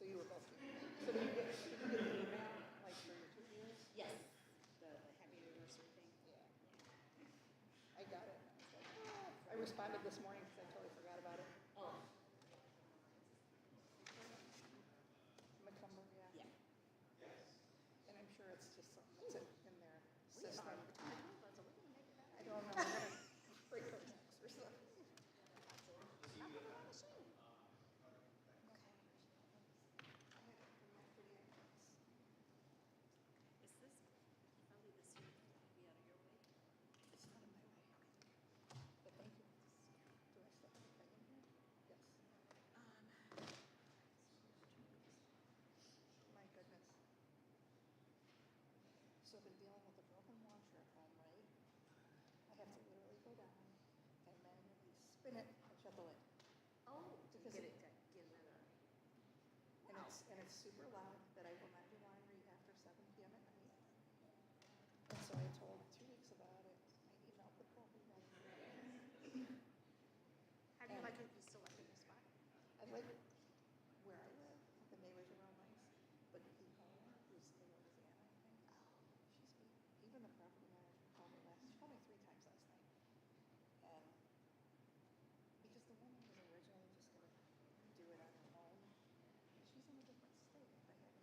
So you were both here. So did you get the email, like for your 2 years? Yes, the happy anniversary thing. Yeah. I got it. I was like, oh. I responded this morning because I totally forgot about it. Oh, McCumber, yeah. yeah. And I'm sure it's just something that's in their We system. are. Are we gonna make it I don't know. We're gonna break our necks or something. I'm gonna run a machine. Is this, if I leave this here, it'll be out of your way? It's not in my way. But thank you. Do I still have to pay in here? Yes. My goodness. So I've been dealing with a broken washer at home, right? I have to literally go down and manually spin it and shut the lid. Oh, to Because get it- it, to get it out. And it's super loud that I will not do laundry after 7 p.m. at night. And so I told 2 weeks about it. I emailed the property manager. How do you like it? You still like it in your spot? I like where I live. The neighbors are all nice. But the owner, who's in Louisiana, I think, she's even the property manager called me she called me 3 times last night. And because the woman was originally just going to do it on her own, she's in a different state. I had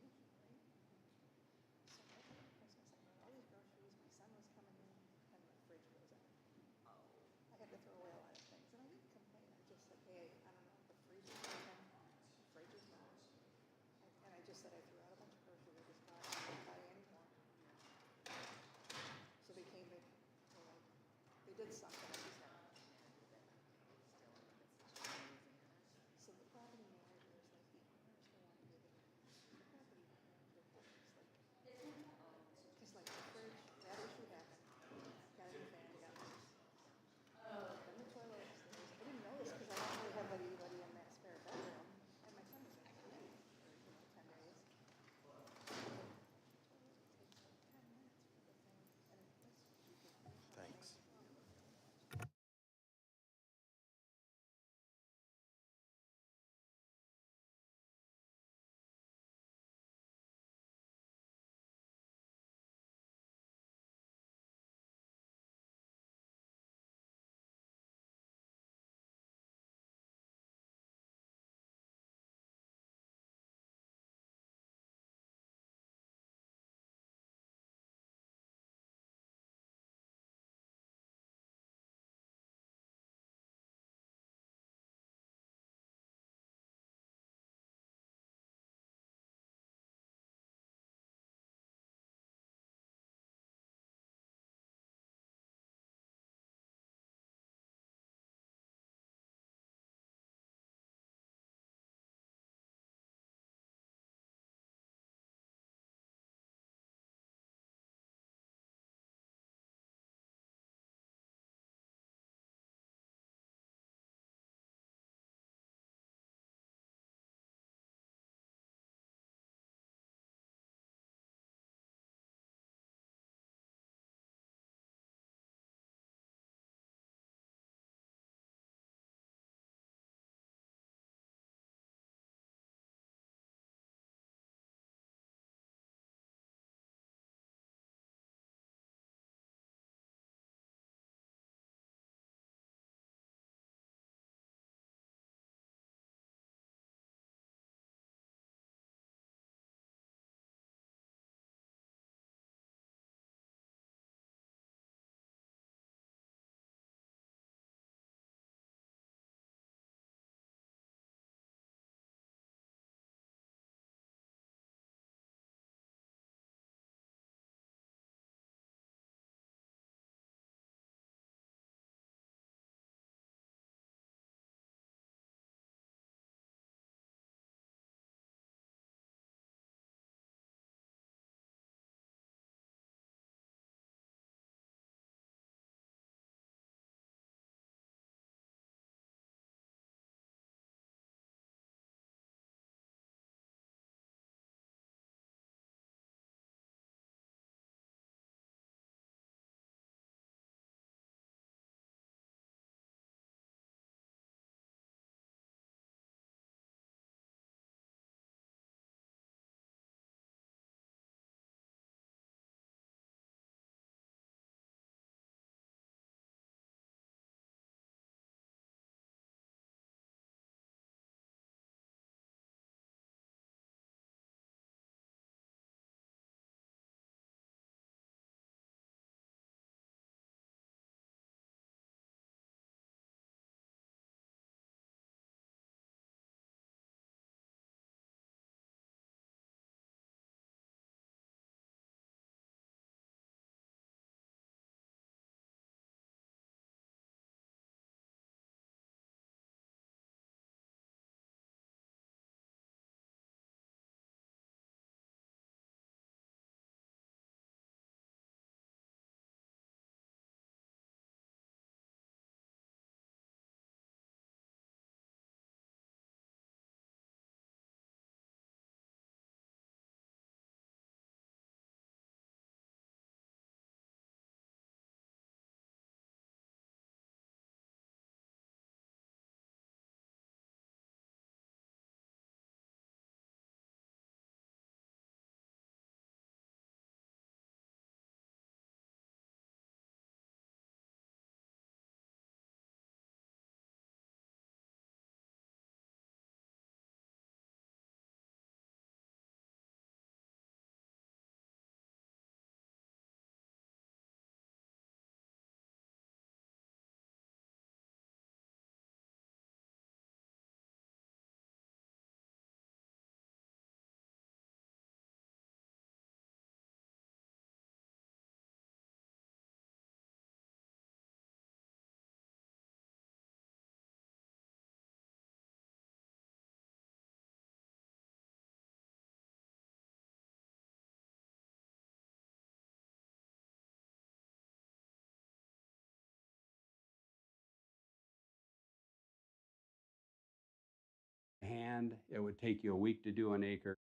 land. It would take you a week to do an acre.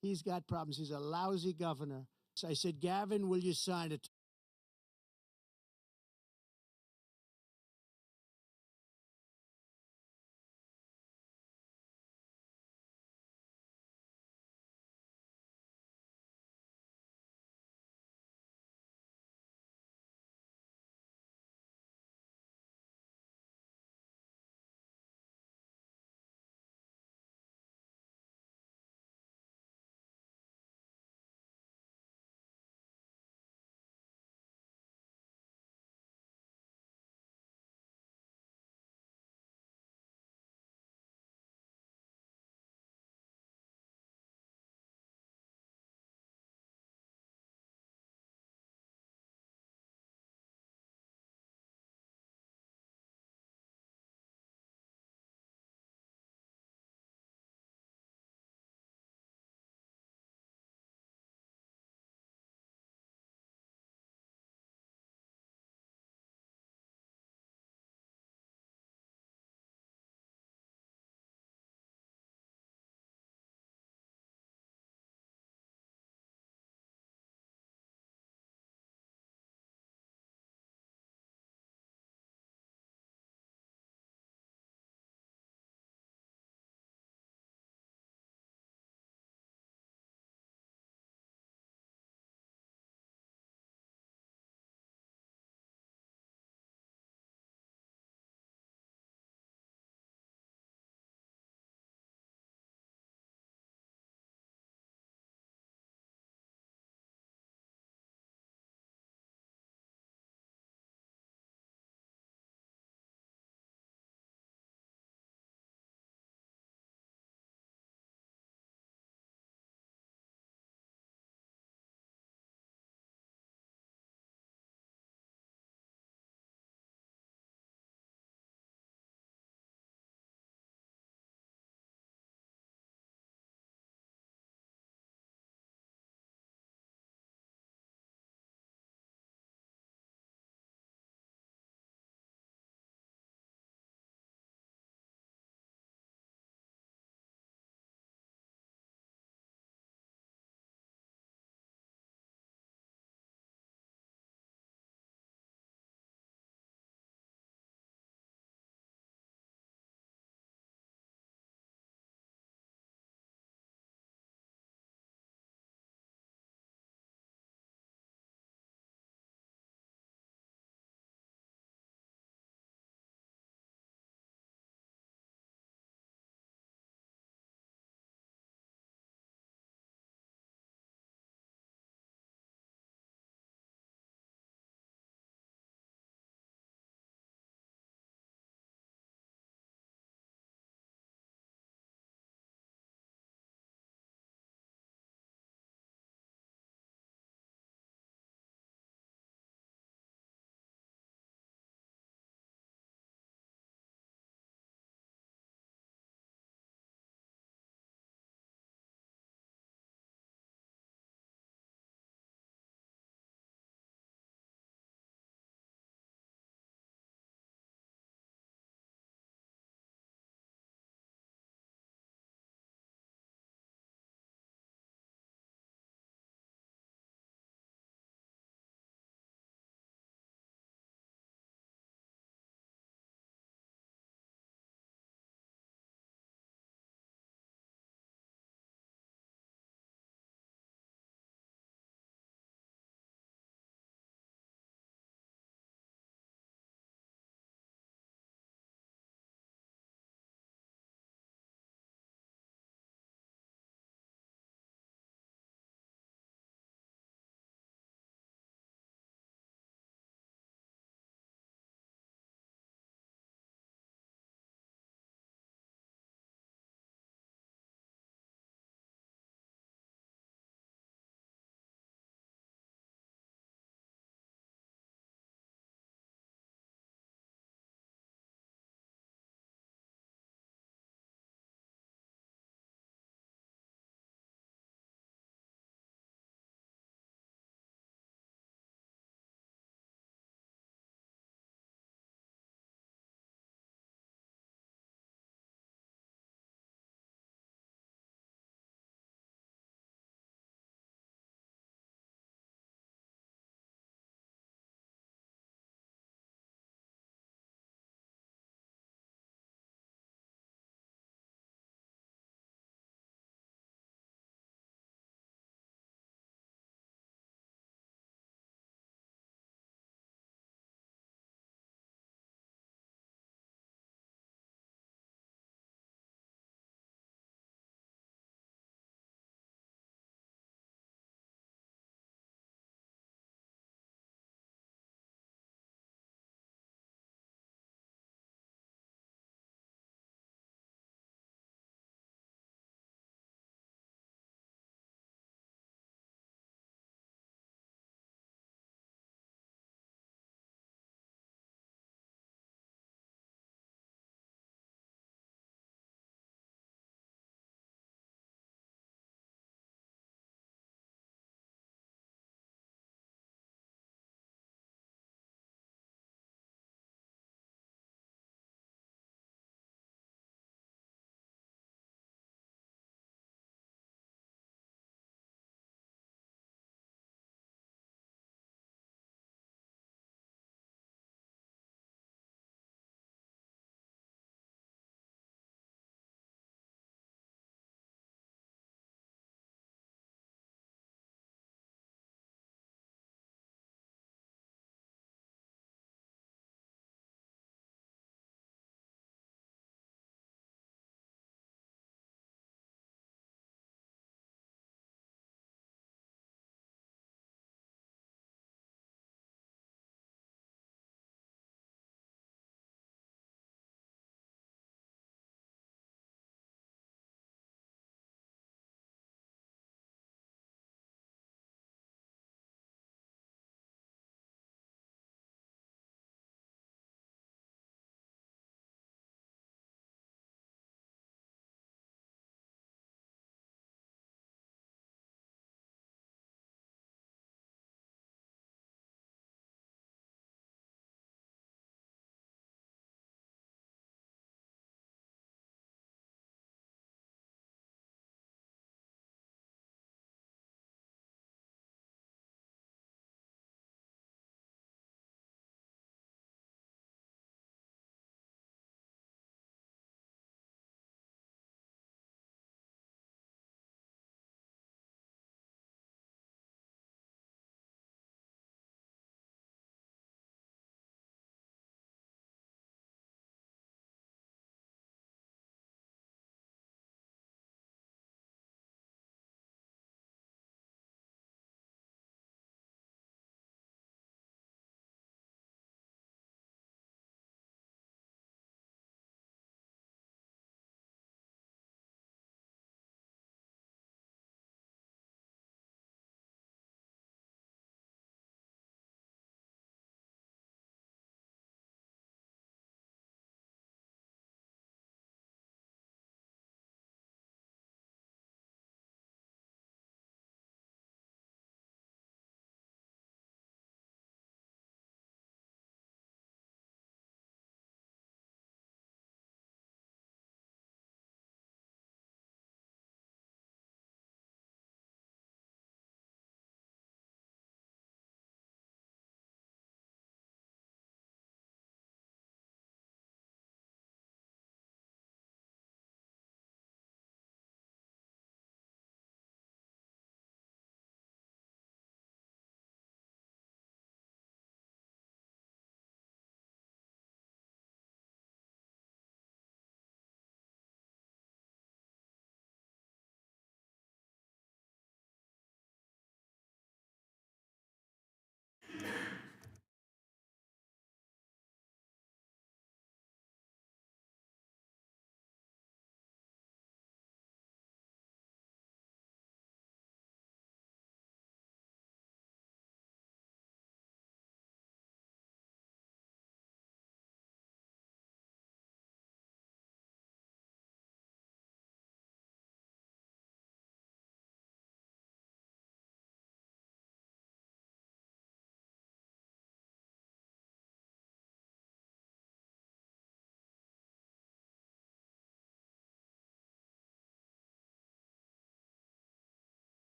He's got problems. He's a lousy governor. So I said, Gavin, will you sign it?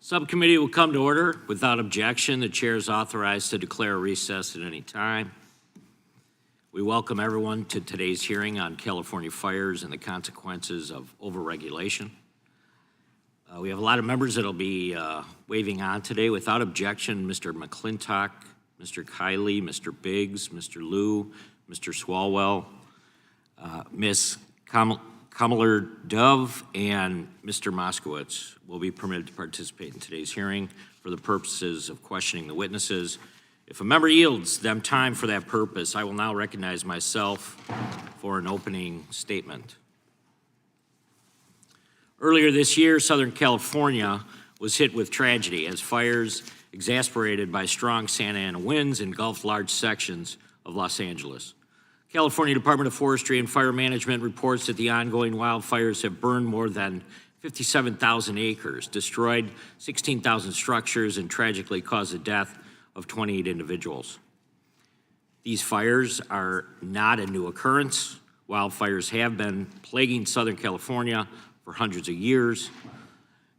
Subcommittee will come to order. Without objection, the chair is authorized to declare a recess at any time. We welcome everyone to today's hearing on California fires and the consequences of overregulation. We have a lot of members that will be waving on today. Without objection, Mr. McClintock, Mr. Kiley, Mr. Biggs, Mr. Liu, Mr. Swalwell, Ms. Kamler Dove, and Mr. Moskowitz will be permitted to participate in today's hearing for the purposes of questioning the witnesses. If a member yields them time for that purpose, I will now recognize myself for an opening statement. Earlier this year, Southern California was hit with tragedy as fires, exacerbated by strong Santa Ana winds, engulfed large sections of Los Angeles. California Department of Forestry and Fire Management reports that the ongoing wildfires have burned more than 57,000 acres, destroyed 16,000 structures, and tragically caused the death of 28 individuals. These fires are not a new occurrence. Wildfires have been plaguing Southern California for hundreds of years.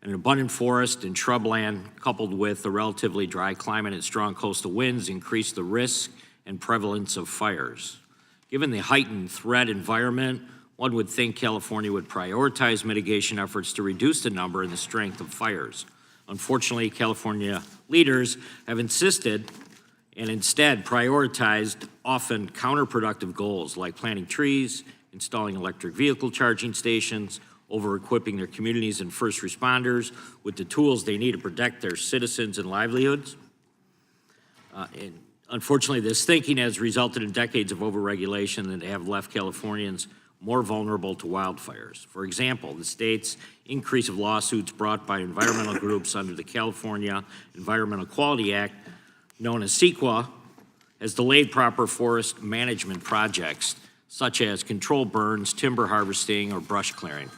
An abundant forest and shrubland, coupled with a relatively dry climate and strong coastal winds, increase the risk and prevalence of fires. Given the heightened threat environment, one would think California would prioritize mitigation efforts to reduce the number and the strength of fires. Unfortunately, California leaders have insisted and instead prioritized often counterproductive goals like planting trees, installing electric vehicle charging stations, over-equipping their communities and first responders with the tools they need to protect their citizens and livelihoods. And unfortunately, this thinking has resulted in decades of overregulation that have left Californians more vulnerable to wildfires. For example, the state's increase of lawsuits brought by environmental groups under the California Environmental Quality Act, known as CEQA, has delayed proper forest management projects such as controlled burns, timber harvesting, or brush clearing.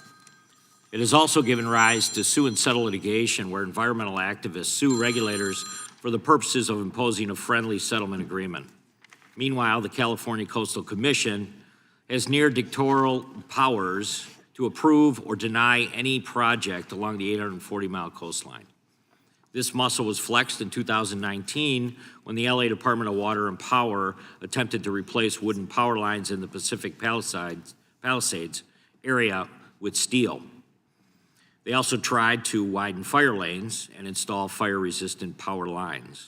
It has also given rise to sue and settle litigation where environmental activists sue regulators for the purposes of imposing a friendly settlement agreement. Meanwhile, the California Coastal Commission has near dictatorial powers to approve or deny any project along the 840-mile coastline. This muscle was flexed in 2019 when the LA Department of Water and Power attempted to replace wooden power lines in the Pacific Palisades area with steel. They also tried to widen fire lanes and install fire-resistant power lines.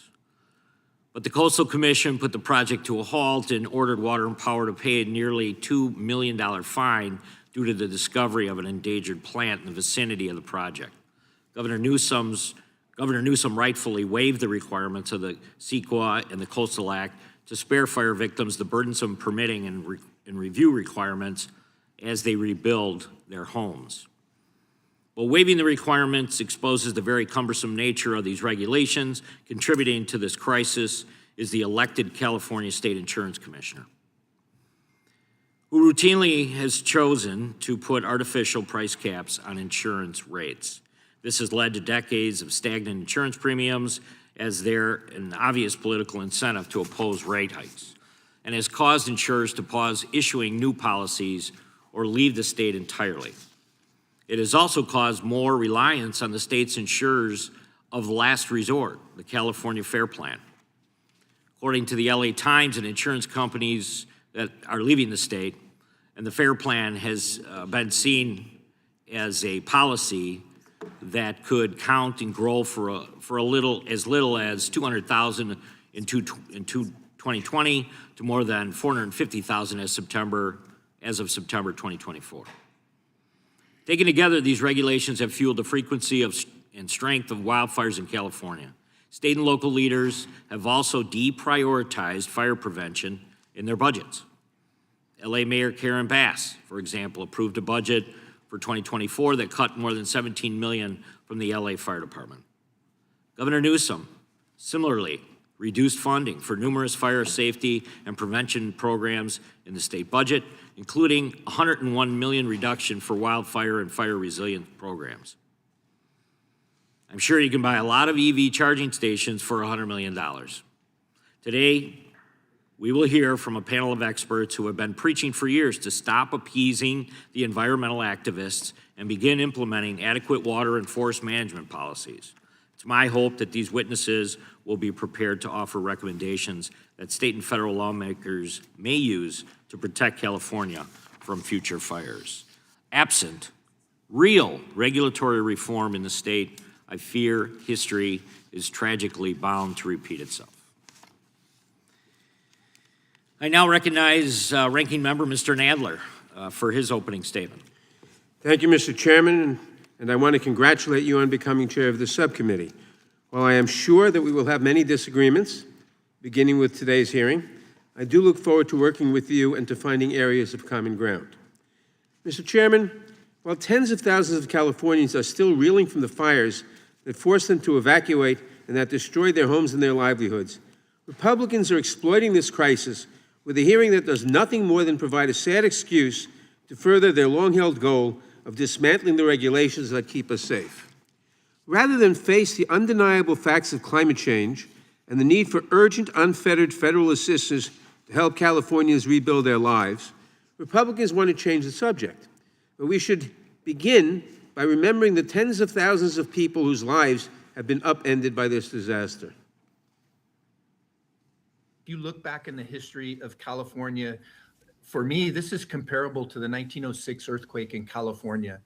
But the Coastal Commission put the project to a halt and ordered Water and Power to pay a nearly $2 million fine due to the discovery of an endangered plant in the vicinity of the project. Governor Newsom rightfully waived the requirements of the CEQA and the Coastal Act to spare fire victims the burdensome permitting and review requirements as they rebuild their homes. Well, waiving the requirements exposes the very cumbersome nature of these regulations. Contributing to this crisis is the elected California State Insurance Commissioner, who routinely has chosen to put artificial price caps on insurance rates. This has led to decades of stagnant insurance premiums as they're an obvious political incentive to oppose rate hikes, and has caused insurers to pause issuing new policies or leave the state entirely. It has also caused more reliance on the state's insurers of last resort, the California Fair Plan. According to the LA Times, and insurance companies that are leaving the state, and the Fair Plan has been seen as a policy that could count and grow for as little as 200,000 in 2020 to more than 450,000 as of September 2024. Taken together, these regulations have fueled the frequency and strength of wildfires in California. State and local leaders have also deprioritized fire prevention in their budgets. LA Mayor Karen Bass, for example, approved a budget for 2024 that cut more than $17 million from the LA Fire Department. Governor Newsom similarly reduced funding for numerous fire safety and prevention programs in the state budget, including $101 million reduction for wildfire and fire resilient programs. I'm sure you can buy a lot of EV charging stations for $100 million. Today, we will hear from a panel of experts who have been preaching for years to stop appeasing the environmental activists and begin implementing adequate water and forest management policies. It's It's my hope that these witnesses will be prepared to offer recommendations that state and federal lawmakers may use to protect California from future fires. Absent real regulatory reform in the state, I fear history is tragically bound to repeat itself. I now recognize Ranking Member Mr. Nadler for his opening statement. Thank you, Mr. Chairman, and I want to congratulate you on becoming chair of the subcommittee. While I am sure that we will have many disagreements, beginning with today's hearing, I do look forward to working with you and to finding areas of common ground. Mr. Chairman, while tens of thousands of Californians are still reeling from the fires that forced them to evacuate and that destroyed their homes and their livelihoods, Republicans are exploiting this crisis with a hearing that does nothing more than provide a sad excuse to further their long-held goal of dismantling the regulations that keep us safe. Rather than face the undeniable facts of climate change and the need for urgent, unfettered federal assistance to help Californians rebuild their lives, Republicans want to change the subject. But we should begin by remembering the tens of thousands of people whose lives have been upended by this disaster. If you look back in the history of California, for me, this is comparable to the 1906 earthquake in California.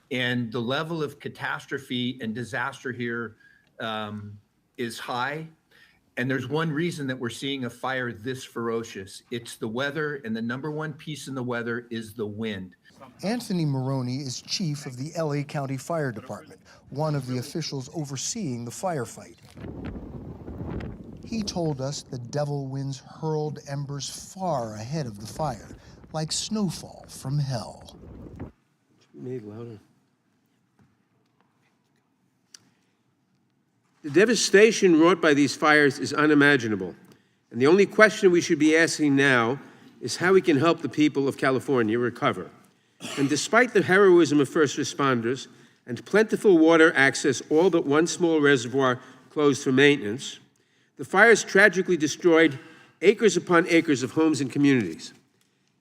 And the level of catastrophe and disaster here is high. And there's one reason that we're seeing a fire this ferocious. It's the weather, and the number one piece in the weather is the wind. Anthony Maroney is chief of the LA County Fire Department, one of the officials overseeing the firefight. He told us the devil winds hurled embers far ahead of the fire, like snowfall from hell. Made louder. The devastation wrought by these fires is unimaginable, and the only question we should be asking now is how we can help the people of California recover. And despite the heroism of first responders and plentiful water access, all but one small reservoir closed for maintenance, the fires tragically destroyed acres upon acres of homes and communities.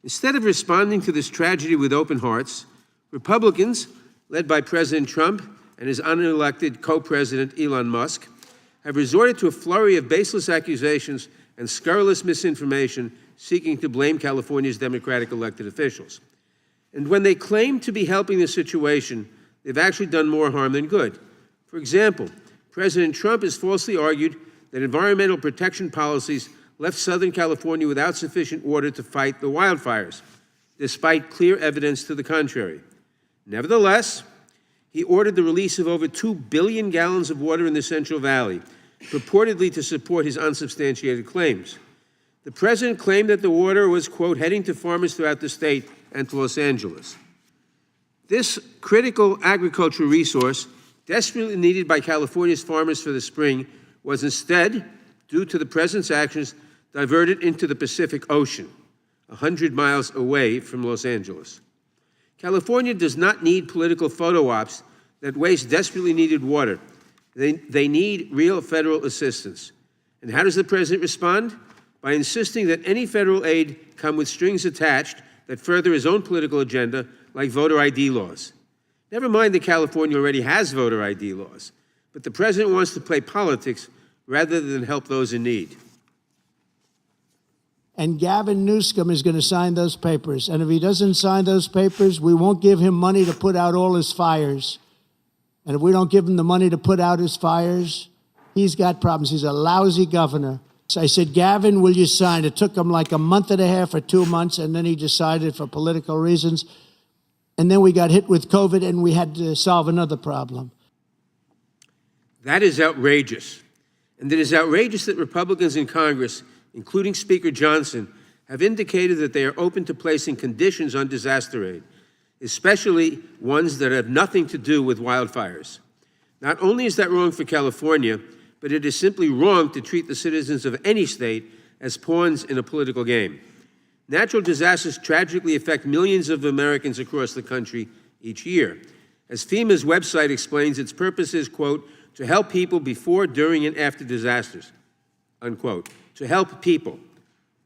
Instead of responding to this tragedy with open hearts, Republicans, led by President Trump and his unelected co-president Elon Musk, have resorted to a flurry of baseless accusations and scurrilous misinformation seeking to blame California's Democratic elected officials. And when they claim to be helping the situation, they've actually done more harm than good. For example, President Trump has falsely argued that environmental protection policies left Southern California without sufficient water to fight the wildfires, despite clear evidence to the contrary. Nevertheless, he ordered the release of over 2 billion gallons of water in the Central Valley, purportedly to support his unsubstantiated claims. The president claimed that the water was, quote, heading to farmers throughout the state and to Los Angeles. This critical agricultural resource, desperately needed by California's farmers for the spring, was instead, due to the president's actions, diverted into the Pacific Ocean, 100 miles away from Los Angeles. California does not need political photo ops that waste desperately needed water. They need real federal assistance. And how does the president respond? By insisting that any federal aid come with strings attached that further his own political agenda, like voter ID laws. Never mind that California already has voter ID laws, but the president wants to play politics rather than help those in need. And Gavin Newsom is going to sign those papers. And if he doesn't sign those papers, we won't give him money to put out all his fires. And if we don't give him the money to put out his fires, he's got problems. He's a lousy governor. So I said, Gavin, will you sign? It took him like a month and a half or 2 months, and then he decided for political reasons. And then we got hit with COVID, and we had to solve another problem. That is outrageous. And it is outrageous that Republicans in Congress, including Speaker Johnson, have indicated that they are open to placing conditions on disaster aid, especially ones that have nothing to do with wildfires. Not only is that wrong for California, but it is simply wrong to treat the citizens of any state as pawns in a political game. Natural disasters tragically affect millions of Americans across the country each year. As FEMA's website explains, its purpose is, quote, to help people before, during, and after disasters, unquote. To help people,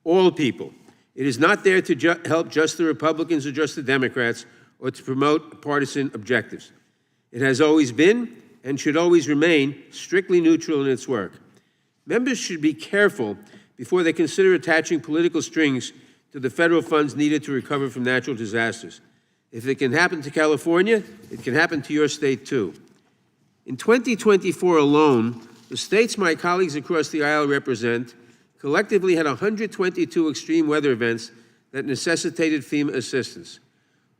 all people. It is not there to help just the Republicans or just the Democrats or to promote partisan objectives. It has always been and should always remain strictly neutral in its work. Members should be careful before they consider attaching political strings to the federal funds needed to recover from natural disasters. If it can happen to California, it can happen to your state too. In 2024 alone, the states my colleagues across the aisle represent collectively had 122 extreme weather events that necessitated FEMA assistance.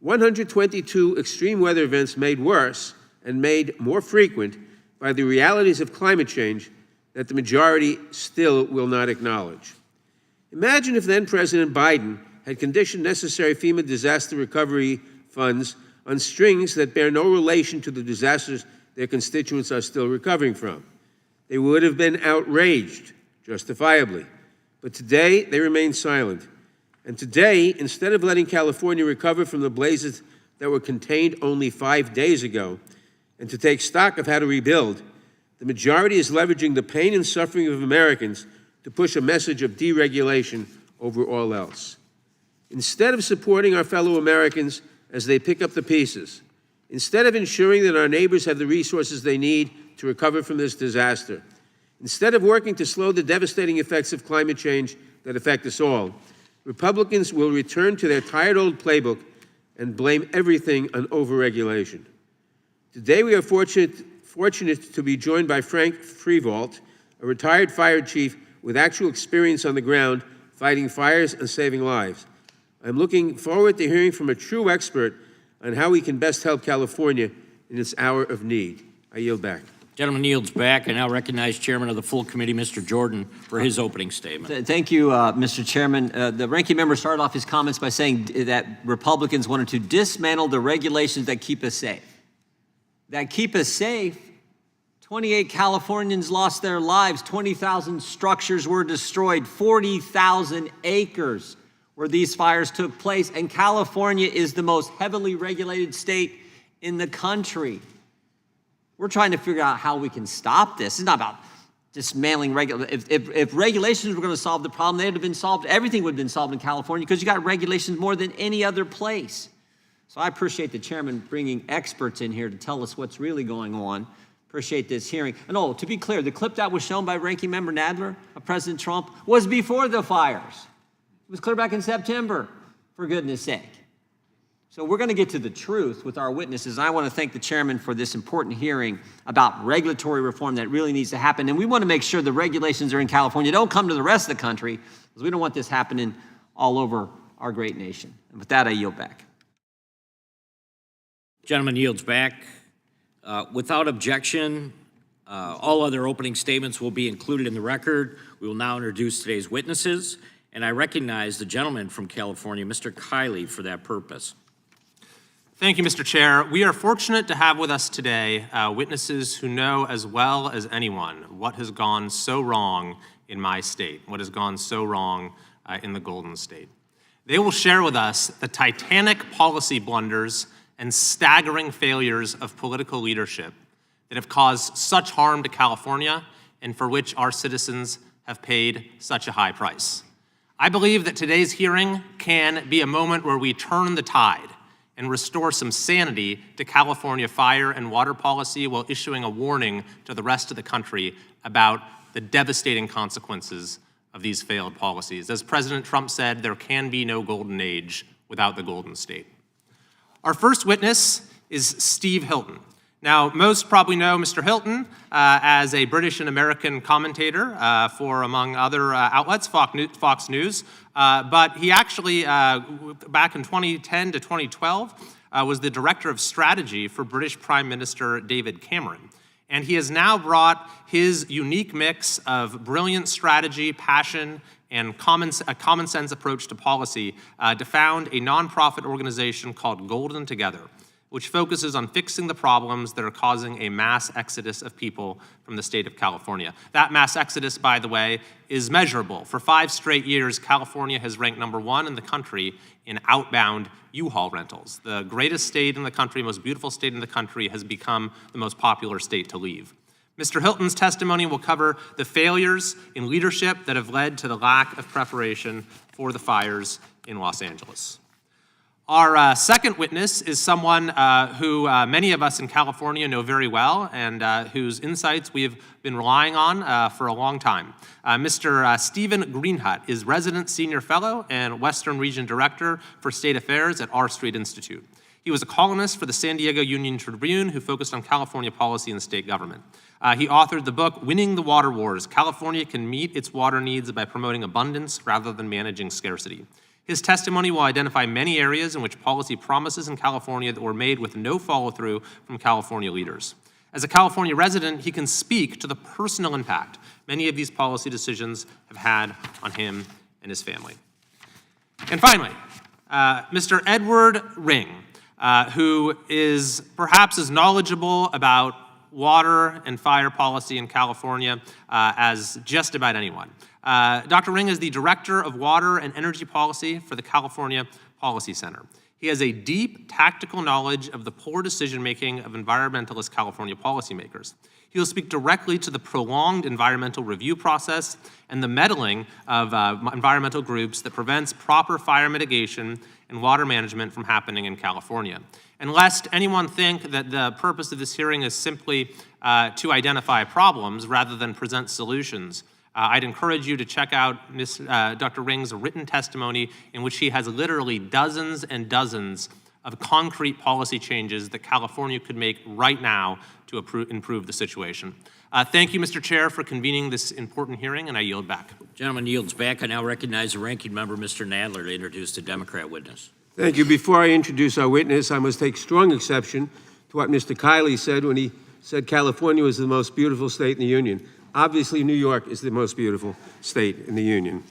122 extreme weather events made worse and made more frequent by the realities of climate change that the majority still will not acknowledge. Imagine if then President Biden had conditioned necessary FEMA disaster recovery funds on strings that bear no relation to the disasters their constituents are still recovering from. They would have been outraged, justifiably. But today, they remain silent. And today, instead of letting California recover from the blazes that were contained only 5 days ago, and to take stock of how to rebuild, the majority is leveraging the pain and suffering of Americans to push a message of deregulation over all else. Instead of supporting our fellow Americans as they pick up the pieces, instead of ensuring that our neighbors have the resources they need to recover from this disaster, instead of working to slow the devastating effects of climate change that affect us all, Republicans will return to their tired old playbook and blame everything on overregulation. Today we are fortunate to be joined by Frank Freevault, a retired fire chief with actual experience on the ground fighting fires and saving lives. I'm looking forward to hearing from a true expert on how we can best help California in its hour of need. I yield back. Gentleman yields back. I now recognize Chairman of the full committee, Mr. Jordan, for his opening statement. Thank you, Mr. Chairman. The ranking member started off his comments by saying that Republicans wanted to dismantle the regulations that keep us safe. That keep us safe. 28 Californians lost their lives. 20,000 structures were destroyed. 40,000 acres where these fires took place. And California is the most heavily regulated state in the country. We're trying to figure out how we can stop this. It's not about dismantling regulations. If regulations were going to solve the problem, they'd have been solved. Everything would have been solved in California because you got regulations more than any other place. So I appreciate the chairman bringing experts in here to tell us what's really going on. Appreciate this hearing. And oh, to be clear, the clip that was shown by Ranking Member Nadler of President Trump was before the fires. It was clear back in September, for goodness sake. So we're going to get to the truth with our witnesses. I want to thank the chairman for this important hearing about regulatory reform that really needs to happen. And we want to make sure the regulations are in California don't come to the rest of the country, because we don't want this happening all over our great nation. And with that, I yield back. Gentleman yields back. Without objection, all other opening statements will be included in the record. We will now introduce today's witnesses, and I recognize the gentleman from California, Mr. Kiley, for that purpose. Thank you, Mr. Chair. We are fortunate to have with us today witnesses who know as well as anyone what has gone so wrong in my state, what has gone so wrong in the Golden State. They will share with us the titanic policy blunders and staggering failures of political leadership that have caused such harm to California and for which our citizens have paid such a high price. I believe that today's hearing can be a moment where we turn the tide and restore some sanity to California fire and water policy while issuing a warning to the rest of the country about the devastating consequences of these failed policies. As President Trump said, there can be no golden age without the Golden State. Our first witness is Steve Hilton. Now, most probably know Mr. Hilton as a British and American commentator for, among other outlets, Fox News. But he actually, back in 2010 to 2012, was the director of strategy for British Prime Minister David Cameron. And he has now brought his unique mix of brilliant strategy, passion, and a common sense approach to policy to found a nonprofit organization called Golden Together, which focuses on fixing the problems that are causing a mass exodus of people from the state of California. That mass exodus, by the way, is measurable. For 5 straight years, California has ranked #1 in the country in outbound U-Haul rentals. The greatest state in the country, most beautiful state in the country, has become the most popular state to leave. Mr. Hilton's testimony will cover the failures in leadership that have led to the lack of preparation for the fires in Los Angeles. Our second witness is someone who many of us in California know very well and whose insights we have been relying on for a long time. Mr. Stephen Greenhut is Resident Senior Fellow and Western Region Director for State Affairs at R Street Institute. He was a columnist for the San Diego Union Tribune who focused on California policy and state government. He authored the book, Winning the Water Wars: California Can Meet Its Water Needs by Promoting Abundance Rather Than Managing Scarcity. His testimony will identify many areas in which policy promises in California that were made with no follow-through from California leaders. As a California resident, he can speak to the personal impact many of these policy decisions have had on him and his family. And finally, Mr. Edward Ring, who is perhaps as knowledgeable about water and fire policy in California as just about anyone. Dr. Ring is the Director of Water and Energy Policy for the California Policy Center. He has a deep tactical knowledge of the poor decision-making of environmentalist California policymakers. He will speak directly to the prolonged environmental review process and the meddling of environmental groups that prevents proper fire mitigation and water management from happening in California. And lest anyone think that the purpose of this hearing is simply to identify problems rather than present solutions, I'd encourage you to check out Dr. Ring's written testimony in which he has literally dozens and dozens of concrete policy changes that California could make right now to improve the situation. Thank you, Mr. Chair, for convening this important hearing, and I yield back. Gentleman yields back. I now recognize the ranking member, Mr. Nadler, to introduce the Democrat witness. Thank you. Before I introduce our witness, I must take strong exception to what Mr. Kiley said when he said California was the most beautiful state in the Union. Obviously, New York is the most beautiful state in the Union.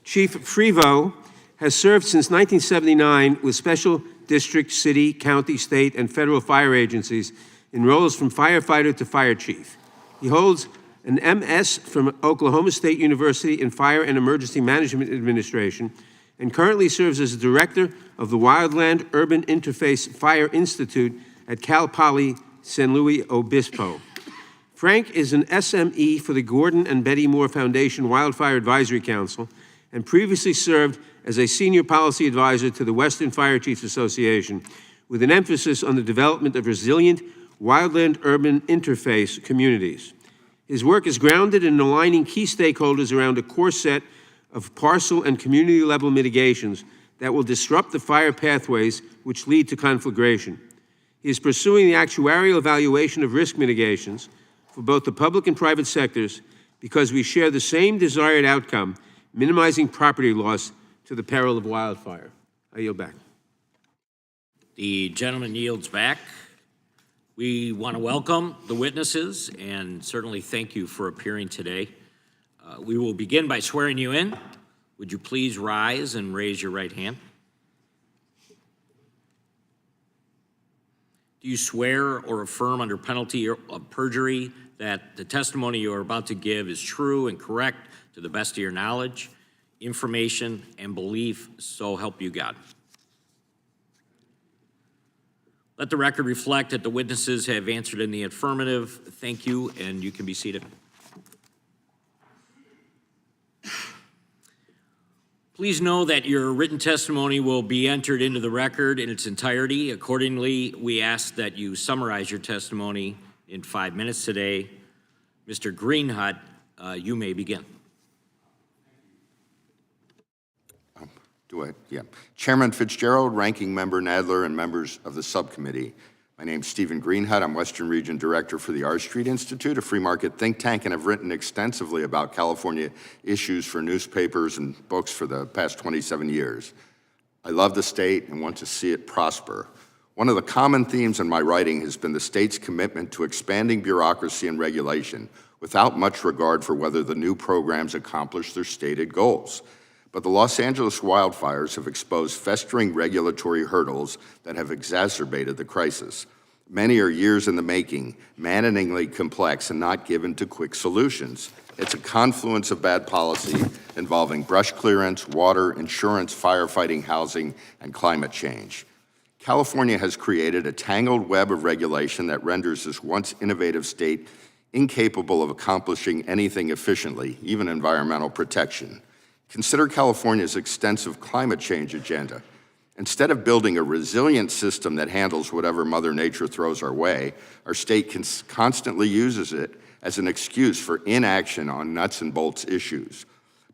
Chief Frevo has served since 1979 with special district, city, county, state, and federal fire agencies in roles from firefighter to fire chief. He holds an MS from Oklahoma State University in Fire and Emergency Management Administration and currently serves as the director of the Wildland Urban Interface Fire Institute at Cal Poly San Luis Obispo. Frank is an SME for the Gordon and Betty Moore Foundation Wildfire Advisory Council and previously served as a senior policy advisor to the Western Fire Chiefs Association with an emphasis on the development of resilient wildland urban interface communities. His work is grounded in aligning key stakeholders around a core set of parcel and community level mitigations that will disrupt the fire pathways which lead to conflagration. He is pursuing the actuarial evaluation of risk mitigations for both the public and private sectors because we share the same desired outcome, minimizing property loss to the peril of wildfire. I yield back. The gentleman yields back. We want to welcome the witnesses and certainly thank you for appearing today. We will begin by swearing you in. Would you please rise and raise your right hand? Do you swear or affirm under penalty of perjury that the testimony you are about to give is true and correct to the best of your knowledge, information, and belief, so help you God? Let the record reflect that the witnesses have answered in the affirmative. Thank you, and you can be seated. Please know that your written testimony will be entered into the record in its entirety. Accordingly, we ask that you summarize your testimony in 5 minutes today. Mr. Greenhut, you may begin. Chairman Fitzgerald, Ranking Member Nadler, and members of the subcommittee. My name's Stephen Greenhut. I'm Western Region Director for the R Street Institute, a free market think tank, and have written extensively about California issues for newspapers and books for the past 27 years. I love the state and want to see it prosper. One of the common themes in my writing has been the state's commitment to expanding bureaucracy and regulation without much regard for whether the new programs accomplish their stated goals. But the Los Angeles wildfires have exposed festering regulatory hurdles that have exacerbated the crisis. Many are years in the making, maddeningly complex, and not given to quick solutions. It's a confluence of bad policy involving brush clearance, water, insurance, firefighting, housing, and climate change. California has created a tangled web of regulation that renders this once innovative state incapable of accomplishing anything efficiently, even environmental protection. Consider California's extensive climate change agenda. Instead of building a resilient system that handles whatever Mother Nature throws our way, our state constantly uses it as an excuse for inaction on nuts and bolts issues.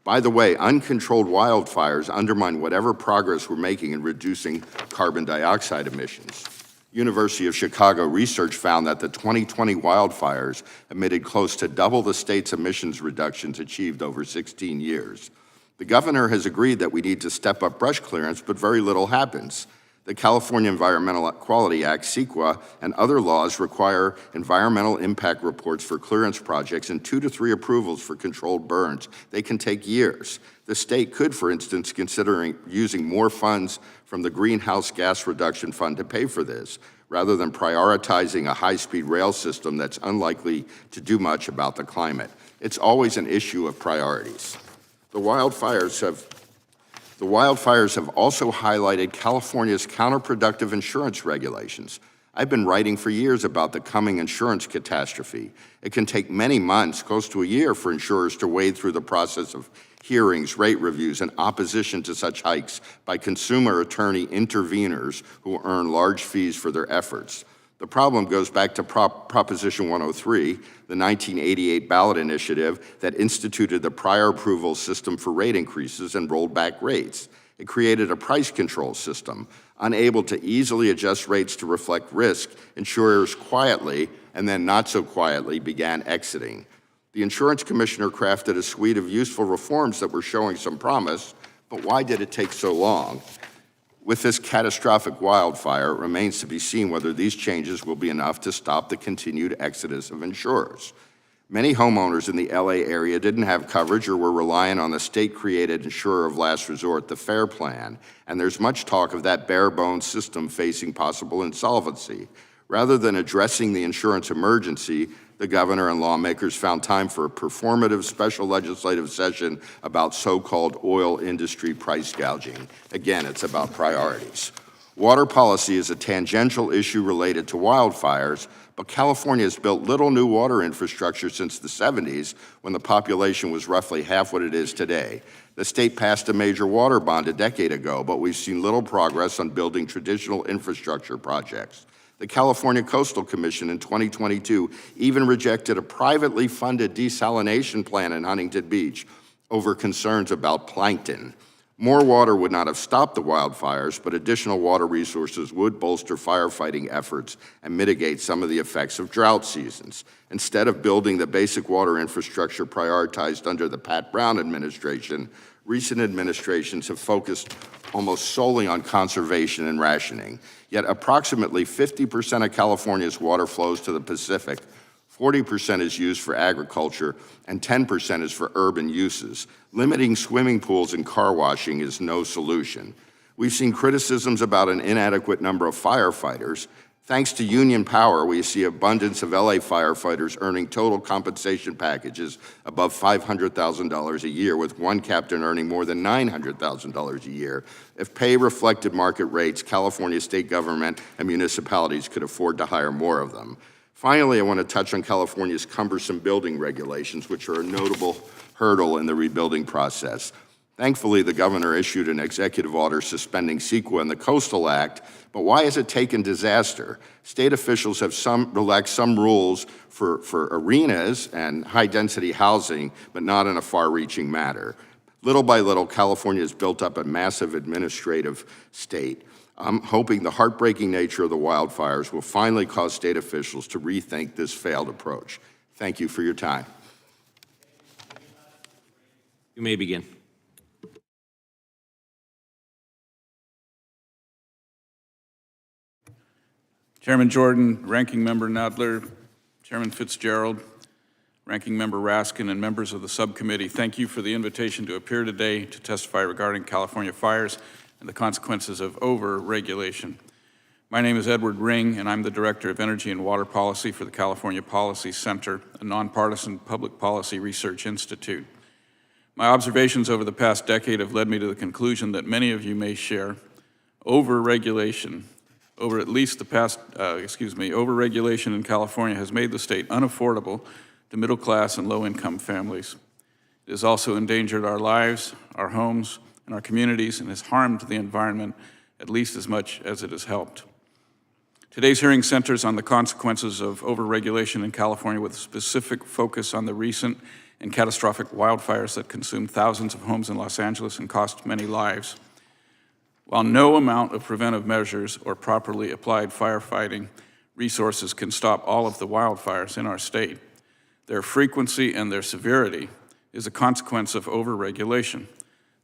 By the way, uncontrolled wildfires undermine whatever progress we're making in reducing carbon dioxide emissions. University of Chicago research found that the 2020 wildfires emitted close to double the state's emissions reductions achieved over 16 years. The governor has agreed that we need to step up brush clearance, but very little happens. The California Environmental Quality Act, CEQA, and other laws require environmental impact reports for clearance projects and 2 to 3 approvals for controlled burns. They can take years. The state could, for instance, consider using more funds from the Greenhouse Gas Reduction Fund to pay for this, rather than prioritizing a high-speed rail system that's unlikely to do much about the climate. It's always an issue of priorities. The wildfires have also highlighted California's counterproductive insurance regulations. I've been writing for years about the coming insurance catastrophe. It can take many months, close to a year, for insurers to wade through the process of hearings, rate reviews, and opposition to such hikes by consumer attorney interveners who earn large fees for their efforts. The problem goes back to Proposition 103, the 1988 ballot initiative that instituted the prior approval system for rate increases and rolled back rates. It created a price control system. Unable to easily adjust rates to reflect risk, insurers quietly, and then not so quietly, began exiting. The insurance commissioner crafted a suite of useful reforms that were showing some promise, but why did it take so long? With this catastrophic wildfire, it remains to be seen whether these changes will be enough to stop the continued exodus of insurers. Many homeowners in the LA area didn't have coverage or were relying on the state-created insurer of last resort, the FAIR Plan, and there's much talk of that bare-bones system facing possible insolvency. Rather than addressing the insurance emergency, the governor and lawmakers found time for a performative special legislative session about so-called oil industry price gouging. Again, it's about priorities. Water policy is a tangential issue related to wildfires, but California has built little new water infrastructure since the 70s, when the population was roughly half what it is today. The state passed a major water bond a decade ago, but we've seen little progress on building traditional infrastructure projects. The California Coastal Commission in 2022 even rejected a privately funded desalination plan in Huntington Beach over concerns about plankton. More water would not have stopped the wildfires, but additional water resources would bolster firefighting efforts and mitigate some of the effects of drought seasons. Instead of building the basic water infrastructure prioritized under the Pat Brown administration, recent administrations have focused almost solely on conservation and rationing. Yet approximately 50% of California's water flows to the Pacific, 40% is used for agriculture, and 10% is for urban uses. Limiting swimming pools and car washing is no solution. We've seen criticisms about an inadequate number of firefighters. Thanks to union power, we see abundance of LA firefighters earning total compensation packages above $500,000 a year, with one captain earning more than $900,000 a year. If pay reflected market rates, California state government and municipalities could afford to hire more of them. Finally, I want to touch on California's cumbersome building regulations, which are a notable hurdle in the rebuilding process. Thankfully, the governor issued an executive order suspending CEQA and the Coastal Act, but why has it taken disaster? State officials have relaxed some rules for arenas and high-density housing, but not in a far-reaching matter. Little by little, California has built up a massive administrative state. I'm hoping the heartbreaking nature of the wildfires will finally cause state officials to rethink this failed approach. Thank you for your time. You may begin. Chairman Jordan, Ranking Member Nadler, Chairman Fitzgerald, Ranking Member Raskin, and members of the subcommittee, thank you for the invitation to appear today to testify regarding California fires and the consequences of over-regulation. My name is Edward Ring, and I'm the Director of Energy and Water Policy for the California Policy Center, a nonpartisan public policy research institute. My observations over the past decade have led me to the conclusion that many of you may share. Over-regulation over-regulation in California has made the state unaffordable to middle-class and low-income families. It has also endangered our lives, our homes, and our communities, and has harmed the environment at least as much as it has helped. Today's hearing centers on the consequences of overregulation in California with a specific focus on the recent and catastrophic wildfires that consumed thousands of homes in Los Angeles and cost many lives. While no amount of preventive measures or properly applied firefighting resources can stop all of the wildfires in our state, their frequency and their severity is a consequence of overregulation.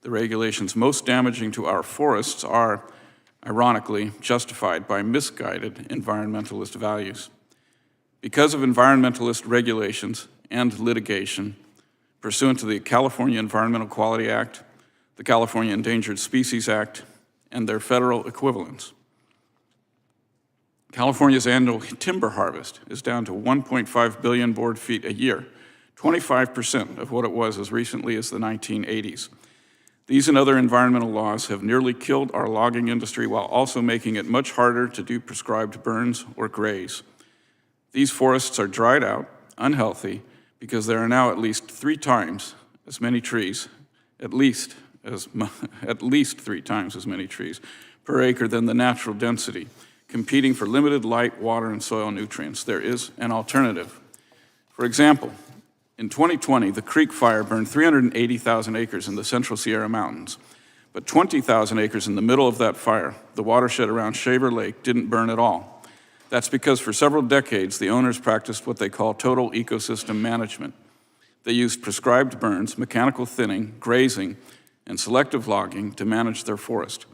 The regulations most damaging to our forests are, ironically, justified by misguided environmentalist values. Because of environmentalist regulations and litigation pursuant to the California Environmental Quality Act, the California Endangered Species Act, and their federal equivalents, California's annual timber harvest is down to 1.5 billion board feet a year, 25% of what it was as recently as the 1980s. These and other environmental laws have nearly killed our logging industry while also making it much harder to do prescribed burns or graze. These forests are dried out, unhealthy, because there are now at least 3 times as many trees, at least 3 times as many trees per acre than the natural density, competing for limited light, water, and soil nutrients. There is an alternative. For example, in 2020, the Creek Fire burned 380,000 acres in the Central Sierra Mountains, but 20,000 acres in the middle of that fire, the watershed around Shaver Lake, didn't burn at all. That's because for several decades, the owners practiced what they call total ecosystem management. They used prescribed burns, mechanical thinning, grazing, and selective logging to manage their forest.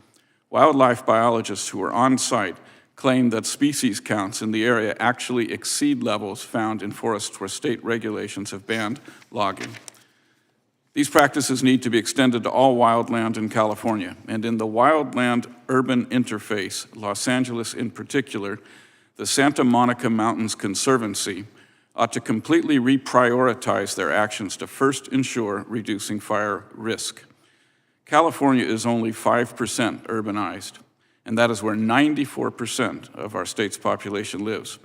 Wildlife biologists who were on site claim that species counts in the area actually exceed levels found in forests where state regulations have banned logging. These practices need to be extended to all wildland in California, and in the wildland-urban interface, Los Angeles in particular, the Santa Monica Mountains Conservancy ought to completely reprioritize their actions to first ensure reducing fire risk. California is only 5% urbanized, and that is where 94% of our state's population lives.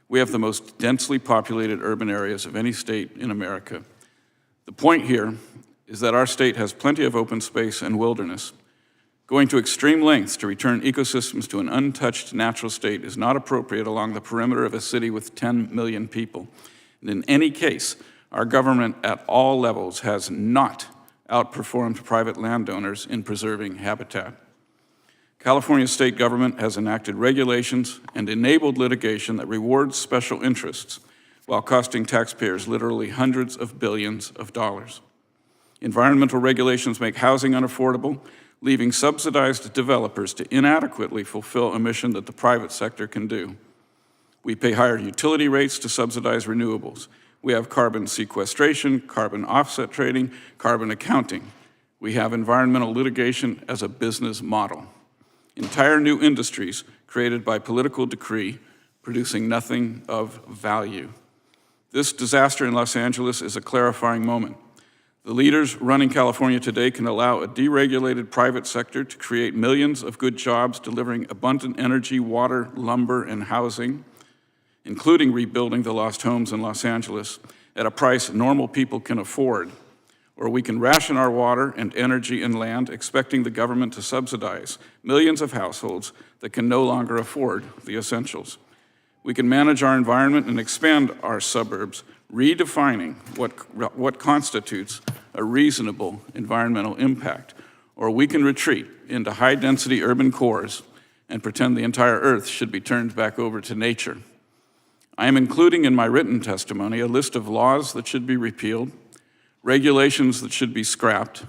We have the most densely populated urban areas of any state in America. The point here is that our state has plenty of open space and wilderness. Going to extreme lengths to return ecosystems to an untouched natural state is not appropriate along the perimeter of a city with 10 million people. And in any case, our government at all levels has not outperformed private landowners in preserving habitat. California state government has enacted regulations and enabled litigation that rewards special interests while costing taxpayers literally hundreds of billions of dollars. Environmental regulations make housing unaffordable, leaving subsidized developers to inadequately fulfill a mission that the private sector can do. We pay higher utility rates to subsidize renewables. We have carbon sequestration, carbon offset trading, carbon accounting. We have environmental litigation as a business model. Entire new industries created by political decree, producing nothing of value. This disaster in Los Angeles is a clarifying moment. The leaders running California today can allow a deregulated private sector to create millions of good jobs delivering abundant energy, water, lumber, and housing, including rebuilding the lost homes in Los Angeles at a price normal people can afford. Or we can ration our water and energy and land, expecting the government to subsidize millions of households that can no longer afford the essentials. We can manage our environment and expand our suburbs, redefining what constitutes a reasonable environmental impact. Or we can retreat into high-density urban cores and pretend the entire earth should be turned back over to nature. I am including in my written testimony a list of laws that should be repealed, regulations that should be scrapped,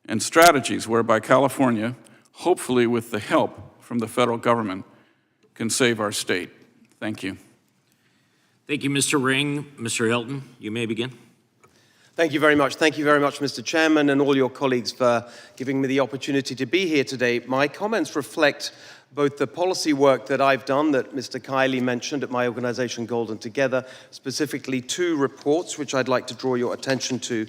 and strategies whereby California, hopefully with the help from the federal government, can save our state. Thank you. Thank you, Mr. Ring. Mr. Hilton, you may begin. Thank you very much. Thank you very much, Mr. Chairman, and all your colleagues for giving me the opportunity to be here today. My comments reflect both the policy work that I've done that Mr. Kiley mentioned at my organization Golden Together, specifically 2 reports which I'd like to draw your attention to,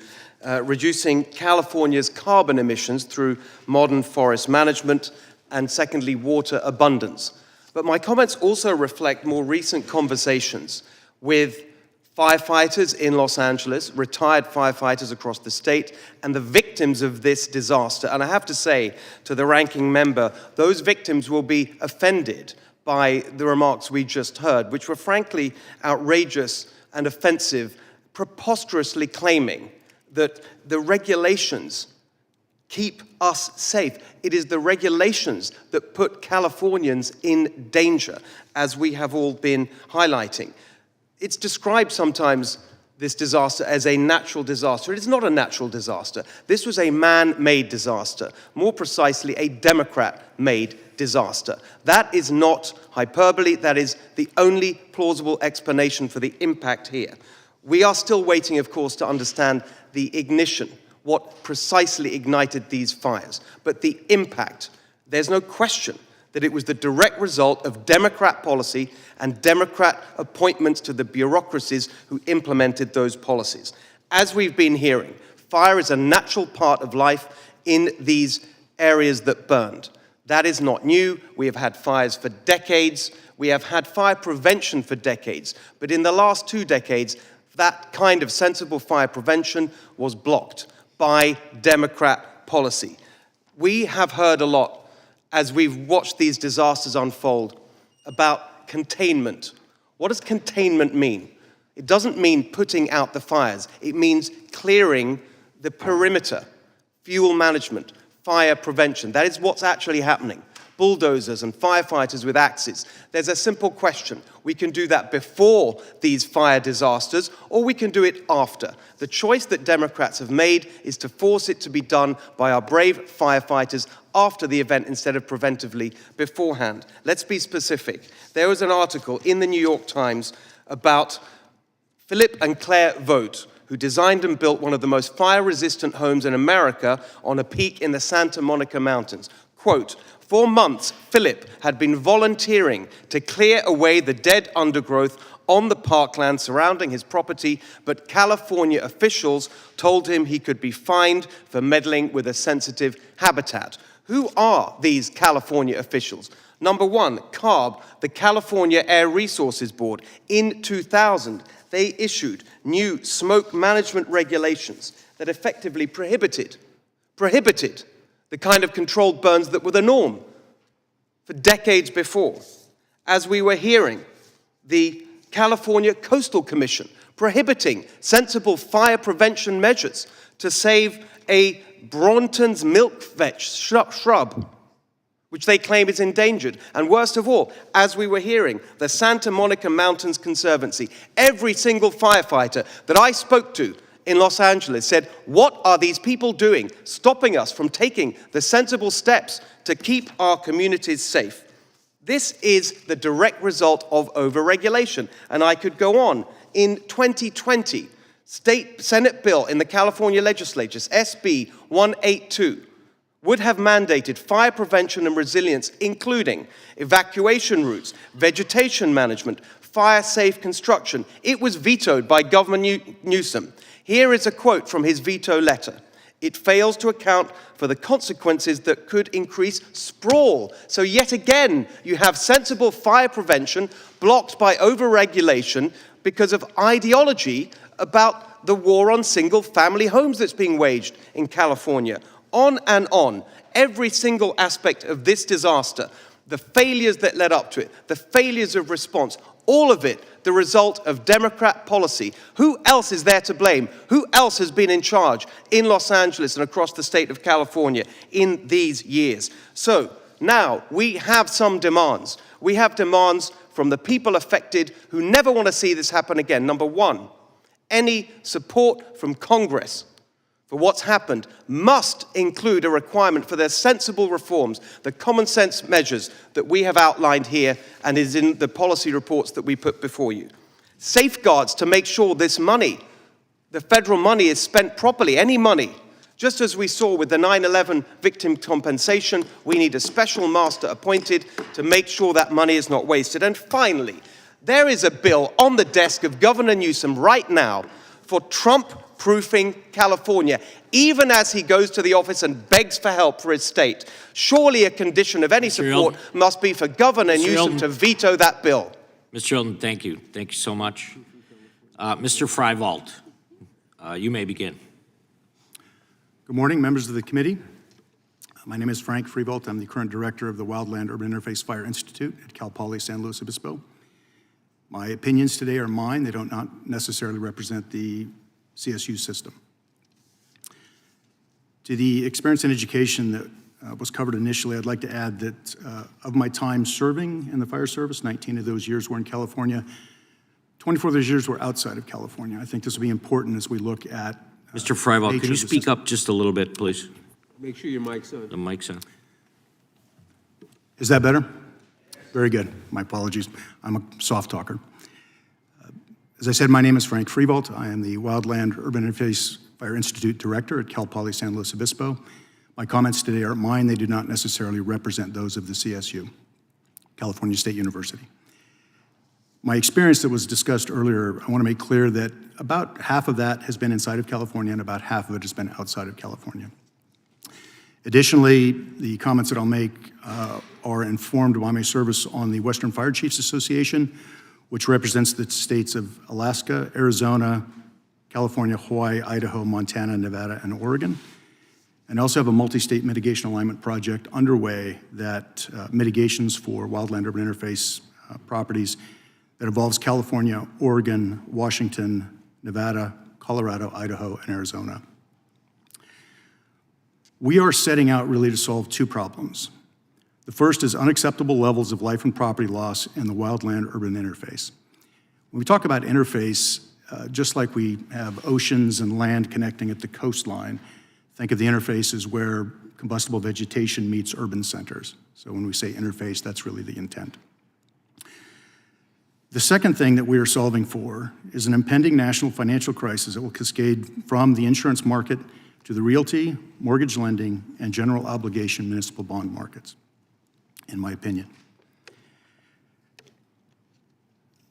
reducing California's carbon emissions through modern forest management, and secondly, water abundance. But my comments also reflect more recent conversations with firefighters in Los Angeles, retired firefighters across the state, and the victims of this disaster. And I have to say to the ranking member, those victims will be offended by the remarks we just heard, which were frankly outrageous and offensive, preposterously claiming that the regulations keep us safe. It is the regulations that put Californians in danger, as we have all been highlighting. It's described sometimes, this disaster, as a natural disaster. It is not a natural disaster. This was a man-made disaster, more precisely a Democrat-made disaster. That is not hyperbole. That is the only plausible explanation for the impact here. We are still waiting, of course, to understand the ignition, what precisely ignited these fires. But the impact, there's no question that it was the direct result of Democrat policy and Democrat appointments to the bureaucracies who implemented those policies. As we've been hearing, fire is a natural part of life in these areas that burned. That is not new. We have had fires for decades. We have had fire prevention for decades. But in the last 2 decades, that kind of sensible fire prevention was blocked by Democrat policy. We have heard a lot as we've watched these disasters unfold about containment. What does containment mean? It doesn't mean putting out the fires. It means clearing the perimeter, fuel management, fire prevention. That is what's actually happening. Bulldozers and firefighters with axes. There's a simple question. We can do that before these fire disasters, or we can do it after. The choice that Democrats have made is to force it to be done by our brave firefighters after the event instead of preventively beforehand. Let's be specific. There was an article in the New York Times about Philip and Claire Vogt, who designed and built one of the most fire-resistant homes in America on a peak in the Santa Monica Mountains. Quote, "For months, Philip had been volunteering to clear away the dead undergrowth on the parkland surrounding his property, but California officials told him he could be fined for meddling with a sensitive habitat." Who are these California officials? Number one, CARB, the California Air Resources Board. In 2000, they issued new smoke management regulations that effectively prohibited the kind of controlled burns that were the norm for decades before. As we were hearing, the California Coastal Commission prohibiting sensible fire prevention measures to save a Bronton's milkvetch shrub, which they claim is endangered. And worst of all, as we were hearing, the Santa Monica Mountains Conservancy, every single firefighter that I spoke to in Los Angeles said, what are these people doing, stopping us from taking the sensible steps to keep our communities safe? This is the direct result of overregulation. And I could go on. In 2020, Senate bill in the California legislature, SB 182, would have mandated fire prevention and resilience, including evacuation routes, vegetation management, fire-safe construction. It was vetoed by Governor Newsom. Here is a quote from his veto letter. "It fails to account for the consequences that could increase sprawl." So yet again, you have sensible fire prevention blocked by overregulation because of ideology about the war on single-family homes that's being waged in California. On and on. Every single aspect of this disaster, the failures that led up to it, the failures of response, all of it the result of Democrat policy. Who else is there to blame? Who else has been in charge in Los Angeles and across the state of California in these years? So now we have some demands. We have demands from the people affected who never want to see this happen again. Number one, any support from Congress for what's happened must include a requirement for their sensible reforms, the common sense measures that we have outlined here and is in the policy reports that we put before you. Safeguards to make sure this money, the federal money, is spent properly, any money. Just as we saw with the 9/11 victim compensation, we need a special master appointed to make sure that money is not wasted. And finally, there is a bill on the desk of Governor Newsom right now for Trump-proofing California, even as he goes to the office and begs for help for his state. Surely a condition of any support must be for Governor Newsom to veto that bill. Mr. Hilton, thank you. Thank you so much. Mr. Freiwald, you may begin. Good morning, members of the committee. My name is Frank Freevolt. I'm the current director of the Wildland Urban Interface Fire Institute at Cal Poly San Luis Obispo. My opinions today are mine. They don't not necessarily represent the CSU system. To the experience and education that was covered initially, I'd like to add that of my time serving in the fire service, 19 of those years were in California. 24 of those years were outside of California. I think this will be important as we look at Mr. Freiwald, nature can you of the speak system. up just a little bit, please? Make sure your mic's on. The mic's on. Is that better? Very good. My apologies. I'm a soft talker. As I said, my name is Frank Freevolt. I am the Wildland Urban Interface Fire Institute Director at Cal Poly San Luis Obispo. My comments today aren't mine. They do not necessarily represent those of the CSU, California State University. My experience that was discussed earlier, I want to make clear that about half of that has been inside of California and about half of it has been outside of California. Additionally, the comments that I'll make are informed by my service on the Western Fire Chiefs Association, which represents the states of Alaska, Arizona, California, Hawaii, Idaho, Montana, Nevada, and Oregon. And I also have a multi-state mitigation alignment project underway that mitigations for wildland urban interface properties that involves California, Oregon, Washington, Nevada, Colorado, Idaho, and Arizona. We are setting out really to solve two problems. The first is unacceptable levels of life and property loss in the wildland urban interface. When we talk about interface, just like we have oceans and land connecting at the coastline, think of the interface as where combustible vegetation meets urban centers. So when we say interface, that's really the intent. The second thing that we are solving for is an impending national financial crisis that will cascade from the insurance market to the realty, mortgage lending, and general obligation municipal bond markets, in my opinion.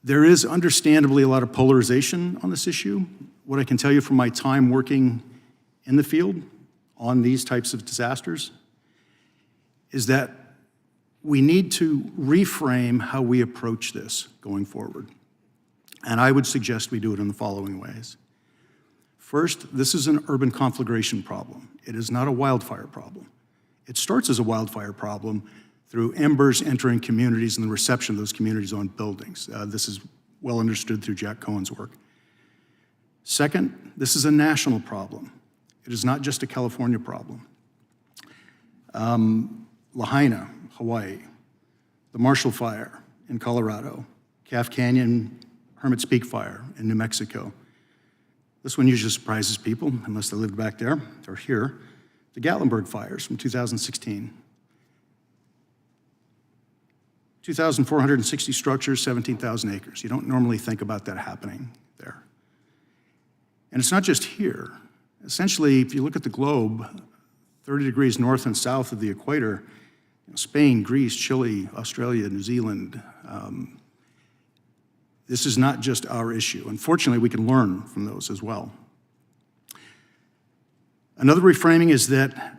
There is understandably a lot of polarization on this issue. What I can tell you from my time working in the field on these types of disasters is that we need to reframe how we approach this going forward. And I would suggest we do it in the following ways. First, this is an urban conflagration problem. It is not a wildfire problem. It starts as a wildfire problem through embers entering communities and the reception of those communities on buildings. This is well understood through Jack Cohen's work. Second, this is a national problem. It is not just a California problem. Lahaina, Hawaii, the Marshall Fire in Colorado, Calf Canyon Hermit's Peak Fire in New Mexico. This one usually surprises people, unless they lived back there or here. The Gatlinburg fires from 2016. 2,460 structures, 17,000 acres. You don't normally think about that happening there. And it's not just here. Essentially, if you look at the globe, 30 degrees north and south of the equator, Spain, Greece, Chile, Australia, New Zealand, this is not just our issue. Unfortunately, we can learn from those as well. Another reframing is that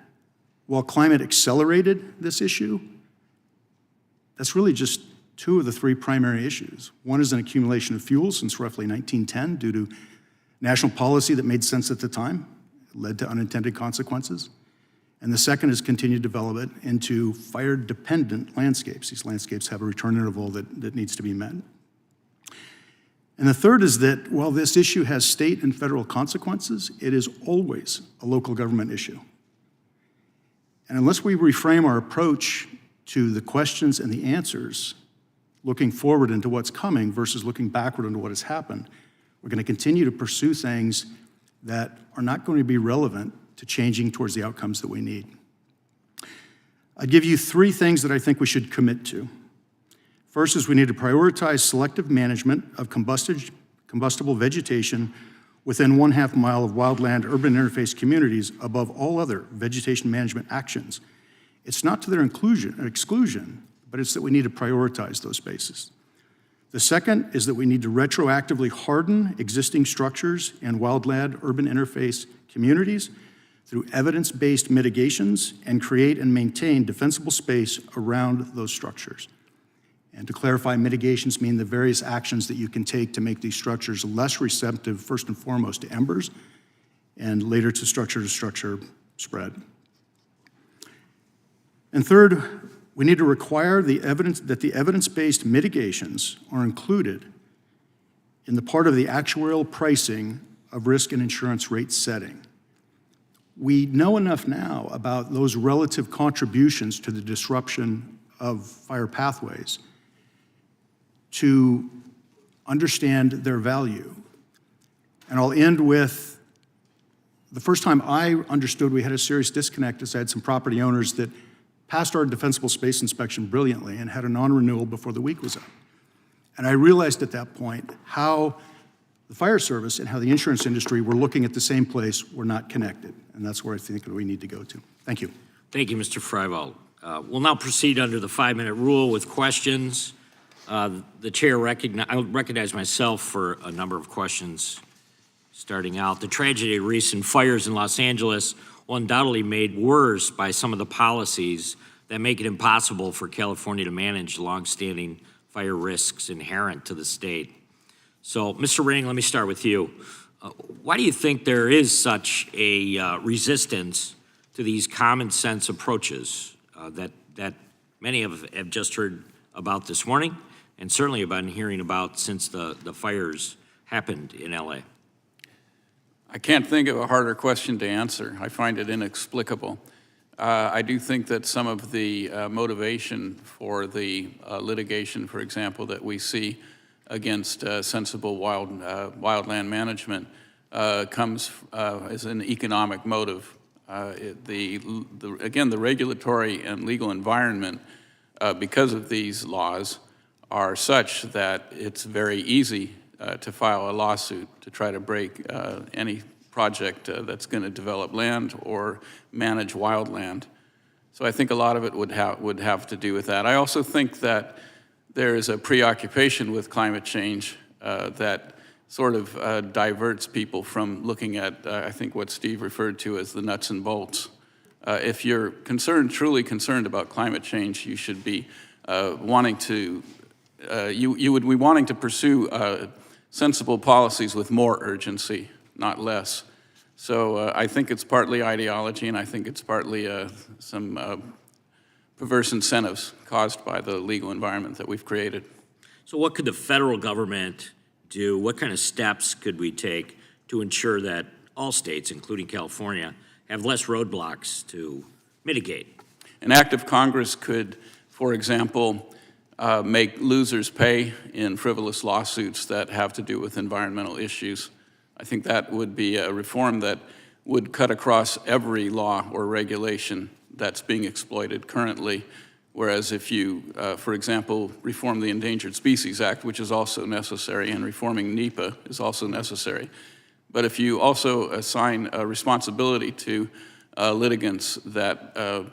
while climate accelerated this issue, that's really just two of the three primary issues. One is an accumulation of fuel since roughly 1910 due to national policy that made sense at the time, led to unintended consequences. And the second is continued development into fire-dependent landscapes. These landscapes have a return interval that needs to be met. And the third is that while this issue has state and federal consequences, it is always a local government issue. And unless we reframe our approach to the questions and the answers, looking forward into what's coming versus looking backward into what has happened, we're going to continue to pursue things that are not going to be relevant to changing towards the outcomes that we need. I'd give you three things that I think we should commit to. First is we need to prioritize selective management of combustible vegetation within 1/2 mile of wildland urban interface communities above all other vegetation management actions. It's not to their exclusion, but it's that we need to prioritize those spaces. The second is that we need to retroactively harden existing structures and wildland urban interface communities through evidence-based mitigations and create and maintain defensible space around those structures. And to clarify, mitigations mean the various actions that you can take to make these structures less receptive, first and foremost, to embers, and later to structure spread. And third, we need to require the evidence-based mitigations are included in the part of the actuarial pricing of risk and insurance rate setting. We know enough now about those relative contributions to the disruption of fire pathways to understand their value. And I'll end with the first time I understood we had a serious disconnect is I had some property owners that passed our defensible space inspection brilliantly and had a non-renewal before the week was up. And I realized at that point how the fire service and how the insurance industry were looking at the same place, were not connected. And that's where I think we need to go to. Thank you. Thank you, Mr. Freiwald. We'll now proceed under the 5-minute rule with questions. The chair I recognize myself for a number of questions starting out. The tragedy of recent fires in Los Angeles will undoubtedly made worse by some of the policies that make it impossible for California to manage longstanding fire risks inherent to the state. So, Mr. Ring, let me start with you. Why do you think there is such a resistance to these common sense approaches that many have just heard about this morning, and certainly have been hearing about since the fires happened in LA? I can't think of a harder question to answer. I find it inexplicable. I do think that some of the motivation for the litigation, for example, that we see against sensible wildland management comes as an economic motive. Again, the regulatory and legal environment, because of these laws, are such that it's very easy to file a lawsuit to try to break any project that's going to develop land or manage wildland. So I think a lot of it would have to do with that. I also think that there is a preoccupation with climate change that sort of diverts people from looking at, I think, what Steve referred to as the nuts and bolts. If you're truly concerned about climate change, you should be wanting to pursue sensible policies with more urgency, not less. So I think it's partly ideology, and I think it's partly some perverse incentives caused by the legal environment that we've created. So what could the federal government do? What kind of steps could we take to ensure that all states, including California, have less roadblocks to mitigate? An act of Congress could, for example, make losers pay in frivolous lawsuits that have to do with environmental issues. I think that would be a reform that would cut across every law or regulation that's being exploited currently. Whereas if you, for example, reform the Endangered Species Act, which is also necessary, and reforming NEPA is also necessary. But if you also assign a responsibility to litigants that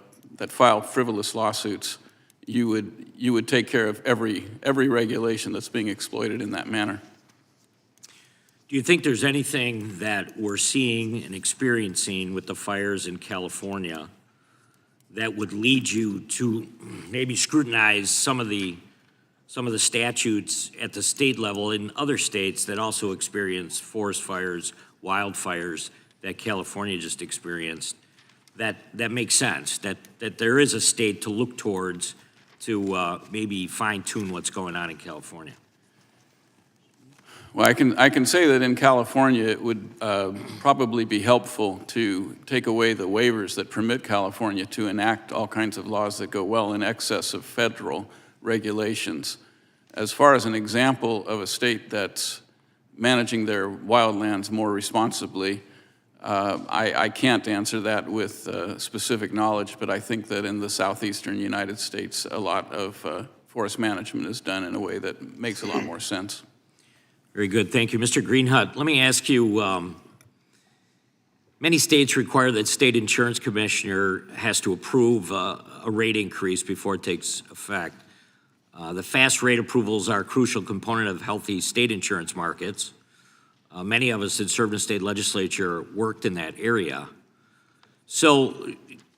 file frivolous lawsuits, you would take care of every regulation that's being exploited in that manner. Do you think there's anything that we're seeing and experiencing with the fires in California that would lead you to maybe scrutinize some of the statutes at the state level in other states that also experience forest fires, wildfires that California just experienced? That makes sense, that there is a state to look towards to maybe fine-tune what's going on in California? Well, I can say that in California, it would probably be helpful to take away the waivers that permit California to enact all kinds of laws that go well in excess of federal regulations. As far as an example of a state that's managing their wildlands more responsibly, I can't answer that with specific knowledge, but I think that in the southeastern United States, a lot of forest management is done in a way that makes a lot more sense. Very good, thank you. Mr. Greenhut, let me ask you, many states require that state insurance commissioner has to approve a rate increase before it takes effect. The fast rate approvals are a crucial component of healthy state insurance markets. Many of us that served in state legislature worked in that area. So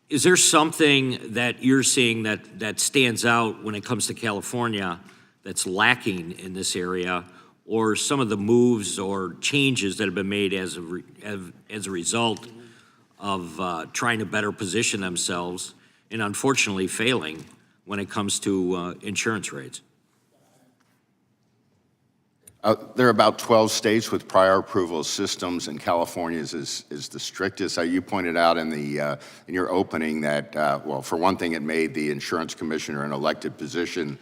is there something that you're seeing that stands out when it comes to California that's lacking in this area, or some of the moves or changes that have been made as a result of trying to better position themselves and unfortunately failing when it comes to insurance rates? There are about 12 states with prior approval systems, and California's is the strictest. You pointed out in your opening that, well, for one thing, it made the insurance commissioner an elected position.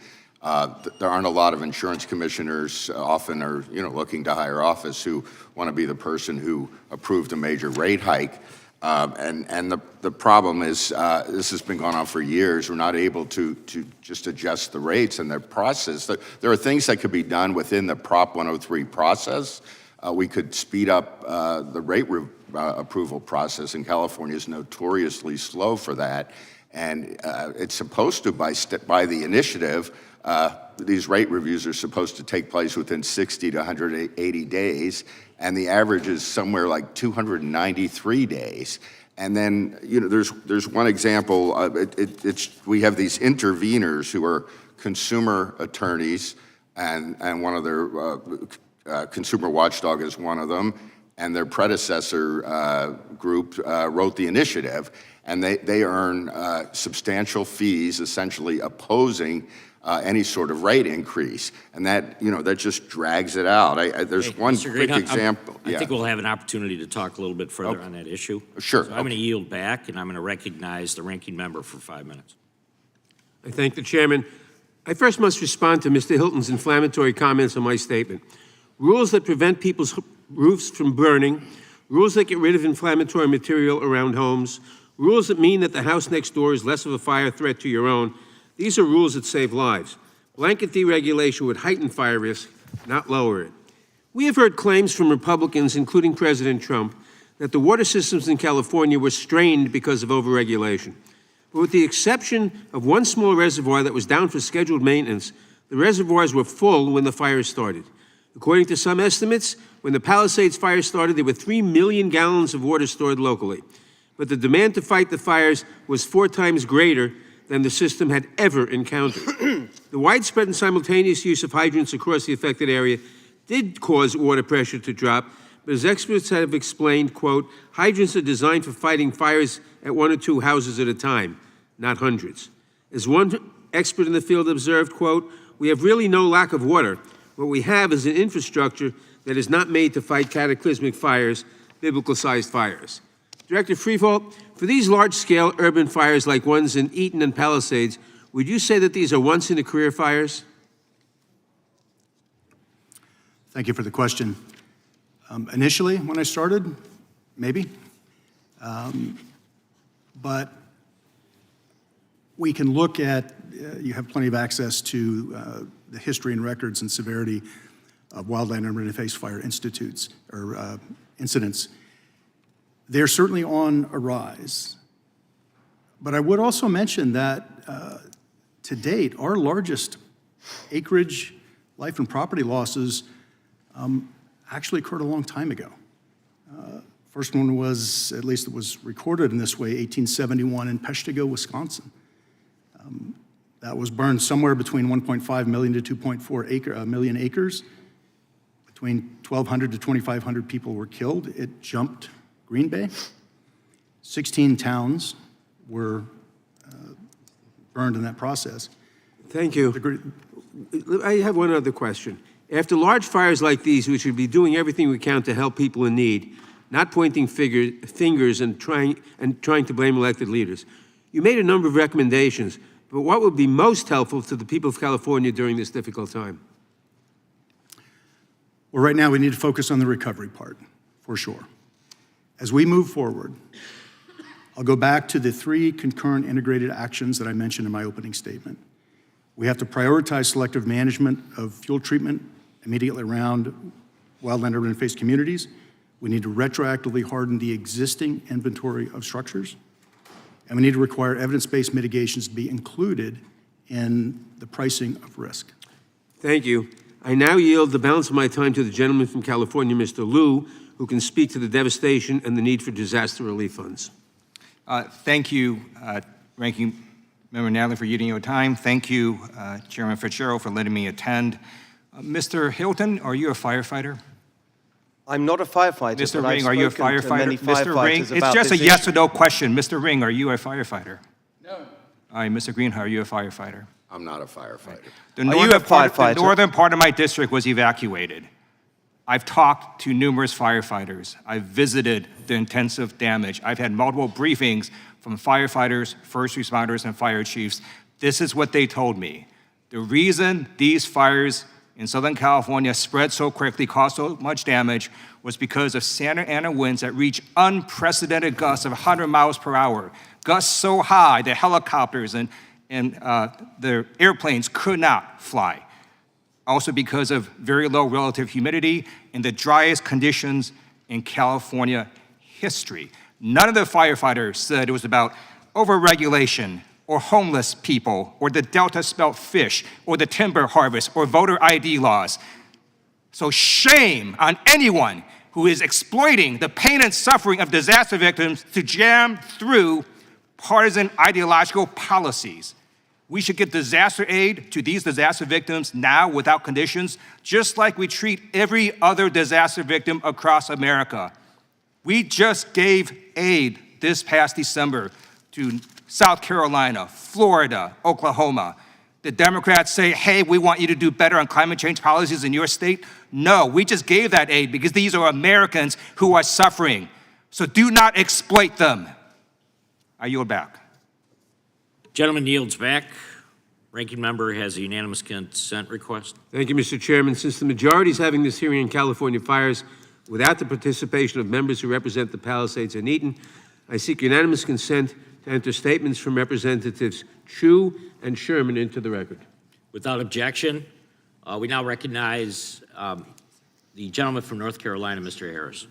There aren't a lot of insurance commissioners, often are looking to higher office, who want to be the person who approved a major rate hike. And the problem is, this has been going on for years. We're not able to just adjust the rates and their process. There are things that could be done within the Prop 103 process. We could speed up the rate approval process, and California is notoriously slow for that. And it's supposed to, by the initiative, these rate reviews are supposed to take place within 60 to 180 days, and the average is somewhere like 293 days. And then, there's one example. We have these interveners who are consumer attorneys, and one of their consumer watchdog is one of them, and their predecessor group wrote the initiative, and they earn substantial fees, essentially opposing any sort of rate increase, and that just drags it out. There's one quick example. I think we'll have an opportunity to talk a little bit further on that issue. Sure. So I'm going to yield back, and I'm going to recognize the ranking member for 5 minutes. I thank the chairman. I first must respond to Mr. Hilton's inflammatory comments on my statement. Rules that prevent people's roofs from burning, rules that get rid of inflammatory material around homes, rules that mean that the house next door is less of a fire threat to your own. These are rules that save lives. Blanket deregulation would heighten fire risk, not lower it. We have heard claims from Republicans, including President Trump, that the water systems in California were strained because of overregulation. But with the exception of one small reservoir that was down for scheduled maintenance, the reservoirs were full when the fire started. According to some estimates, when the Palisades fire started, there were 3 million gallons of water stored locally. But the demand to fight the fires was 4 times greater than the system had ever encountered. The widespread and simultaneous use of hydrants across the affected area did cause water pressure to drop, but as experts have explained, quote, hydrants are designed for fighting fires at 1 or 2 houses at a time, not hundreds. As one expert in the field observed, quote, we have really no lack of water. What we have is an infrastructure that is not made to fight cataclysmic fires, biblical-sized fires. Director Freefault, for these large-scale urban fires like ones in Eaton and Palisades, would you say that these are once-in-a-career fires? Thank you for the question. Initially, when I started, maybe. But we can look at, you have plenty of access to the history and records and severity of wildland urban interface fire institutes or incidents. They're certainly on a rise. But I would also mention that to date, our largest acreage, life and property losses actually occurred a long time ago. First one was, at least it was recorded in this way, 1871 in Peshtigo, Wisconsin. That was burned somewhere between 1.5 million to 2.4 million acres. Between 1,200 to 2,500 people were killed. It jumped Green Bay. 16 towns were burned in that process. Thank you. I have one other question. After large fires like these, we should be doing everything we can to help people in need, not pointing fingers and trying to blame elected leaders. You made a number of recommendations, but what would be most helpful to the people of California during this difficult time? Well, right now we need to focus on the recovery part, for sure. As we move forward, I'll go back to the 3 concurrent integrated actions that I mentioned in my opening statement. We have to prioritize selective management of fuel treatment immediately around wildland urban interface communities. We need to retroactively harden the existing inventory of structures. And we need to require evidence-based mitigations to be included in the pricing of risk. Thank you. I now yield the balance of my time to the gentleman from California, Mr. Liu, who can speak to the devastation and the need for disaster relief funds. Thank you, Ranking Member Nadler, for using your time. Thank you, Chairman Fitzgerald, for letting me attend. Mr. Hilton, are you a firefighter? I'm not a firefighter. Mr. but Ring, I've are you a spoken to many firefighter? Mr. Ring, firefighters it's about just a this yes issue. or no question. Mr. Ring, are you a firefighter? No. All right, Mr. Greenhut, are you a firefighter? I'm not a firefighter. The Are you a firefighter? The northern part of my district was evacuated. I've talked to numerous firefighters. I've visited the intensive damage. I've had multiple briefings from firefighters, first responders, and fire chiefs. This is what they told me. The reason these fires in Southern California spread so quickly, caused so much damage, was because of Santa Ana winds that reached unprecedented gusts of 100 miles per hour. Gusts so high that helicopters and the airplanes could not fly. Also because of very low relative humidity and the driest conditions in California history. None of the firefighters said it was about overregulation or homeless people or the Delta spelt fish or the timber harvest or voter ID laws. So shame on anyone who is exploiting the pain and suffering of disaster victims to jam through partisan ideological policies. We should get disaster aid to these disaster victims now without conditions, just like we treat every other disaster victim across America. We just gave aid this past December to South Carolina, Florida, Oklahoma. The Democrats say, hey, we want you to do better on climate change policies in your state. No, we just gave that aid because these are Americans who are suffering. So do not exploit them. I yield back. Gentleman yields back. Ranking member has a unanimous consent request. Thank you, Mr. Chairman. Since the majority is having this hearing on California fires without the participation of members who represent the Palisades and Eaton, I seek unanimous consent to enter statements from Representatives Chu and Sherman into the record. Without objection, we now recognize the gentleman from North Carolina, Mr. Harris.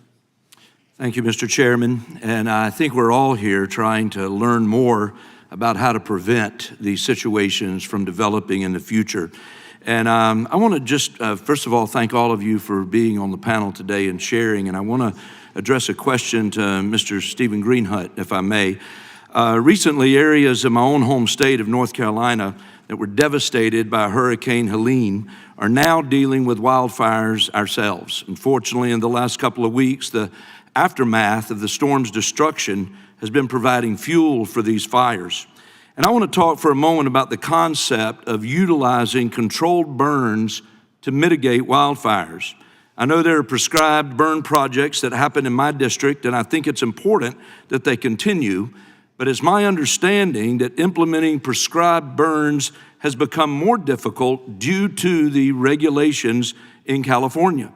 Thank you, Mr. Chairman. And I think we're all here trying to learn more about how to prevent these situations from developing in the future. And I want to just, first of all, thank all of you for being on the panel today and sharing. And I want to address a question to Mr. Stephen Greenhut, if I may. Recently, areas in my own home state of North Carolina that were devastated by Hurricane Helene are now dealing with wildfires ourselves. Unfortunately, in the last couple of weeks, the aftermath of the storm's destruction has been providing fuel for these fires. And I want to talk for a moment about the concept of utilizing controlled burns to mitigate wildfires. I know there are prescribed burn projects that happen in my district, and I think it's important that they continue, but it's my understanding that implementing prescribed burns has become more difficult due to the regulations in California.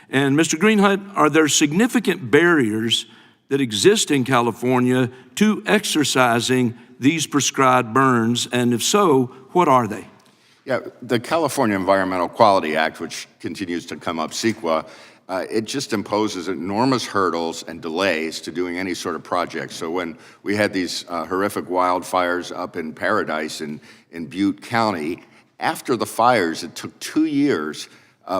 And Mr. Greenhut, are there significant barriers that exist in California to exercising these prescribed burns? And if so, what are they? Yeah, the California Environmental Quality Act, which continues to come up, CEQA, it just imposes enormous hurdles and delays to doing any sort of project. So when we had these horrific wildfires up in Paradise in Butte County, after the fires, it took 2 years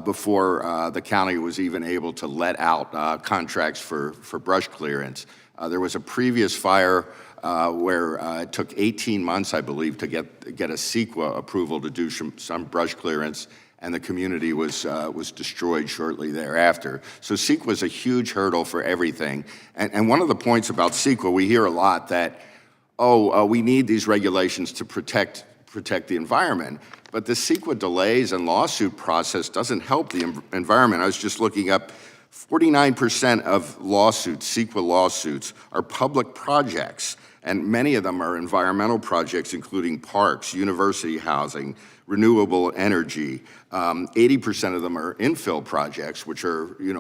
before the county was even able to let out contracts for brush clearance. There was a previous fire where it took 18 months, I believe, to get a CEQA approval to do some brush clearance, and the community was destroyed shortly thereafter. So CEQA is a huge hurdle for everything. And one of the points about CEQA, we hear a lot that, we need these regulations to protect the environment. But the CEQA delays and lawsuit process doesn't help the environment. I was just looking up, 49% of lawsuits, CEQA lawsuits, are public projects, and many of them are environmental projects, including parks, university housing, renewable energy. 80% of them are infill projects, which are, a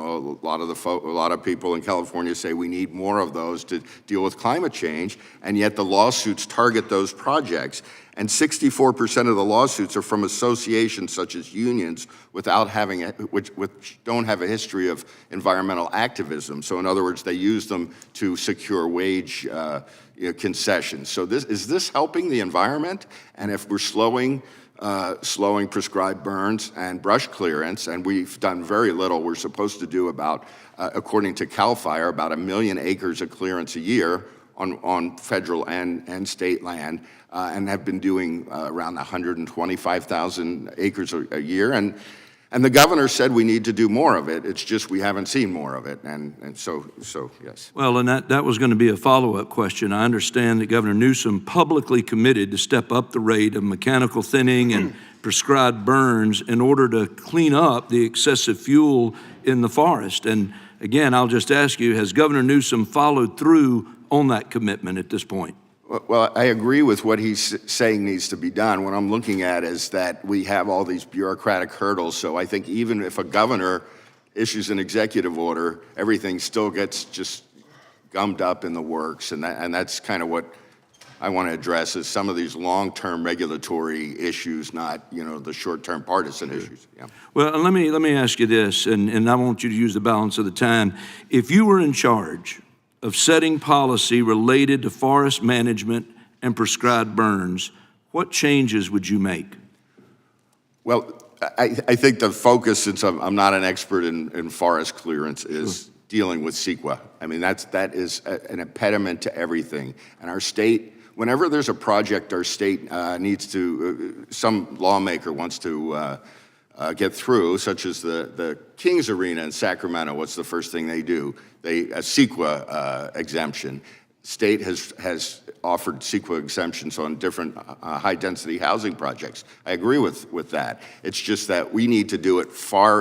lot of people in California say we need more of those to deal with climate change, and yet the lawsuits target those projects. And 64% of the lawsuits are from associations such as unions which don't have a history of environmental activism. So in other words, they use them to secure wage concessions. So is this helping the environment? And if we're slowing prescribed burns and brush clearance, and we've done very little, we're supposed to do about, according to CAL FIRE, about 1 million acres of clearance a year. on federal and state land, and have been doing around 125,000 acres a year. And the governor said we need to do more of it. It's just we haven't seen more of it. And so yes. Well, and that was going to be a follow-up question. I understand that Governor Newsom publicly committed to step up the rate of mechanical thinning and prescribed burns in order to clean up the excessive fuel in the forest. And again, I'll just ask you, has Governor Newsom followed through on that commitment at this point? Well, I agree with what he's saying needs to be done. What I'm looking at is that we have all these bureaucratic hurdles. So I think even if a governor issues an executive order, everything still gets just gummed up in the works. And that's kind of what I want to address, is some of these long-term regulatory issues, not, the short-term partisan issues. Yeah. Well, let me ask you this, and I want you to use the balance of the time. If you were in charge of setting policy related to forest management and prescribed burns, what changes would you make? Well, I think the focus, since I'm not an expert in forest clearance, is dealing with CEQA. I mean, that is an impediment to everything. And our state, whenever there's a project our state needs to, some lawmaker wants to get through, such as the Kings Arena in Sacramento, what's the first thing they do? A CEQA exemption. State has offered CEQA exemptions on different high-density housing projects. I agree with that. It's just that we need to do it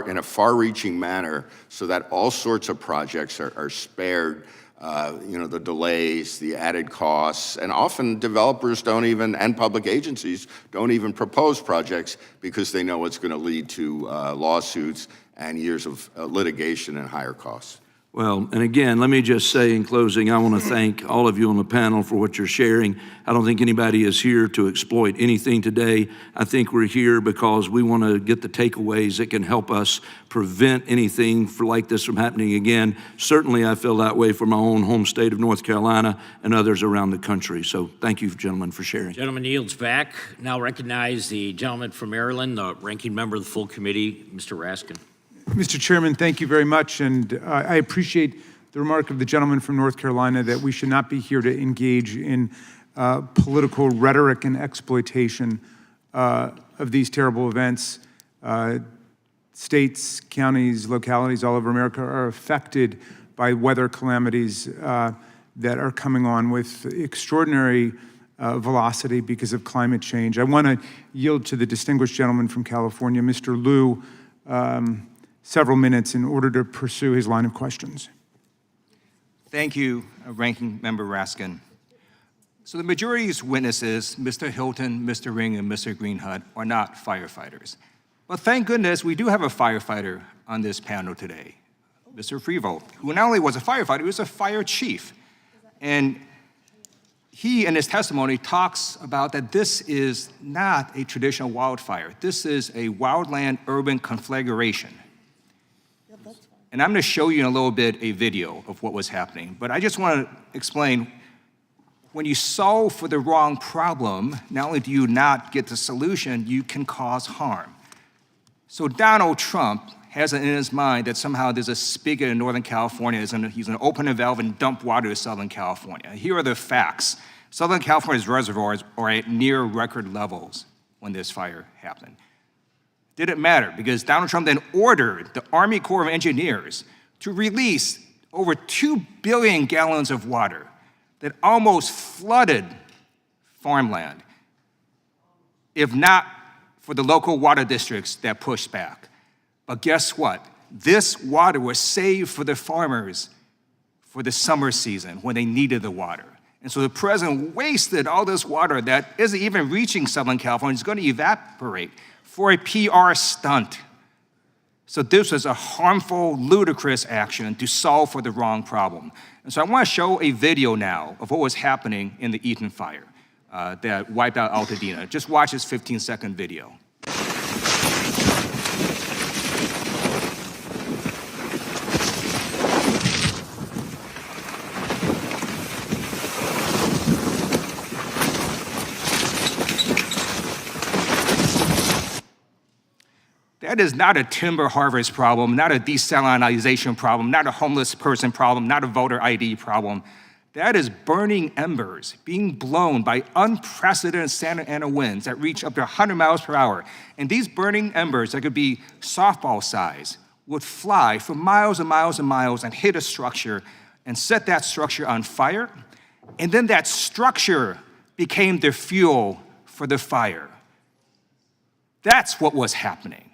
in a far-reaching manner so that all sorts of projects are spared the delays, the added costs, and often developers and public agencies don't even propose projects because they know it's going to lead to lawsuits and years of litigation and higher costs. Well, and again, let me just say in closing, I want to thank all of you on the panel for what you're sharing. I don't think anybody is here to exploit anything today. I think we're here because we want to get the takeaways that can help us prevent anything like this from happening again. Certainly, I feel that way for my own home state of North Carolina and others around the country. So thank you, gentlemen, for sharing. Gentleman yields back. Now recognize the gentleman from Maryland, the ranking member of the full committee, Mr. Raskin. Mr. Chairman, thank you very much, and I appreciate the remark of the gentleman from North Carolina that we should not be here to engage in political rhetoric and exploitation of these terrible events. States, counties, localities all over America are affected by weather calamities that are coming on with extraordinary velocity because of climate change. I want to yield to the distinguished gentleman from California, Mr. Liu, several minutes in order to pursue his line of questions. Thank you, Ranking Member Raskin. So the majority's witnesses, Mr. Hilton, Mr. Ring, and Mr. Greenhut, are not firefighters. But thank goodness we do have a firefighter on this panel today, Mr. Frevolt, who not only was a firefighter, he was a fire chief. And he, in his testimony, talks about that this is not a traditional wildfire. This is a wildland-urban conflagration. And I'm going to show you in a little bit a video of what was happening. But I just want to explain, when you solve for the wrong problem, not only do you not get the solution, you can cause harm. So Donald Trump has it in his mind that somehow there's a spigot in Northern California, he's going to open a valve and dump water to Southern California. Here are the facts. Southern California's reservoirs are at near record levels when this fire happened. Didn't matter, because Donald Trump then ordered the Army Corps of Engineers to release over 2 billion gallons of water that almost flooded farmland, if not for the local water districts that pushed back. But guess what? This water was saved for the farmers for the summer season when they needed the water. And so the president wasted all this water that isn't even reaching Southern California. It's going to evaporate for a PR stunt. So this was a harmful, ludicrous action to solve for the wrong problem. And so I want to show a video now of what was happening in the Eaton fire that wiped out Altadena. Just watch this 15-second video. That is not a timber harvest problem, not a desalinization problem, not a homeless person problem, not a voter ID problem. That is burning embers being blown by unprecedented Santa Ana winds that reach up to 100 miles per hour. And these burning embers that could be softball size would fly for miles and miles and miles and hit a structure and set that structure on fire. And then that structure became the fuel for the fire. That's what was happening.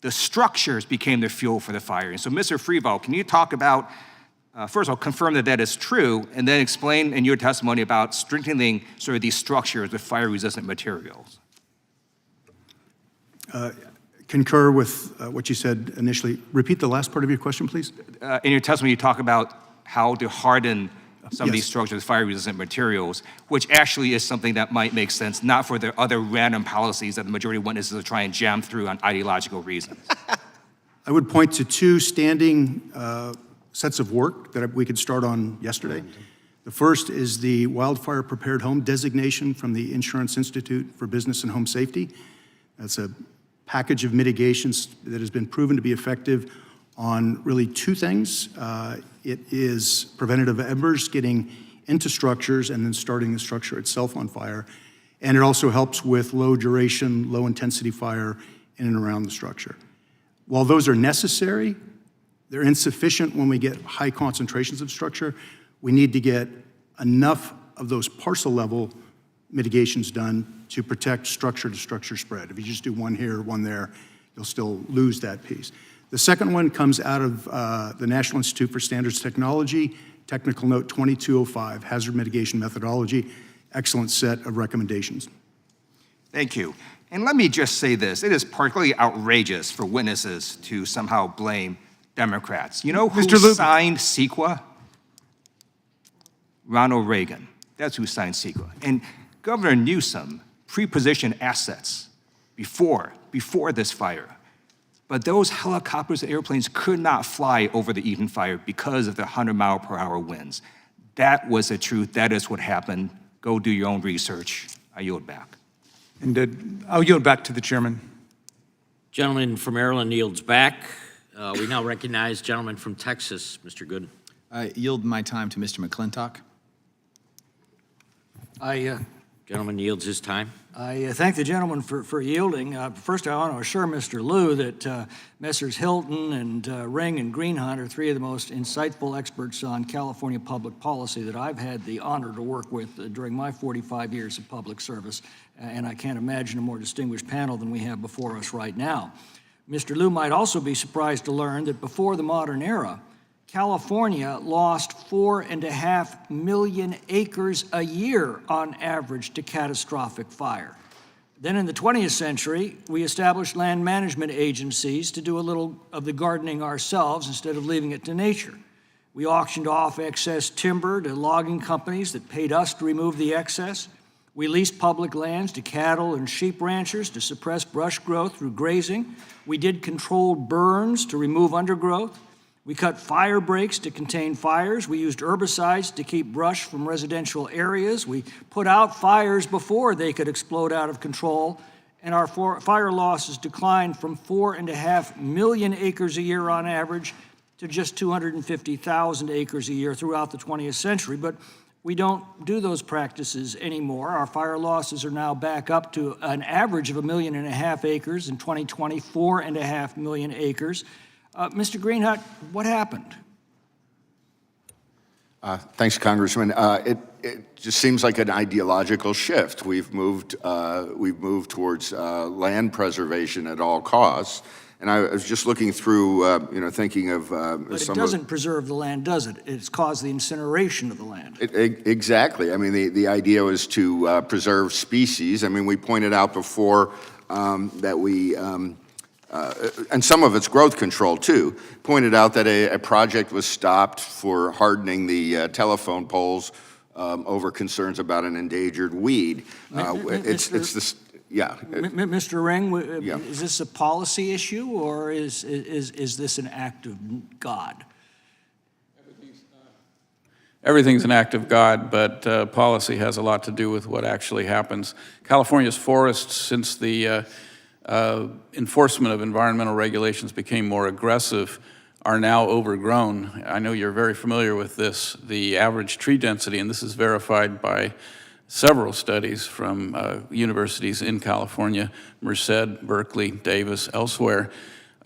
The structures became the fuel for the fire. And so, Mr. Freeval, can you talk about, first of all, confirm that that is true, and then explain in your testimony about strengthening sort of these structures with fire-resistant materials? Concur with what you said initially. Repeat the last part of your question, please. In your testimony, you talk about how to harden some of these Yes. structures with fire-resistant materials, which actually is something that might make sense, not for the other random policies that the majority of witnesses are trying to jam through on ideological reasons. I would point to two standing sets of work that we could start on yesterday. The first is the Wildfire Prepared Home designation from the Insurance Institute for Business and Home Safety. That's a package of mitigations that has been proven to be effective on really two things. It is preventative embers getting into structures and then starting the structure itself on fire. And it also helps with low duration, low intensity fire in and around the structure. While those are necessary, they're insufficient when we get high concentrations of structure. We need to get enough of those parcel level mitigations done to protect structure to structure spread. If you just do one here, one there, you'll still lose that piece. The second one comes out of the National Institute for Standards Technology, Technical Note 2205, Hazard Mitigation Methodology. Excellent set of recommendations. Thank you. And let me just say this. It is particularly outrageous for witnesses to somehow blame Democrats. You know who signed CEQA? Ronald Reagan. That's who signed CEQA. And Governor Newsom pre-positioned assets before this fire. But those helicopters and airplanes could not fly over the Eden fire because of the 100-mile-per-hour winds. That was the truth. That is what happened. Go do your own research. I yield back. And I'll yield back to the chairman. Gentleman from Maryland yields back. We now recognize gentleman from Texas, Mr. Gooden. I yield my time to Mr. McClintock. Gentleman yields his time. I thank the gentleman for yielding. First, I want to assure Mr. Liu that Messrs. Hilton and Ring and Greenhunt are three of the most insightful experts on California public policy that I've had the honor to work with during my 45 years of public service, and I can't imagine a more distinguished panel than we have before us right now. Mr. Liu might also be surprised to learn that before the modern era, California lost 4.5 million acres a year on average to catastrophic fire. Then in the 20th century, we established land management agencies to do a little of the gardening ourselves instead of leaving it to nature. We auctioned off excess timber to logging companies that paid us to remove the excess. We leased public lands to cattle and sheep ranchers to suppress brush growth through grazing. We did controlled burns to remove undergrowth. We cut fire breaks to contain fires. We used herbicides to keep brush from residential areas. We put out fires before they could explode out of control. And our fire losses declined from 4.5 million acres a year on average to just 250,000 acres a year throughout the 20th century. But we don't do those practices anymore. Our fire losses are now back up to an average of 1.5 million acres in 2020, 4.5 million acres. Mr. Greenhunt, what happened? Thanks, Congressman. It just seems like an ideological shift. We've moved towards land preservation at all costs. And I was just looking through, thinking of But it doesn't preserve the land, does it? It's caused the incineration of the land. Exactly. I mean, the idea was to preserve species. I mean, we pointed out before that we, and some of it's growth control too, pointed out that a project was stopped for hardening the telephone poles over concerns about an endangered weed. It's this. Yeah. Mr. Ring, is this a policy issue or is this an act of God? Everything's an act of God, but policy has a lot to do with what actually happens. California's forests, since the enforcement of environmental regulations became more aggressive, are now overgrown. I know you're very familiar with this. The average tree density, and this is verified by several studies from universities in California, Merced, Berkeley, Davis, elsewhere.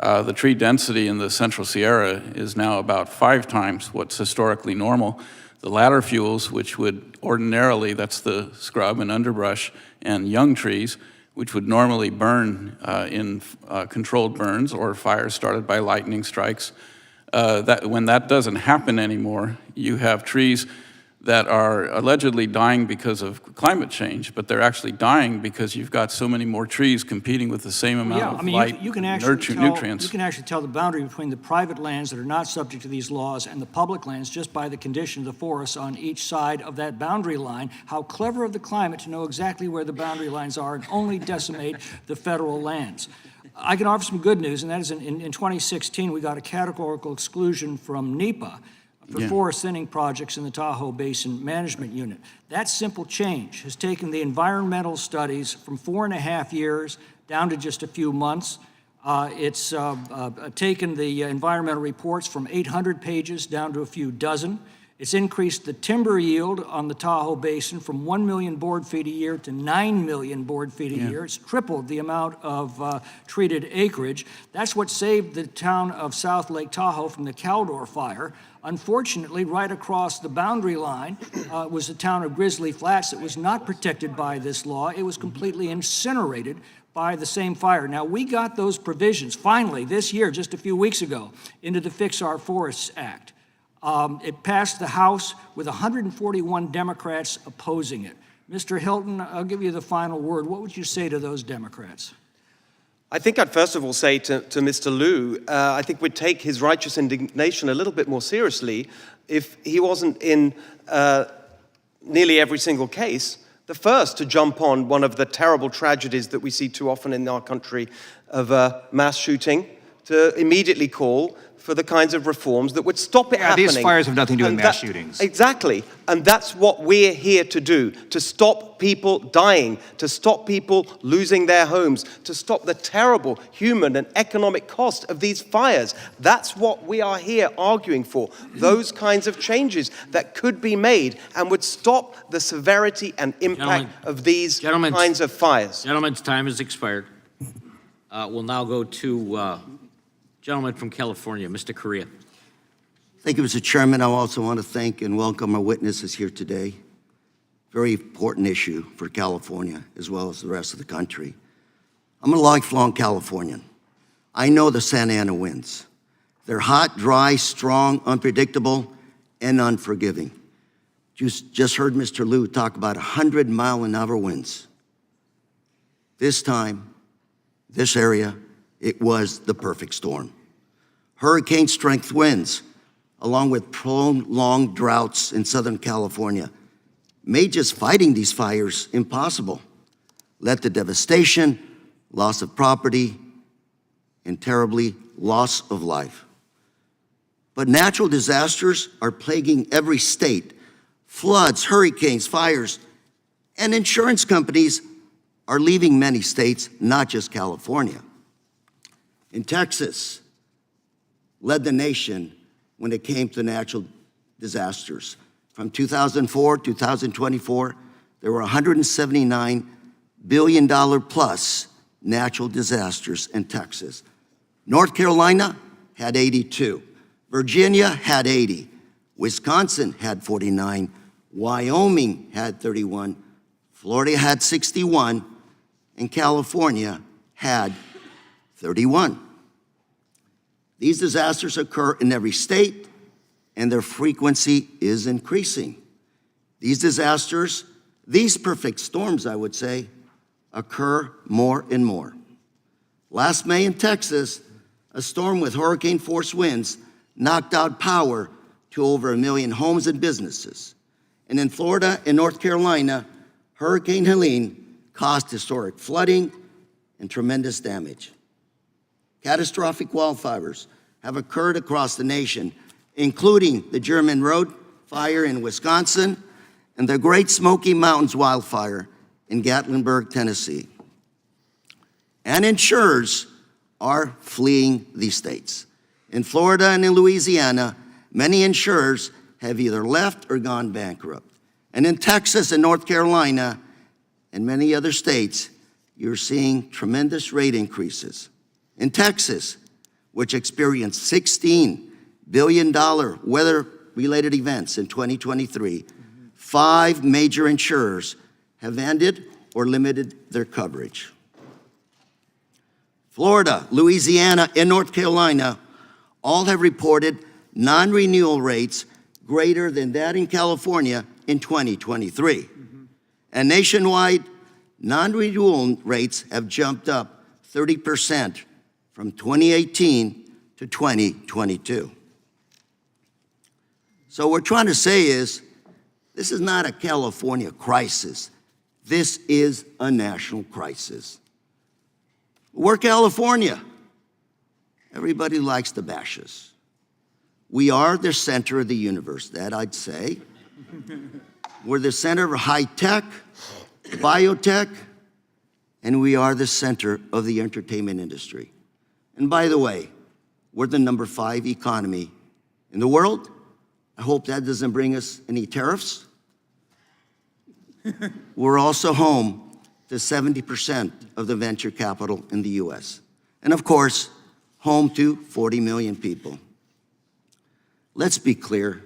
The tree density in the Central Sierra is now about 5 times what's historically normal. The ladder fuels, which would ordinarily, that's the scrub and underbrush and young trees, which would normally burn in controlled burns or fires started by lightning strikes, when that doesn't happen anymore, you have trees that are allegedly dying because of climate change, but they're actually dying because you've got so many more trees competing with the same amount of light, you can actually nutrients. You can actually tell the boundary between the private lands that are not subject to these laws and the public lands just by the condition of the forests on each side of that boundary line. How clever of the climate to know exactly where the boundary lines are and only decimate the federal lands. I can offer some good news, and that is in 2016, we got a categorical exclusion from NEPA for forest thinning projects in the Tahoe Basin Management Unit. That simple change has taken the environmental studies from 4.5 years down to just a few months. It's taken the environmental reports from 800 pages down to a few dozen. It's increased the timber yield on the Tahoe Basin from 1 million board feet a year to 9 million board feet a year. It's tripled the amount of treated acreage. That's what saved the town of South Lake Tahoe from the Caldor fire. Unfortunately, right across the boundary line was the town of Grizzly Flats that was not protected by this law. It was completely incinerated by the same fire. Now, we got those provisions finally this year, just a few weeks ago, into the Fix Our Forests Act. It passed the House with 141 Democrats opposing it. Mr. Hilton, I'll give you the final word. What would you say to those Democrats? I think I'd first of all say to Mr. Liu, I think we'd take his righteous indignation a little bit more seriously if he wasn't in nearly every single case the first to jump on one of the terrible tragedies that we see too often in our country of mass shooting, to immediately call for the kinds of reforms that would stop it happening. These fires have nothing to do with mass shootings. Exactly. And that's what we're here to do, to stop people dying, to stop people losing their homes, to stop the terrible human and economic cost of these fires. That's what we are here arguing for, those kinds of changes that could be made and would stop the severity and impact of these kinds of fires. Gentlemen's time has expired. We'll now go to gentleman from California, Mr. Correa. Thank you, Mr. Chairman. I also want to thank and welcome our witnesses here today. Very important issue for California as well as the rest of the country. I'm a lifelong Californian. I know the Santa Ana winds. They're hot, dry, strong, unpredictable, and unforgiving. Just heard Mr. Liu talk about 100-mile-an-hour winds. This time, this area, it was the perfect storm. Hurricane-strength winds, along with prolonged droughts in Southern California, made just fighting these fires impossible. Led to devastation, loss of property, and terribly, loss of life. But natural disasters are plaguing every state. Floods, hurricanes, fires, and insurance companies are leaving many states, not just California. In Texas, led the nation when it came to natural disasters. From 2004 to 2024, there were $179 billion plus natural disasters in Texas. North Carolina had 82. Virginia had 80. Wisconsin had 49. Wyoming had 31. Florida had 61. And California had 31. These disasters occur in every state, and their frequency is increasing. These disasters, these perfect storms, I would say, occur more and more. Last May in Texas, a storm with hurricane-force winds knocked out power to over 1 million homes and businesses. And in Florida and North Carolina, Hurricane Helene caused historic flooding and tremendous damage. Catastrophic wildfires have occurred across the nation, including the German Road fire in Wisconsin and the Great Smoky Mountains wildfire in Gatlinburg, Tennessee. And insurers are fleeing these states. In Florida and in Louisiana, many insurers have either left or gone bankrupt. And in Texas and North Carolina and many other states, you're seeing tremendous rate increases. In Texas, which experienced $16 billion weather-related events in 2023, 5 major insurers have ended or limited their coverage. Florida, Louisiana, and North Carolina all have reported non-renewal rates greater than that in California in 2023. And nationwide, non-renewal rates have jumped up 30% from 2018 to 2022. So what we're trying to say is, this is not a California crisis. This is a national crisis. We're California. Everybody likes to bash us. We are the center of the universe, that I'd say. We're the center of high tech, biotech, and we are the center of the entertainment industry. And by the way, we're the number 5 economy in the world. I hope that doesn't bring us any tariffs. We're also home to 70% of the venture capital in the US. And of course, home to 40 million people. Let's be clear,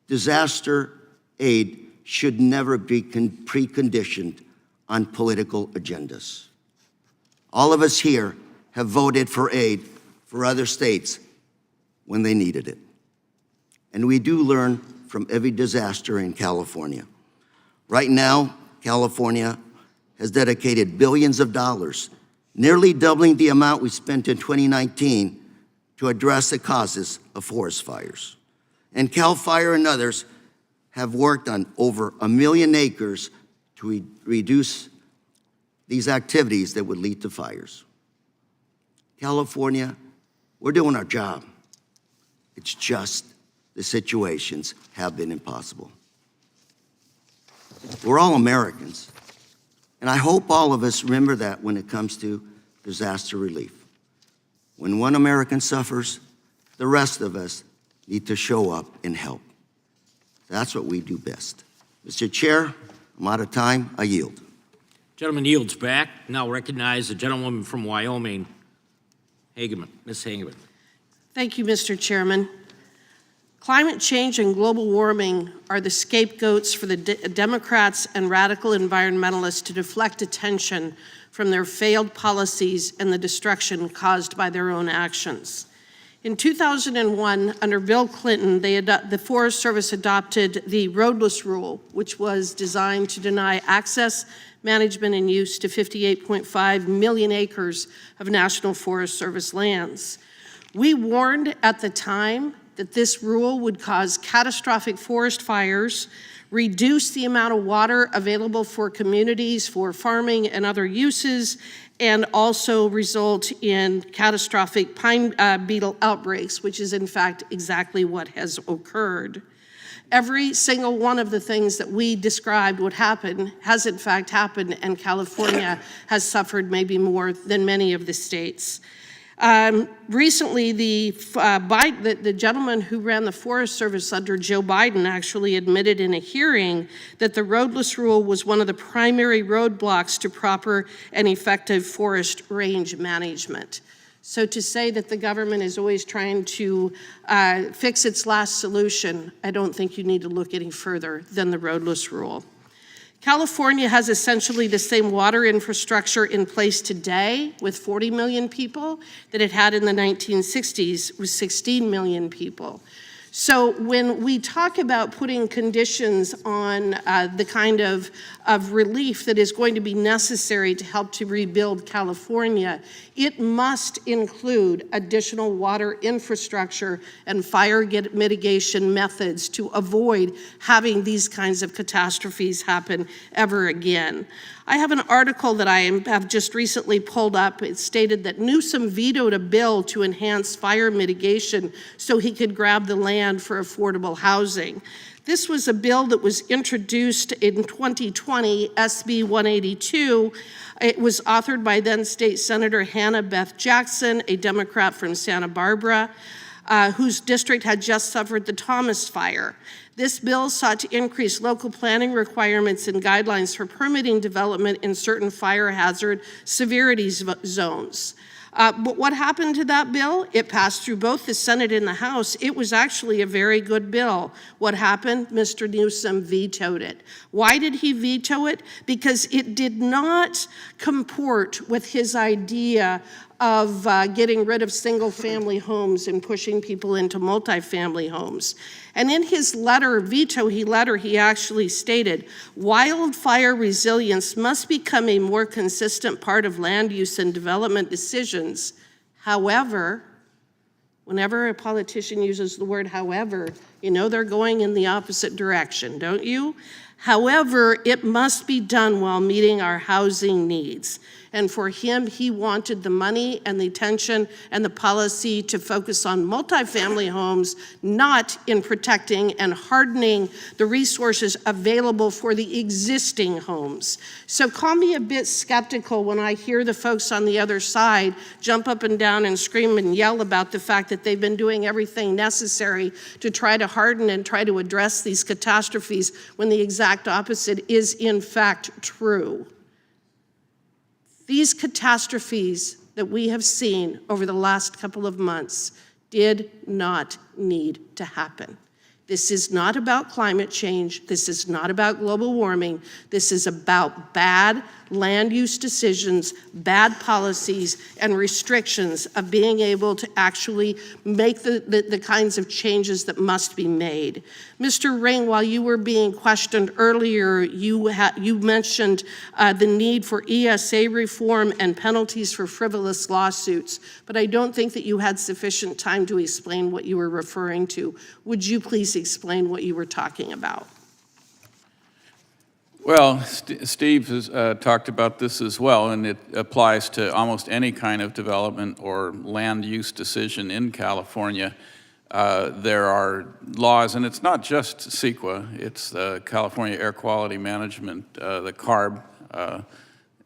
disaster aid should never be preconditioned on political agendas. All of us here have voted for aid for other states when they needed it. And we do learn from every disaster in California. Right now, California has dedicated billions of dollars, nearly doubling the amount we spent in 2019 to address the causes of forest fires. And CAL FIRE and others have worked on over 1 million acres to reduce these activities that would lead to fires. California, we're doing our job. It's just the situations have been impossible. We're all Americans, and I hope all of us remember that when it comes to disaster relief. When one American suffers, the rest of us need to show up and help. That's what we do best. Mr. Chair, I'm out of time. I yield. Gentleman yields back. Now recognize the gentlewoman from Wyoming, Hageman. Ms. Hageman. Thank you, Mr. Chairman. Climate change and global warming are the scapegoats for the Democrats and radical environmentalists to deflect attention from their failed policies and the destruction caused by their own actions. In 2001, under Bill Clinton, the Forest Service adopted the roadless rule, which was designed to deny access, management, and use to 58.5 million acres of National Forest Service lands. We warned at the time that this rule would cause catastrophic forest fires, reduce the amount of water available for communities for farming and other uses, and also result in catastrophic pine beetle outbreaks, which is in fact exactly what has occurred. Every single one of the things that we described would happen has in fact happened, and California has suffered maybe more than many of the states. Recently, the gentleman who ran the Forest Service under Joe Biden actually admitted in a hearing that the roadless rule was one of the primary roadblocks to proper and effective forest range management. So to say that the government is always trying to fix its last solution, I don't think you need to look any further than the roadless rule. California has essentially the same water infrastructure in place today with 40 million people that it had in the 1960s with 16 million people. So when we talk about putting conditions on the kind of relief that is going to be necessary to help to rebuild California, it must include additional water infrastructure and fire mitigation methods to avoid having these kinds of catastrophes happen ever again. I have an article that I have just recently pulled up. It stated that Newsom vetoed a bill to enhance fire mitigation so he could grab the land demand for affordable housing. This was a bill that was introduced in 2020, SB 182. It was authored by then State Senator Hannah Beth Jackson, a Democrat from Santa Barbara, whose district had just suffered the Thomas Fire. This bill sought to increase local planning requirements and guidelines for permitting development in certain fire hazard severity zones. But what happened to that bill? It passed through both the Senate and the House. It was actually a very good bill. What happened? Mr. Newsom vetoed it. Why did he veto it? Because it did not comport with his idea of getting rid of single-family homes and pushing people into multifamily homes. And in his veto letter, he actually stated, wildfire resilience must become a more consistent part of land use and development decisions. However, whenever a politician uses the word however, you know they're going in the opposite direction, don't you? However, it must be done while meeting our housing needs. And for him, he wanted the money and the attention and the policy to focus on multifamily homes, not in protecting and hardening the resources available for the existing homes. So call me a bit skeptical when I hear the folks on the other side jump up and down and scream and yell about the fact that they've been doing everything necessary to try to harden and try to address these catastrophes when the exact opposite is in fact true. These catastrophes that we have seen over the last couple of months did not need to happen. This is not about climate change. This is not about global warming. This is about bad land use decisions, bad policies, and restrictions of being able to actually make the kinds of changes that must be made. Mr. Ring, while you were being questioned earlier, you mentioned the need for ESA reform and penalties for frivolous lawsuits, but I don't think that you had sufficient time to explain what you were referring to. Would you please explain what you were talking about? Well, Steve has talked about this as well, and it applies to almost any kind of development or land use decision in California. There are laws, and it's not just CEQA, it's the California Air Quality Management, the CARB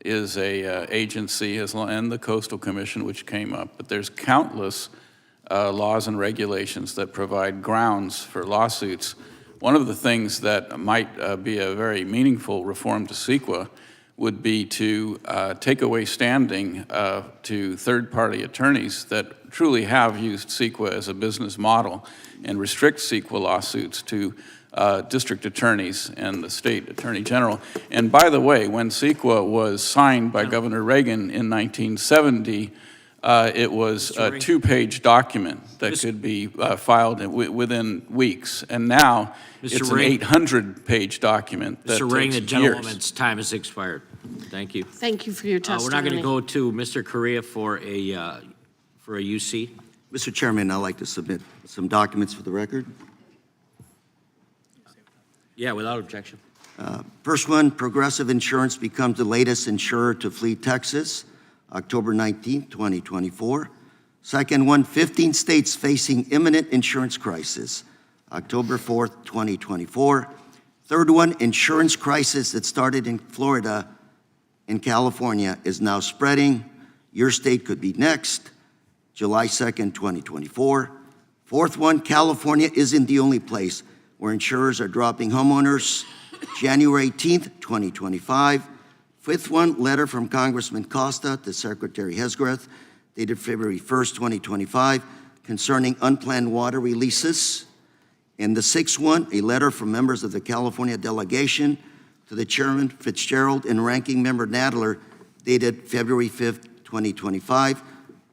is a agency, and the Coastal Commission, which came up. But there's countless laws and regulations that provide grounds for lawsuits. One of the things that might be a very meaningful reform to CEQA would be to take away standing to third-party attorneys that truly have used CEQA as a business model and restrict CEQA lawsuits to district attorneys and the state attorney general. And by the way, when CEQA was signed by Governor Reagan in 1970, it was a two-page document that could be filed within weeks. And now it's an 800-page document that Mr. Ring, takes the years. gentleman's time has expired. Thank you. Thank you for your testimony. We're not going to go to Mr. Correa for a UC. Mr. Chairman, I'd like to submit some documents for the record. Yeah, without objection. First one, Progressive Insurance becomes the latest insurer to flee Texas, October 19, 2024. Second one, 15 states facing imminent insurance crisis, October 4th, 2024. Third one, insurance crisis that started in Florida and California is now spreading. Your state could be next, July 2nd, 2024. Fourth one, California isn't the only place where insurers are dropping homeowners, January 18th, 2025. Fifth one, letter from Congressman Costa to Secretary Hesgreth, dated February 1st, 2025, concerning unplanned water releases. And the sixth one, a letter from members of the California delegation to the Chairman Fitzgerald and Ranking Member Nadler, dated February 5th, 2025,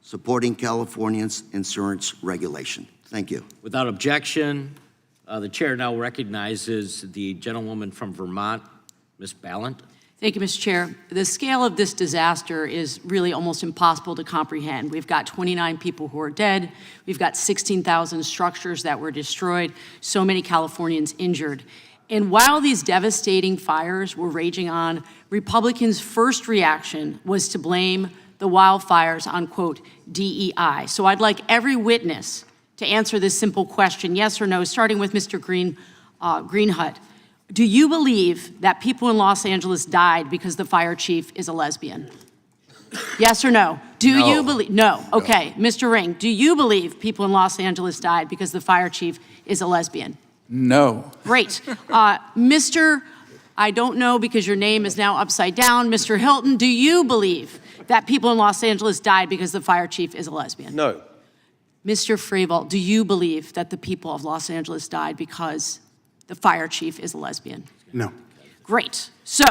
supporting Californians' insurance regulation. Thank you. Without objection, the chair now recognizes the gentlewoman from Vermont, Ms. Ballant. Thank you, Mr. Chair. The scale of this disaster is really almost impossible to comprehend. We've got 29 people who are dead. We've got 16,000 structures that were destroyed, so many Californians injured. And while these devastating fires were raging on, Republicans' first reaction was to blame the wildfires on, quote, DEI. So I'd like every witness to answer this simple question, yes or no, starting with Mr. Greenhut. Do you believe that people in Los Angeles died because the fire chief is a lesbian? Yes or no? Do you believe? No. Okay. Mr. Ring, do you believe people in Los Angeles died because the fire chief is a lesbian? No. Great. Mr. I don't know because your name is now upside down. Mr. Hilton, do you believe that people in Los Angeles died because the fire chief is a lesbian? No. Mr. Freeval, do you believe that the people of Los Angeles died because the fire chief is a lesbian? No. Great. So,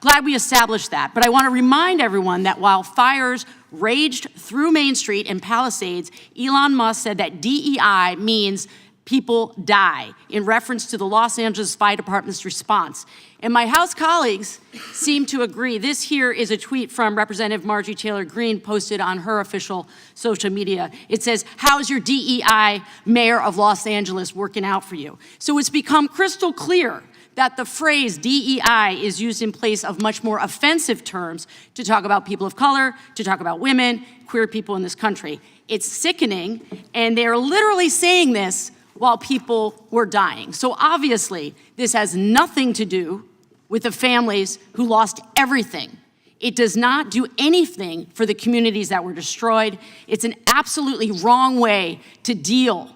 glad we established that. But I want to remind everyone that while fires raged through Main Street and Palisades, Elon Musk said that DEI means people die, in reference to the Los Angeles Fire Department's response. And my House colleagues seem to agree. This here is a tweet from Representative Marjorie Taylor Greene posted on her official social media. It says, how's your DEI mayor of Los Angeles working out for you? So it's become crystal clear that the phrase DEI is used in place of much more offensive terms to talk about people of color, to talk about women, queer people in this country. It's sickening, and they're literally saying this while people were dying. So obviously, this has nothing to do with the families who lost everything. It does not do anything for the communities that were destroyed. It's an absolutely wrong way to deal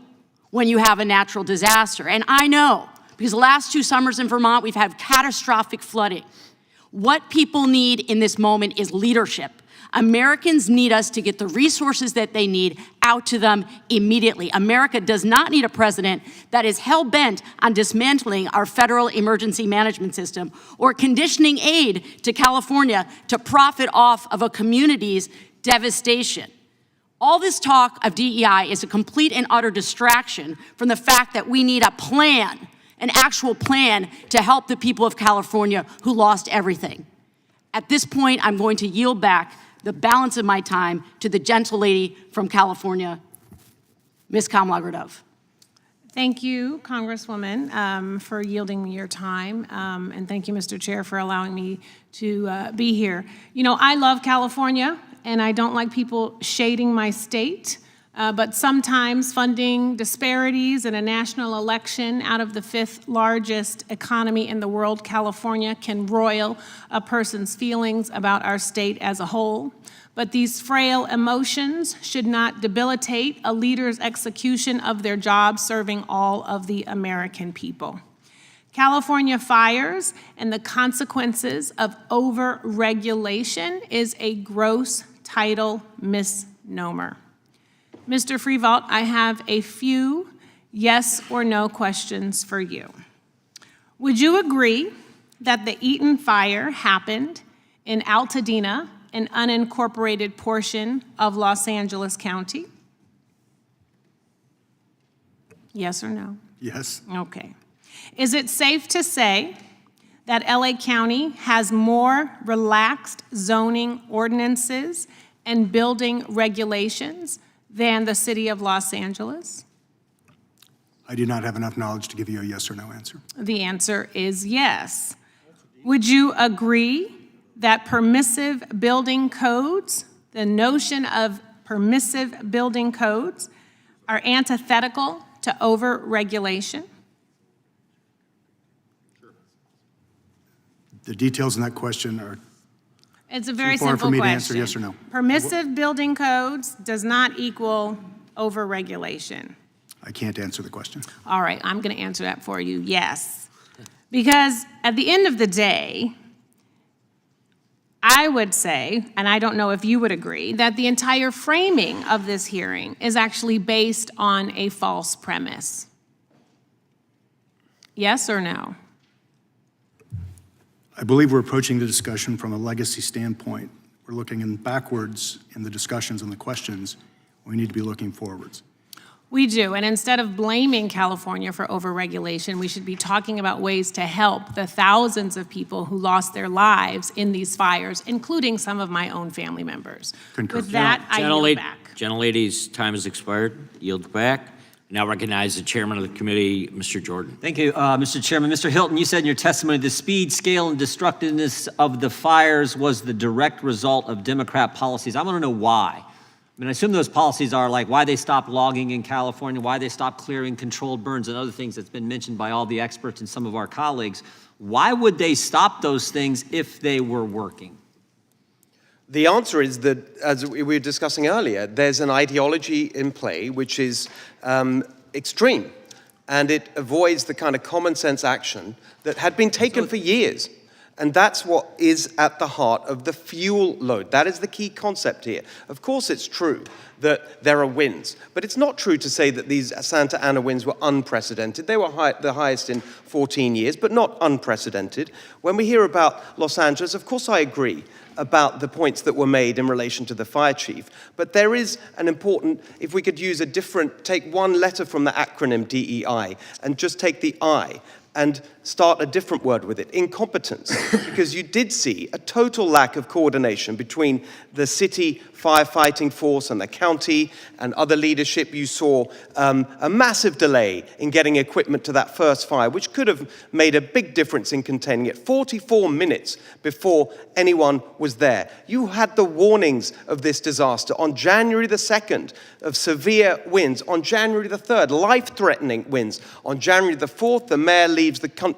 when you have a natural disaster. And I know, because the last 2 summers in Vermont, we've had catastrophic flooding. What people need in this moment is leadership. Americans need us to get the resources that they need out to them immediately. America does not need a president that is hell-bent on dismantling our federal emergency management system or conditioning aid to California to profit off of a community's devastation. All this talk of DEI is a complete and utter distraction from the fact that we need a plan, an actual plan to help the people of California who lost everything. At this point, I'm going to yield back the balance of my time to the gentle lady from California, Ms. Kamla-Gradov. Thank you, Congresswoman, for yielding me your time. And thank you, Mr. Chair, for allowing me to be here. You know, I love California, and I don't like people shading my state. But sometimes funding disparities in a national election out of the 5th largest economy in the world, California, can roil a person's feelings about our state as a whole. But these frail emotions should not debilitate a leader's execution of their job serving all of the American people. California fires and the consequences of overregulation is a gross title misnomer. Mr. Freevault, I have a few yes or no questions for you. Would you agree that the Eaton fire happened in Altadena, an unincorporated portion of Los Angeles County? Yes or no? Yes. Okay. Is it safe to say that LA County has more relaxed zoning ordinances and building regulations than the city of Los Angeles? I do not have enough knowledge to give you a yes or no answer. The answer is yes. Would you agree that permissive building codes, the notion of permissive building codes, are antithetical to overregulation? The details in that question are It's a very too far simple for me question. to answer yes or no. Permissive building codes does not equal overregulation. I can't answer the question. All right, I'm going to answer that for you, yes. Because at the end of the day, I would say, and I don't know if you would agree, that the entire framing of this hearing is actually based on a false premise. Yes or no? I believe we're approaching the discussion from a legacy standpoint. We're looking in backwards in the discussions and the questions. We need to be looking forwards. We do, and instead of blaming California for overregulation, we should be talking about ways to help the thousands of people who lost their lives in these fires, including some of my own family members. Concur. With that, I yield back. Gentlelady's time has expired. Yield back. Now recognize the chairman of the committee, Mr. Jordan. Thank you, Mr. Chairman. Mr. Hilton, you said in your testimony the speed, scale, and destructiveness of the fires was the direct result of Democrat policies. I want to know why. mean, I assume those policies are like why they stopped logging in California, why they stopped clearing controlled burns and other things that's been mentioned by all the experts and some of our colleagues. Why would they stop those things if they were working? The answer is that, as we were discussing earlier, there's an ideology in play which is extreme, and it avoids the kind of common sense action that had been taken for years. And that's what is at the heart of the fuel load. That is the key concept here. Of course, it's true that there are winds, but it's not true to say that these Santa Ana winds were unprecedented. They were the highest in 14 years, but not unprecedented. When we hear about Los Angeles, of course I agree about the points that were made in relation to the fire chief. But there is an important, if we could use a different, take one letter from the acronym DEI and just take the I and start a different word with it, incompetence, because you did see a total lack of coordination between the city firefighting force and the county and other leadership. You saw a massive delay in getting equipment to that first fire, which could have made a big difference in containing it. 44 minutes before anyone was there. You had the warnings of this disaster on January the 2nd of severe winds, on January the 3rd, life-threatening winds. On January the 4th, the mayor leaves the country.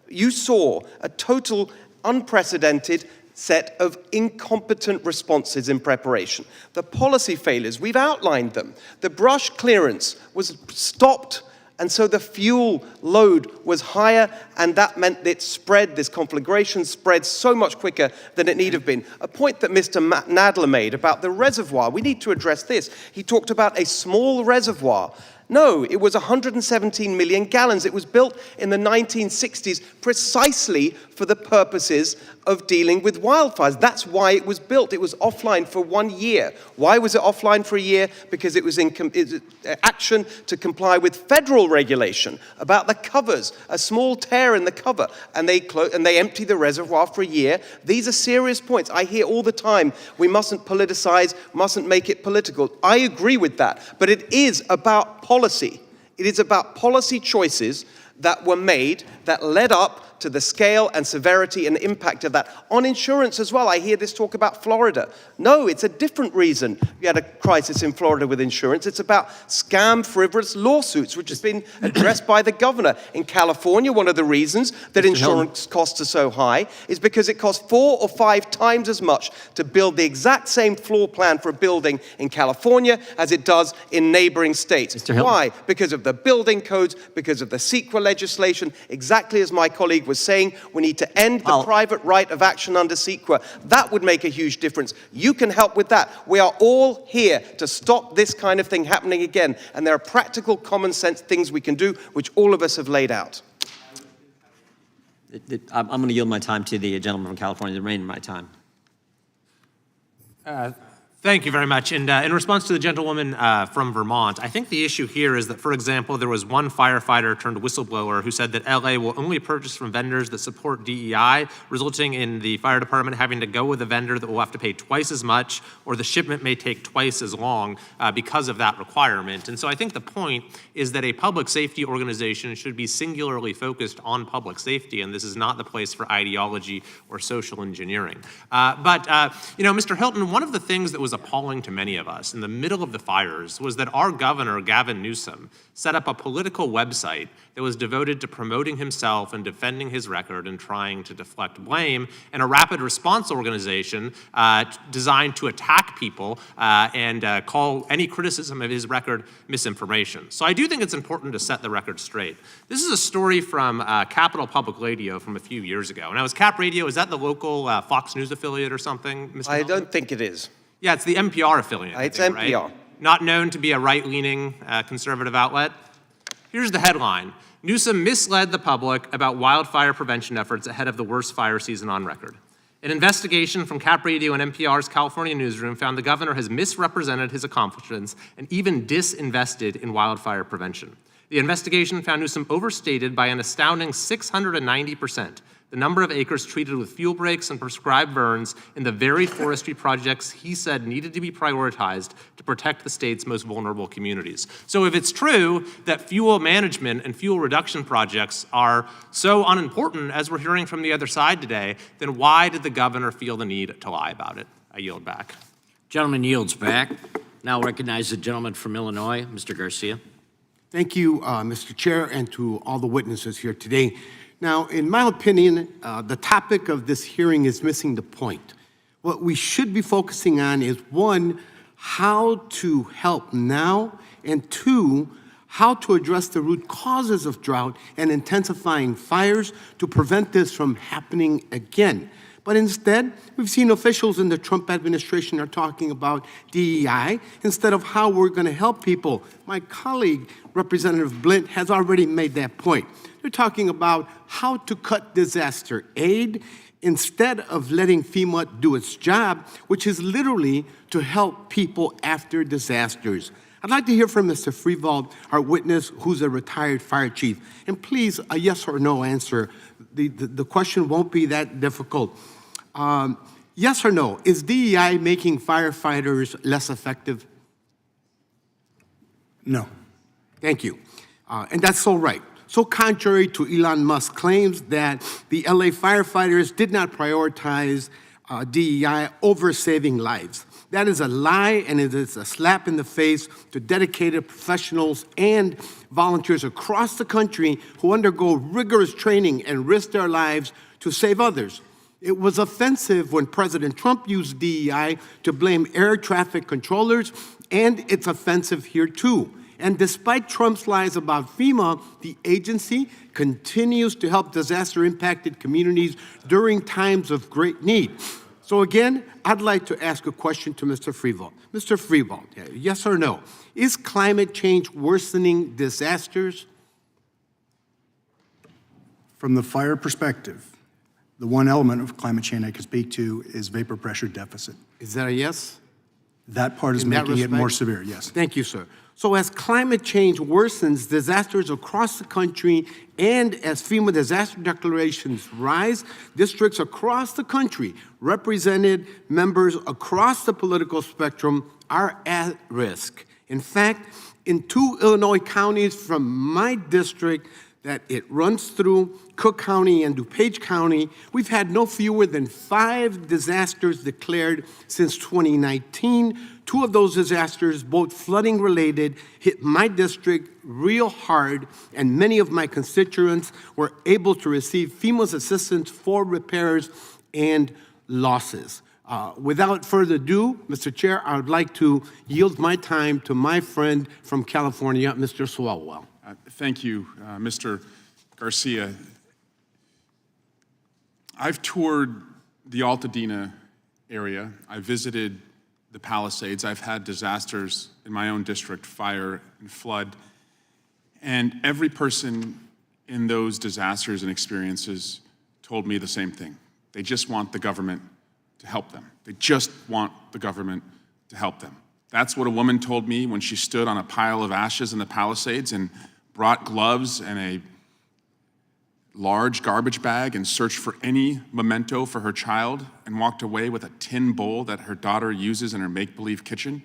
You saw a total unprecedented set of incompetent responses in preparation. The policy failures, we've outlined them. The brush clearance was stopped, and so the fuel load was higher, and that meant that it spread, this conflagration spread so much quicker than it need have been. A point that Mr. Nadler made about the reservoir, we need to address this. He talked about a small reservoir. No, it was 117 million gallons. It was built in the 1960s precisely for the purposes of dealing with wildfires. That's why it was built. It was offline for 1 year. Why was it offline for a year? Because it was in action to comply with federal regulation about the covers, a small tear in the cover, and they empty the reservoir for a year. These are serious points. I hear all the time, we mustn't politicize, mustn't make it political. I agree with that, but it is about policy. It is about policy choices that were made that led up to the scale and severity and impact of that. On insurance as well, I hear this talk about Florida. No, it's a different reason we had a crisis in Florida with insurance. It's about scam, frivolous lawsuits, which has been addressed by the governor. In California, one of the reasons that insurance costs are so high is because it costs 4 or 5 times as much to build the exact same floor plan for a building in California as it does in neighboring states. Why? Because of the building codes, because of the CEQA legislation, exactly as my colleague was saying, we need to end the private right of action under CEQA. That would make a huge difference. You can help with that. We are all here to stop this kind of thing happening again. And there are practical, common sense things we can do, which all of us have laid out. I'm going to yield my time to the gentleman from California, the remainder of my time. Thank you very much. And in response to the gentlewoman from Vermont, I think the issue here is that, for example, there was one firefighter turned whistleblower who said that LA will only purchase from vendors that support DEI, resulting in the fire department having to go with a vendor that will have to pay twice as much, or the shipment may take twice as long because of that requirement. And so I think the point is that a public safety organization should be singularly focused on public safety, and this is not the place for ideology or social engineering. But Mr. Hilton, one of the things that was appalling to many of us in the middle of the fires was that our governor, Gavin Newsom, set up a political website that was devoted to promoting himself and defending his record and trying to deflect blame, and a rapid response organization designed to attack people and call any criticism of his record misinformation. So I do think it's important to set the record straight. This is a story from Capital Public Radio from a few years ago. Now, is Cap Radio, is that the local Fox News affiliate or something, Mr. I don't think it is. Yeah, it's the NPR affiliate. It's I think, NPR. Right? Not known to be a right-leaning conservative outlet. Here's the headline. Newsom misled the public about wildfire prevention efforts ahead of the worst fire season on record. An investigation from Cap Radio and NPR's California newsroom found the governor has misrepresented his accomplishments and even disinvested in wildfire prevention. The investigation found Newsom overstated by an astounding 690% the number of acres treated with fuel breaks and prescribed burns in the very forestry projects he said needed to be prioritized to protect the state's most vulnerable communities. So if it's true that fuel management and fuel reduction projects are so unimportant, as we're hearing from the other side today, then why did the governor feel the need to lie about it? I yield back. Gentleman yields back. Now recognize the gentleman from Illinois, Mr. Garcia. Thank you, Mr. Chair, and to all the witnesses here today. Now, in my opinion, the topic of this hearing is missing the point. What we should be focusing on is, one, how to help now, and two, how to address the root causes of drought and intensifying fires to prevent this from happening again. But instead, we've seen officials in the Trump administration are talking about DEI instead of how we're going to help people. My colleague, Representative Blint, has already made that point. They're talking about how to cut disaster aid instead of letting FEMA do its job, which is literally to help people after disasters. I'd like to hear from Mr. Freevold, our witness, who's a retired fire chief. And please, a yes or no answer. The question won't be that difficult. Yes or no, is DEI making firefighters less effective? No. Thank you. And that's so right. So contrary to Elon Musk's claims that the LA firefighters did not prioritize DEI over saving lives. That is a lie, and it is a slap in the face to dedicated professionals and volunteers across the country who undergo rigorous training and risk their lives to save others. It was offensive when President Trump used DEI to blame air traffic controllers, and it's offensive here too. And despite Trump's lies about FEMA, the agency continues to help disaster-impacted communities during times of great need. So again, I'd like to ask a question to Mr. Freevold. Mr. Freevold, yes or no? Is climate change worsening disasters? From the fire perspective, the one element of climate change I can speak to is vapor pressure deficit. Is that a yes? That part is In that making it more respect? severe, yes. Thank you, sir. So as climate change worsens, disasters across the country, and as FEMA disaster declarations rise, districts across the country, represented members across the political spectrum, are at risk. In fact, in 2 Illinois counties from my district that it runs through, Cook County and DuPage County, we've had no fewer than 5 disasters declared since 2019. 2 of those disasters, both flooding related, hit my district real hard, and many of my constituents were able to receive FEMA's assistance for repairs and losses. Without further ado, Mr. Chair, I would like to yield my time to my friend from California, Mr. Swalwell. Thank you, Mr. Garcia. I've toured the Altadena area. I visited the Palisades. I've had disasters in my own district, fire and flood. And every person in those disasters and experiences told me the same thing. They just want the government to help them. They just want the government to help them. That's what a woman told me when she stood on a pile of ashes in the Palisades and brought gloves and a large garbage bag and searched for any memento for her child and walked away with a tin bowl that her daughter uses in her make-believe kitchen.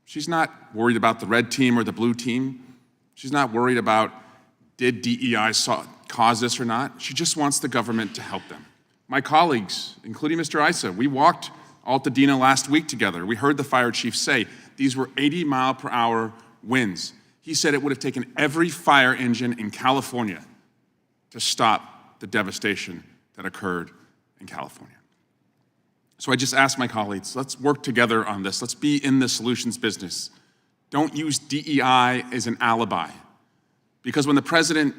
She's not worried about the red team or the blue team. She's not worried about did DEI cause this or not. She just wants the government to help them. My colleagues, including Mr. Issa, we walked Altadena last week together. We heard the fire chief say these were 80-mile-per-hour winds. He said it would have taken every fire engine in California to stop the devastation that occurred in California. So I just asked my colleagues, let's work together on this. Let's be in the solutions business. Don't use DEI as an alibi. Because when the president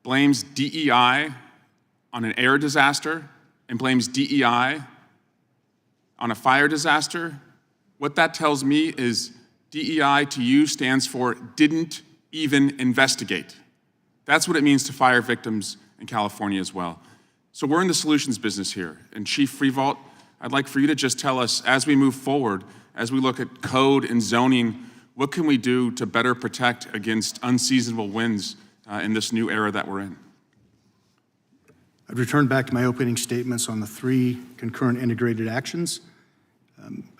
blames DEI on an air disaster and blames DEI on a fire disaster, what that tells me is DEI to you stands for didn't even investigate. That's what it means to fire victims in California as well. So we're in the solutions business here. And Chief Freevold, I'd like for you to just tell us, as we move forward, as we look at code and zoning, what can we do to better protect against unseasonable winds in this new era that we're in? I'd return back to my opening statements on the 3 concurrent integrated actions.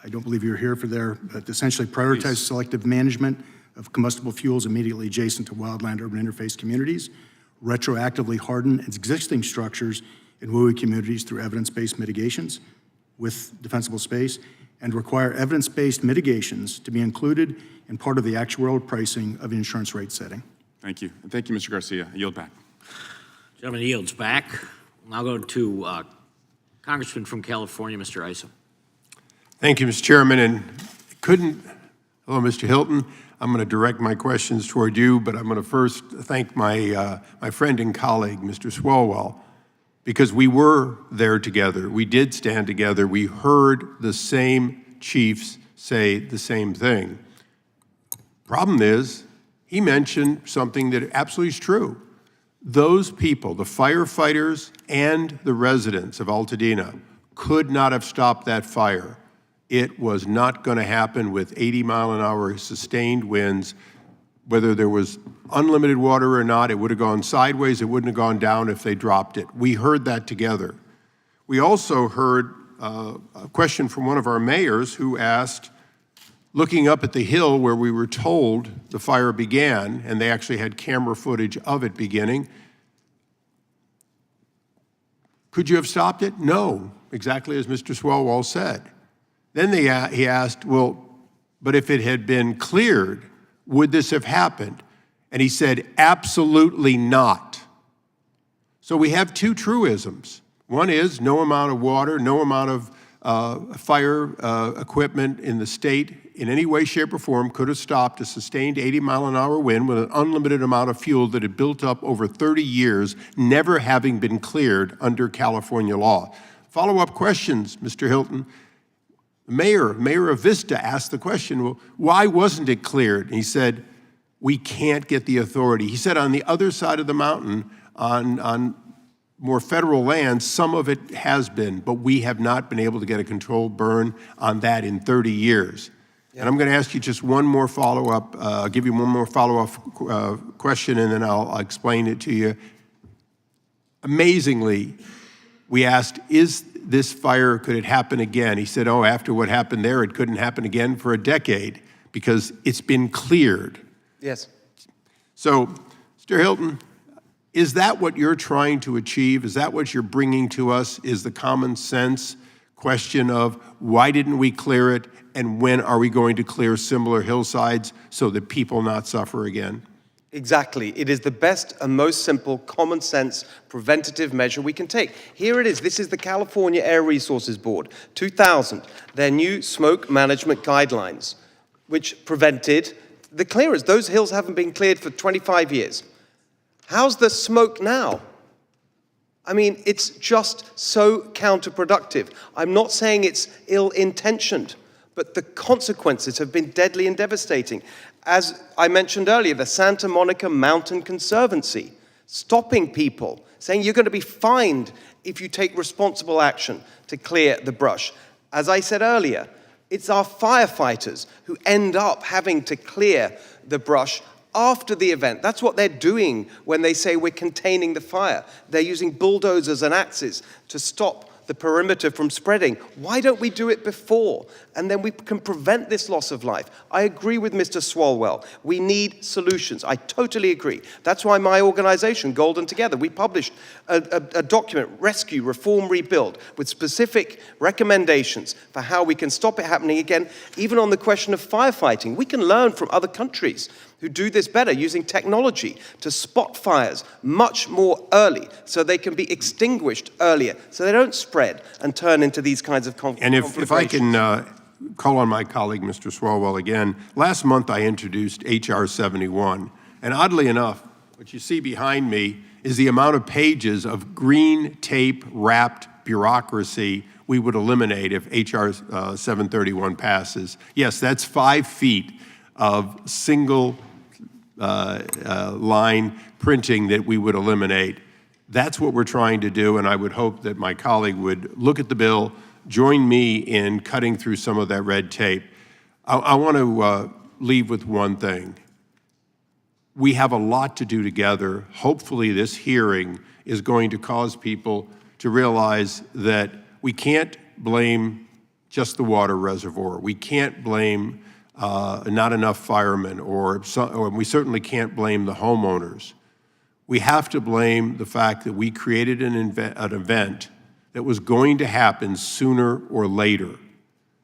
I don't believe you're here for there, but essentially prioritize selective management of combustible fuels immediately adjacent to wildland-urban interface communities, retroactively harden existing structures in WUI communities through evidence-based mitigations with defensible space, and require evidence-based mitigations to be included in part of the actuarial pricing of insurance rate setting. Thank you. And thank you, Mr. Garcia. I yield back. Gentleman yields back. We'll now go to Congressman from California, Mr. Isom. Thank you, Mr. Chairman. And hello, Mr. Hilton. I'm going to direct my questions toward you, but I'm going to first thank my friend and colleague, Mr. Swalwell, because we were there together. We did stand together. We heard the same chiefs say the same thing. Problem is, he mentioned something that absolutely is true. Those people, the firefighters and the residents of Altadena, could not have stopped that fire. It was not going to happen with 80-mile-an-hour sustained winds. Whether there was unlimited water or not, it would have gone sideways. It wouldn't have gone down if they dropped it. We heard that together. We also heard a question from one of our mayors who asked, looking up at the hill where we were told the fire began, and they actually had camera footage of it beginning, could you have stopped it? No, exactly as Mr. Swalwell said. Then he asked, well, but if it had been cleared, would this have happened? And he said, absolutely not. So we have two truisms. One is no amount of water, no amount of fire equipment in the state in any way, shape, or form could have stopped a sustained 80-mile-an-hour wind with an unlimited amount of fuel that had built up over 30 years, never having been cleared under California law. Follow-up questions, Mr. Hilton. Mayor of Vista asked the question, well, why wasn't it cleared? And he said, we can't get the authority. He said on the other side of the mountain, on more federal land, some of it has been, but we have not been able to get a controlled burn on that in 30 years. And I'm going to ask you just one more follow-up, I'll give you one more follow-up question, and then I'll explain it to you. Amazingly, we asked, is this fire, could it happen again? He said, oh, after what happened there, it couldn't happen again for a decade because it's been cleared. Yes. So, Mr. Hilton, is that what you're trying to achieve? Is that what you're bringing to us, is the common sense question of why didn't we clear it, and when are we going to clear similar hillsides so that people not suffer again? Exactly. It is the best and most simple, common sense, preventative measure we can take. Here it is. This is the California Air Resources Board, 2000, their new smoke management guidelines, which prevented the clearance. Those hills haven't been cleared for 25 years. How's the smoke now? I mean, it's just so counterproductive. I'm not saying it's ill-intentioned, but the consequences have been deadly and devastating. As I mentioned earlier, the Santa Monica Mountain Conservancy, stopping people, saying you're going to be fined if you take responsible action to clear the brush. As I said earlier, it's our firefighters who end up having to clear the brush after the event. That's what they're doing when they say we're containing the fire. They're using bulldozers and axes to stop the perimeter from spreading. Why don't we do it before? And then we can prevent this loss of life. I agree with Mr. Swalwell. We need solutions. I totally agree. That's why my organization, Golden Together, we published a document, Rescue, Reform, Rebuild, with specific recommendations for how we can stop it happening again, even on the question of firefighting. We can learn from other countries who do this better, using technology to spot fires much more early so they can be extinguished earlier, so they don't spread and turn into these kinds of conflagrations. And if I can call on my colleague, Mr. Swalwell, again, last month I introduced H.R. 71, and oddly enough, what you see behind me is the amount of pages of green tape-wrapped bureaucracy we would eliminate if H.R. 731 passes. Yes, that's 5 feet of single line printing that we would eliminate. That's what we're trying to do, and I would hope that my colleague would look at the bill, join me in cutting through some of that red tape. I want to leave with one thing. We have a lot to do together. Hopefully this hearing is going to cause people to realize that we can't blame just the water reservoir. We can't blame not enough firemen, or we certainly can't blame the homeowners. We have to blame the fact that we created an event that was going to happen sooner or later.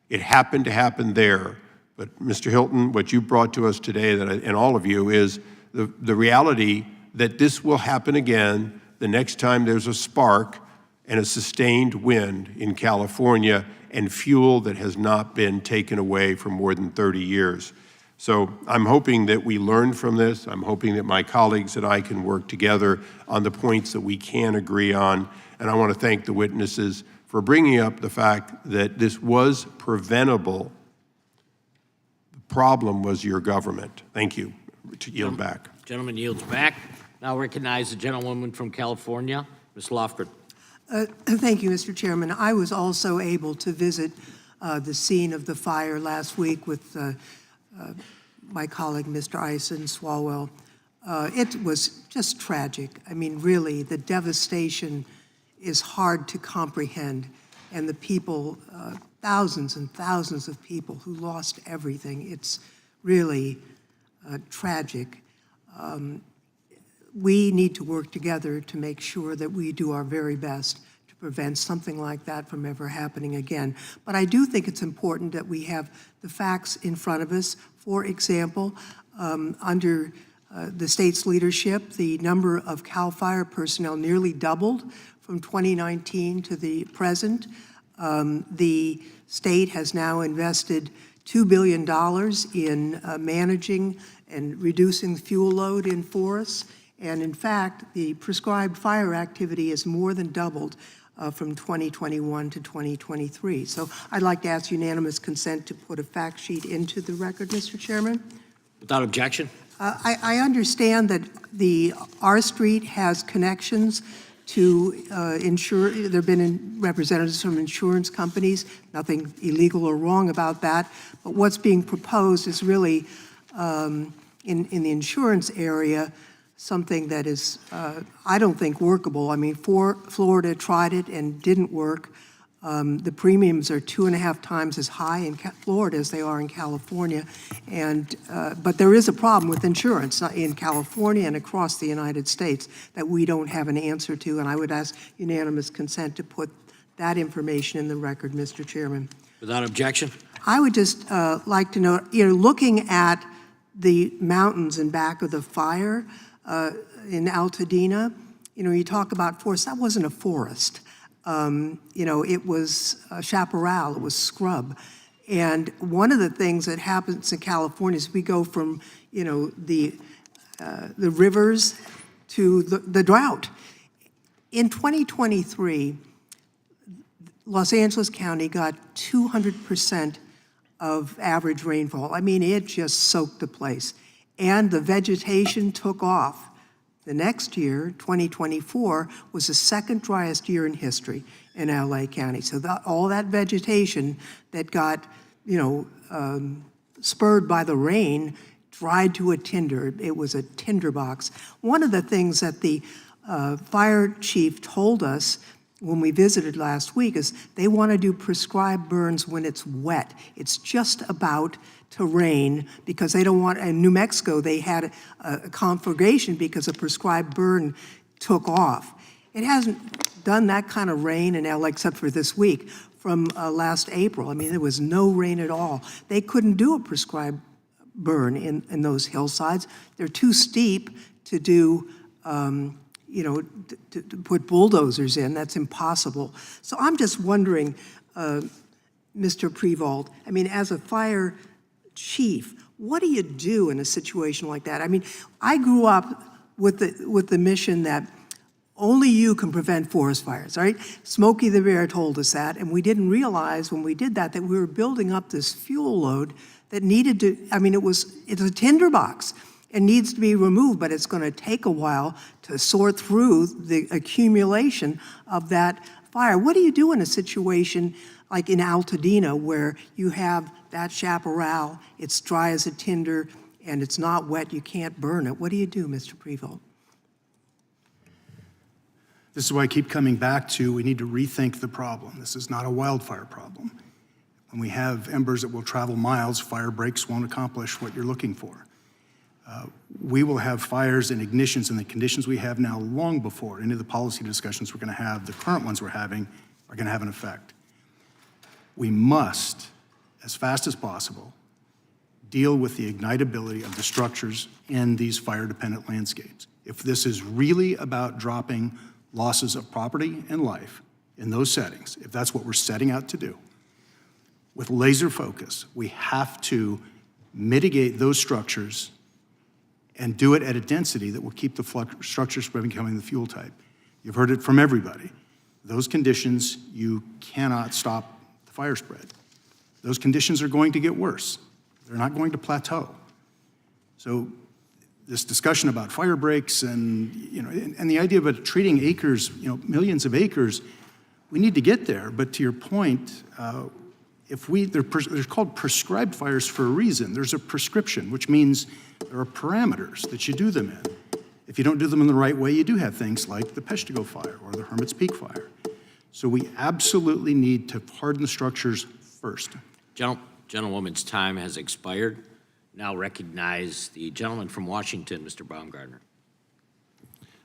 It happened to happen there. But Mr. Hilton, what you brought to us today, and all of you, is the reality that this will happen again the next time there's a spark and a sustained wind in California and fuel that has not been taken away for more than 30 years. So I'm hoping that we learn from this. I'm hoping that my colleagues and I can work together on the points that we can agree on. And I want to thank the witnesses for bringing up the fact that this was preventable. The problem was your government. Thank you. To yield back. Gentleman yields back. Now recognize the gentlewoman from California, Ms. Lofgren. Thank you, Mr. Chairman. I was also able to visit the scene of the fire last week with my colleague, Mr. Ison Swalwell. It was just tragic. I mean, really, the devastation is hard to comprehend. And the people, thousands and thousands of people who lost everything, it's really tragic. We need to work together to make sure that we do our very best to prevent something like that from ever happening again. But I do think it's important that we have the facts in front of us. For example, under the state's leadership, the number of CAL FIRE personnel nearly doubled from 2019 to the present. The state has now invested $2 billion in managing and reducing the fuel load in forests. And in fact, the prescribed fire activity has more than doubled from 2021 to 2023. So I'd like to ask unanimous consent to put a fact sheet into the record, Mr. Chairman. Without objection. I understand that the R Street has connections to there have been representatives from insurance companies, nothing illegal or wrong about that. But what's being proposed is really, in the insurance area, something that is, I don't think, workable. I mean, Florida tried it and didn't work. The premiums are 2.5 times as high in Florida as they are in California. And, but there is a problem with insurance in California and across the United States that we don't have an answer to. And I would ask unanimous consent to put that information in the record, Mr. Chairman. Without objection. I would just like to know, looking at the mountains in back of the fire in Altadena, you talk about forest. That wasn't a forest. It was chaparral, it was scrub. And one of the things that happens in California is we go from, the rivers to the drought. In 2023, Los Angeles County got 200% of average rainfall. I mean, it just soaked the place. And the vegetation took off. The next year, 2024, was the second driest year in history in LA County. So all that vegetation that got, spurred by the rain dried to a tinder. It was a tinderbox. One of the things that the fire chief told us when we visited last week is they want to do prescribed burns when it's wet. It's just about to rain because they don't want, in New Mexico, they had a conflagration because a prescribed burn took off. It hasn't done that kind of rain in LA except for this week from last April. I mean, there was no rain at all. They couldn't do a prescribed burn in those hillsides. They're too steep to do, to put bulldozers in. That's impossible. So I'm just wondering, Mr. Prevost, I mean, as a fire chief, what do you do in a situation like that? I mean, I grew up with the mission that only you can prevent forest fires, right? Smokey the Bear told us that, and we didn't realize when we did that we were building up this fuel load that needed to, I mean, it's a tinderbox. It needs to be removed, but it's going to take a while to sort through the accumulation of that fire. What do you do in a situation like in Altadena where you have that chaparral, it's dry as a tinder, and it's not wet, you can't burn it? What do you do, Mr. Prevost? This is why I keep coming back to we need to rethink the problem. This is not a wildfire problem. When we have embers that will travel miles, fire breaks won't accomplish what you're looking for. We will have fires and ignitions in the conditions we have now long before any of the policy discussions we're going to have, the current ones we're having, are going to have an effect. We must as fast as possible, deal with the ignitability of the structures in these fire-dependent landscapes. If this is really about dropping losses of property and life in those settings, if that's what we're setting out to do, with laser focus, we have to mitigate those structures and do it at a density that will keep the structures from becoming the fuel type. You've heard it from everybody. Those conditions, you cannot stop the fire spread. Those conditions are going to get worse. They're not going to plateau. So this discussion about fire breaks and, and the idea of treating acres, millions of acres, we need to get there. But to your point, they're called prescribed fires for a reason. There's a prescription, which means there are parameters that you do them in. If you don't do them in the right way, you do have things like the Peshtigo fire or the Hermit's Peak fire. So we absolutely need to harden the structures first. Gentlewoman's time has expired. Now recognize the gentleman from Washington, Mr. Baumgartner.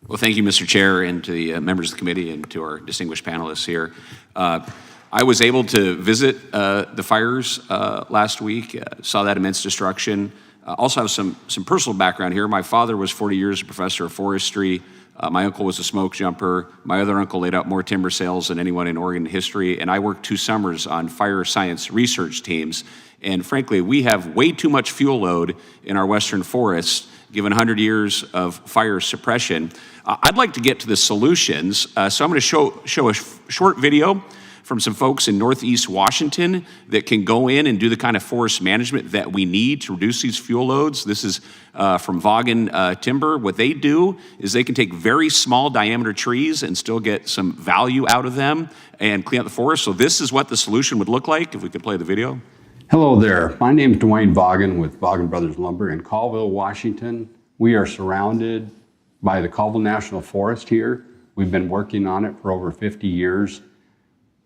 Well, thank you, Mr. Chair, and to the members of the committee and to our distinguished panelists here. I was able to visit the fires last week, saw that immense destruction. Also have some personal background here. My father was 40 years a professor of forestry. My uncle was a smoke jumper. My other uncle laid out more timber sales than anyone in Oregon history. And I worked 2 summers on fire science research teams. And frankly, we have way too much fuel load in our western forests, given 100 years of fire suppression. I'd like to get to the solutions. So I'm going to show a short video from some folks in Northeast Washington that can go in and do the kind of forest management that we need to reduce these fuel loads. This is from Vaughan Timber. What they do is they can take very small diameter trees and still get some value out of them and clean up the forest. So this is what the solution would look like if we could play the video. Hello there. My name is Dwayne Vaughan with Vaughan Brothers Lumber in Colville, Washington. We are surrounded by the Colville National Forest here. We've been working on it for over 50 years.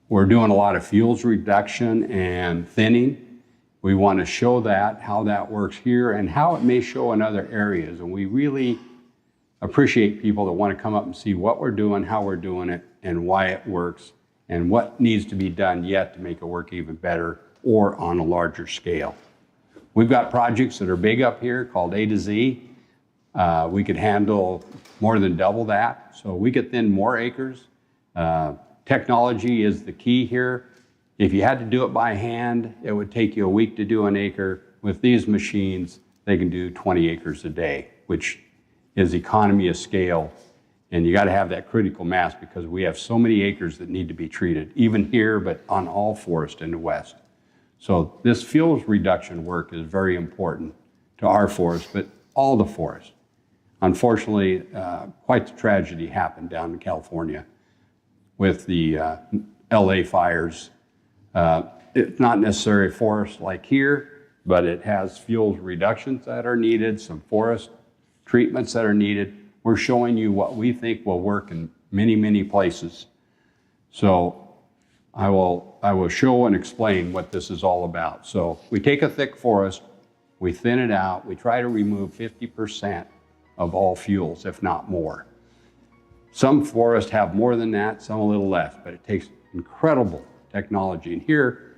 We're doing a lot of fuels reduction and thinning. We want to show that, how that works here, and how it may show in other areas. And we really appreciate people that want to come up and see what we're doing, how we're doing it, and why it works, and what needs to be done yet to make it work even better or on a larger scale. We've got projects that are big up here called A to Z. We could handle more than double that, so we could thin more acres. Technology is the key here. If you had to do it by hand, it would take you a week to do an acre. With these machines, they can do 20 acres a day, which is economy of scale. And you got to have that critical mass because we have so many acres that need to be treated, even here, but on all forest in the West. So this fuels reduction work is very important to our forest, but all the forest. Unfortunately, quite the tragedy happened down in California with the LA fires. It's not necessarily forest like here, but it has fuels reductions that are needed, some forest treatments that are needed. We're showing you what we think will work in many, many places. So I will show and explain what this is all about. So we take a thick forest, we thin it out, we try to remove 50% of all fuels, if not more. Some forests have more than that, some a little less, but it takes incredible technology. And here,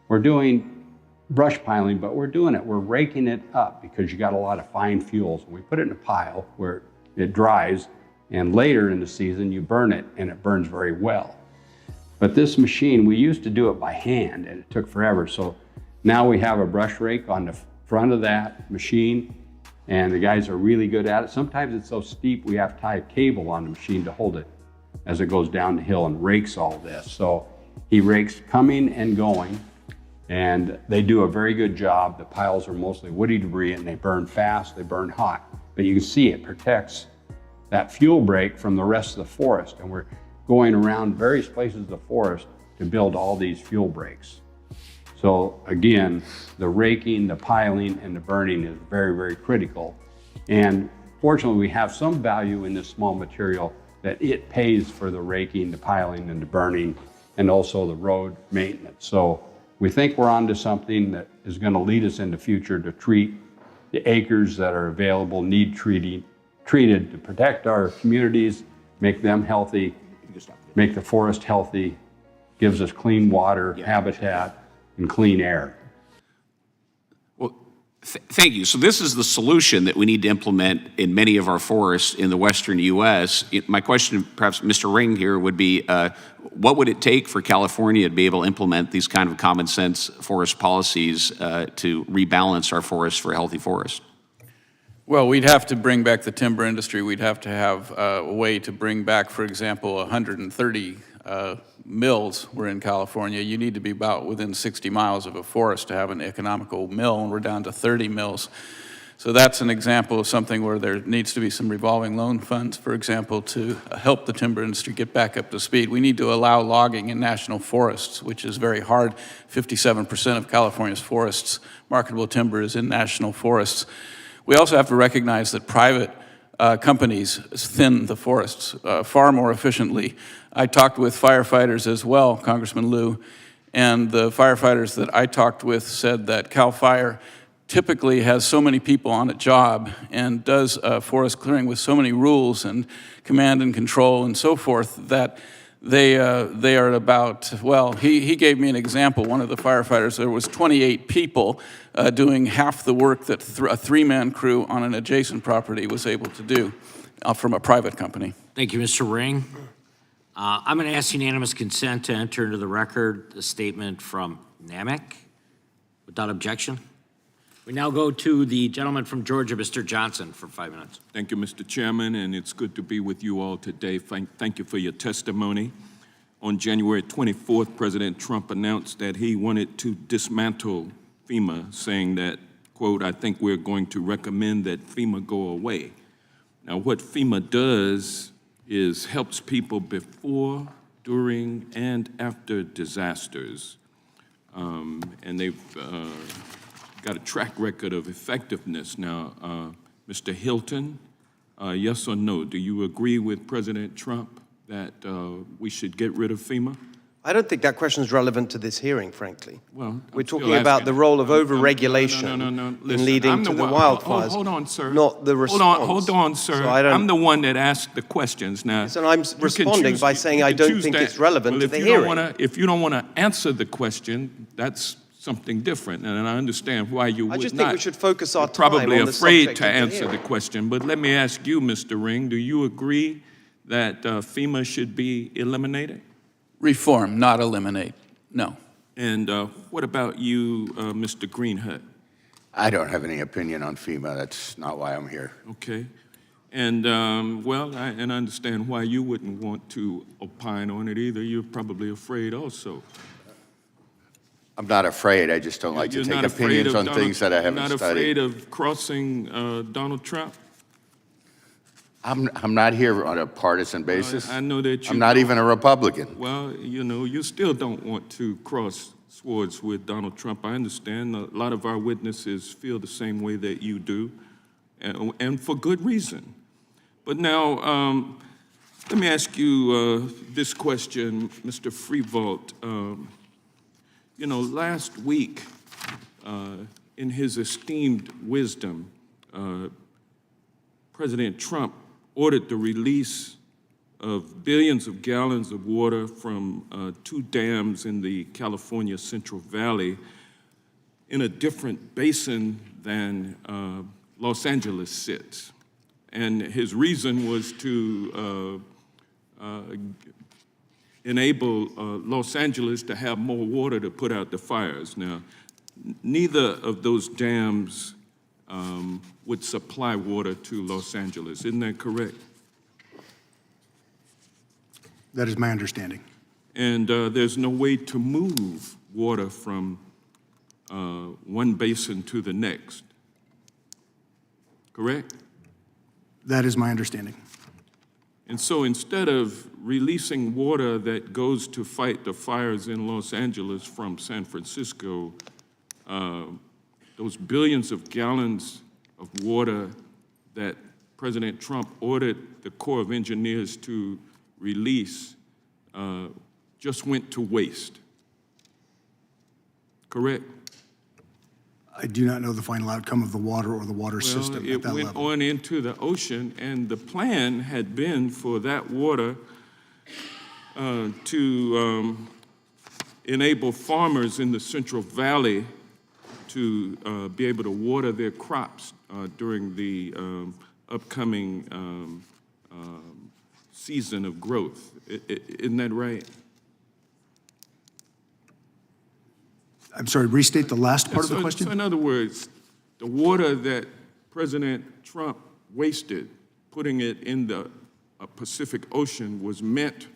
we're doing brush piling, but we're raking it up because you got a lot of fine fuels. And we put it in a pile where it dries, and later in the season, you burn it, and it burns very well. But this machine, we used to do it by hand, and it took forever. So now we have a brush rake on the front of that machine, and the guys are really good at it. Sometimes it's so steep, we have to tie a cable on the machine to hold it as it goes down the hill and rakes all this. So he rakes coming and going, and they do a very good job. The piles are mostly woody debris, and they burn fast, they burn hot. But you can see it protects that fuel break from the rest of the forest. And we're going around various places of the forest to build all these fuel breaks. So again, the raking, the piling, and the burning is very, very critical. And fortunately, we have some value in this small material that it pays for the raking, the piling, and the burning, and also the road maintenance. So we think we're onto something that is going to lead us in the future to treat the acres that are available, need treated to protect our communities, make them healthy, make the forest healthy, gives us clean water, habitat, and clean air. Thank you. So this is the solution that we need to implement in many of our forests in the western U.S. My question, perhaps Mr. Ring here, would be, what would it take for California to be able to implement these kind of common sense forest policies to rebalance our forests for a healthy forest? Well, we'd have to bring back the timber industry. We'd have to have a way to bring back, for example, 130 mills were in California. You need to be about within 60 miles of a forest to have an economical mill, and we're down to 30 mills. So that's an example of something where there needs to be some revolving loan funds, for example, to help the timber industry get back up to speed. We need to allow logging in national forests, which is very hard. 57% of California's forests, marketable timber, is in national forests. We also have to recognize that private companies thin the forests far more efficiently. I talked with firefighters as well, Congressman Liu, and the firefighters that I talked with said that CAL FIRE typically has so many people on a job and does forest clearing with so many rules and command and control and so forth that they are about, well, he gave me an example. One of the firefighters, there was 28 people doing half the work that a three-man crew on an adjacent property was able to do from a private company. Thank you, Mr. Ring. I'm going to ask unanimous consent to enter into the record the statement from NAMIC without objection. We now go to the gentleman from Georgia, Mr. Johnson, for 5 minutes. Thank you, Mr. Chairman, and it's good to be with you all today. Thank you for your testimony. On January 24th, President Trump announced that he wanted to dismantle FEMA, saying that, quote, "I think we're going to recommend that FEMA go away." Now, what FEMA does is helps people before, during, and after disasters. And they've got a track record of effectiveness. Now, Mr. Hilton, yes or no, do you agree with President Trump that we should get rid of FEMA? I don't think that question is relevant to this hearing, frankly. Well, we're talking about the role of overregulation in leading to the wildfires. Hold on, sir. Not the response. Hold on, sir. So I'm the one that asked the questions. Now, and I'm responding by saying I don't think it's relevant to the hearing. If you don't want to answer the question, that's something different, and I understand why you would not. I just think we should focus our time probably on the afraid subject to of the answer hearing. the question, but let me ask you, Mr. Ring, do you agree that FEMA should be eliminated? Reform, not eliminate, no. And what about you, Mr. Greenhut? I don't have any opinion on FEMA. That's not why I'm here. Okay. And, well, I understand why you wouldn't want to opine on it either. You're probably afraid also. I'm not afraid. I just don't like to take opinions on things that I haven't studied. You're not studied. afraid of crossing Donald Trump? I'm not here on a partisan basis. I know that you I'm not even a Republican. Well, you know, you still don't want to cross swords with Donald Trump. I understand a lot of our witnesses feel the same way that you do, and for good reason. But now, let me ask you this question, Mr. Freevault. You know, last week, in his esteemed wisdom, President Trump ordered the release of billions of gallons of water from 2 dams in the California Central Valley in a different basin than Los Angeles sits. And his reason was to enable Los Angeles to have more water to put out the fires. Now, neither of those dams would supply water to Los Angeles. Isn't that correct? That is my understanding. And there's no way to move water from one basin to the next. Correct? That is my understanding. And so instead of releasing water that goes to fight the fires in Los Angeles from San Francisco, those billions of gallons of water that President Trump ordered the Corps of Engineers to release just went to waste. Correct? I do not know the final outcome of the water or the water system at that It went level. on into the ocean, and the plan had been for that water to enable farmers in the Central Valley to be able to water their crops during the upcoming season of growth. Isn't that right? I'm sorry, restate the last part of the question? So in other words, the water that President Trump wasted, putting it in the Pacific Ocean, was meant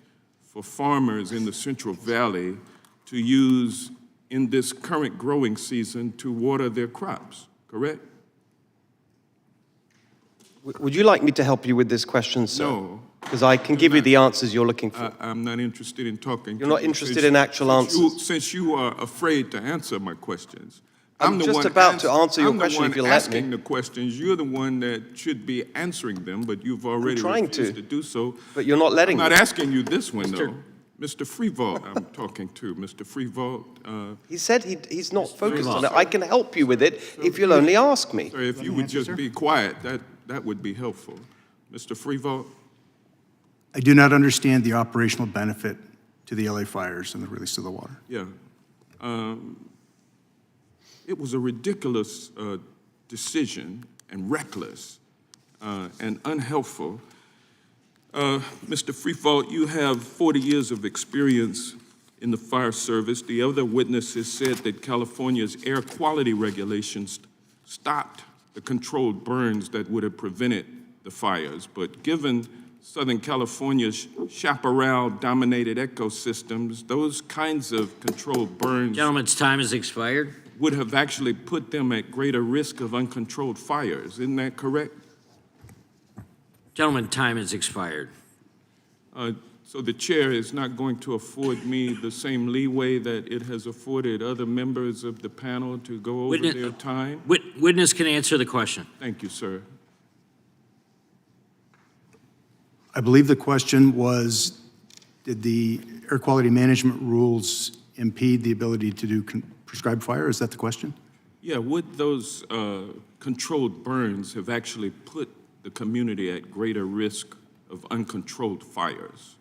for farmers in the Central Valley to use in this current growing season to water their crops, correct? Would you like me to help you with this question, sir? No. Because I can give you the answers you're looking for. I'm not interested in talking. You're not interested in actual answers? Since you are afraid to answer my questions. I'm just about to answer your question if you'll let me. I'm the one asking the questions. You're the one that should be answering them, but you've already refused to do so. But you're not letting me. I'm not asking you this one, though. Mr. Freevault, I'm talking to. Mr. Freevault. He said he's not focused on it. I can help you with it if you'll only ask me. Sir, if you would just be quiet, that would be helpful. Mr. Freevault? I do not understand the operational benefit to the LA fires and the release of the water. Yeah. It was a ridiculous decision and reckless and unhelpful. Mr. Freefault, you have 40 years of experience in the fire service. The other witnesses said that California's air quality regulations stopped the controlled burns that would have prevented the fires. But given Southern California's chaparral-dominated ecosystems, those kinds of controlled burns— Gentleman's time has expired. —would have actually put them at greater risk of uncontrolled fires. Isn't that correct? Gentleman, time has expired. So the chair is not going to afford me the same leeway that it has afforded other members of the panel to go over their time? Witness can answer the question. Thank you, sir. I believe the question was, did the air quality management rules impede the ability to do prescribed fire? Is that the question? Yeah, would those controlled burns have actually put the community at greater risk of uncontrolled fires?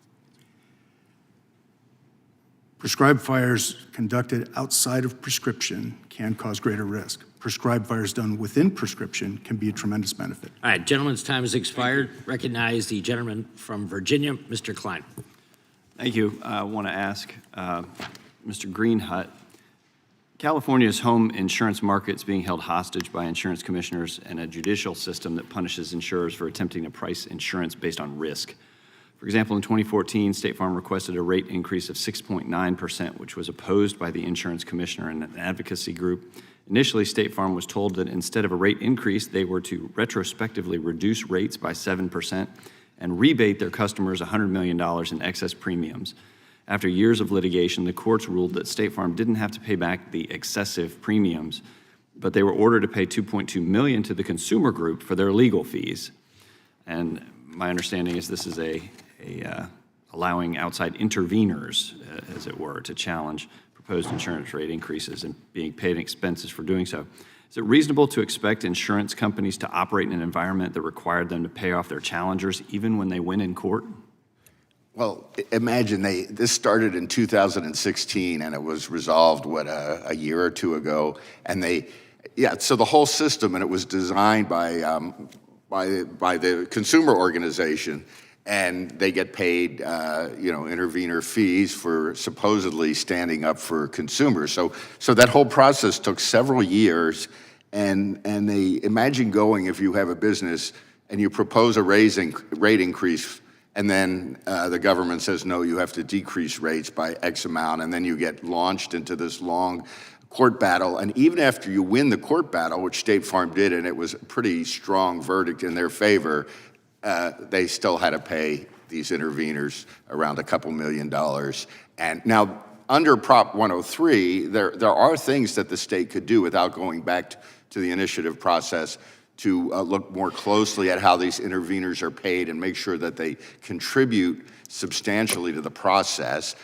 Prescribed fires conducted outside of prescription can cause greater risk. Prescribed fires done within prescription can be a tremendous benefit. All right, gentleman's time has expired. Recognize the gentleman from Virginia, Mr. Klein. Thank you. I want to ask Mr. Greenhut, California's home insurance market is being held hostage by insurance commissioners and a judicial system that punishes insurers for attempting to price insurance based on risk. For example, in 2014, State Farm requested a rate increase of 6.9%, which was opposed by the insurance commissioner and an advocacy group. Initially, State Farm was told that instead of a rate increase, they were to retrospectively reduce rates by 7% and rebate their customers $100 million in excess premiums. After years of litigation, the courts ruled that State Farm didn't have to pay back the excessive premiums, but they were ordered to pay $2.2 million to the consumer group for their legal fees. And my understanding is this is allowing outside interveners, as it were, to challenge proposed insurance rate increases and being paid expenses for doing so. Is it reasonable to expect insurance companies to operate in an environment that required them to pay off their challengers even when they win in court? Well, imagine this started in 2016 and it was resolved, a year or two ago. And so the whole system, and it was designed by the consumer organization, and they get paid, intervener fees for supposedly standing up for consumers. So that whole process took several years, and they imagine going, if you have a business and you propose a rate increase, and then the government says, no, you have to decrease rates by X amount, and then you get launched into this long court battle. And even after you win the court battle, which State Farm did, and it was a pretty strong verdict in their favor, they still had to pay these interveners around a couple $2 million. And now, under Prop 103, there are things that the state could do without going back to the initiative process to look more closely at how these interveners are paid and make sure that they contribute substantially to the process.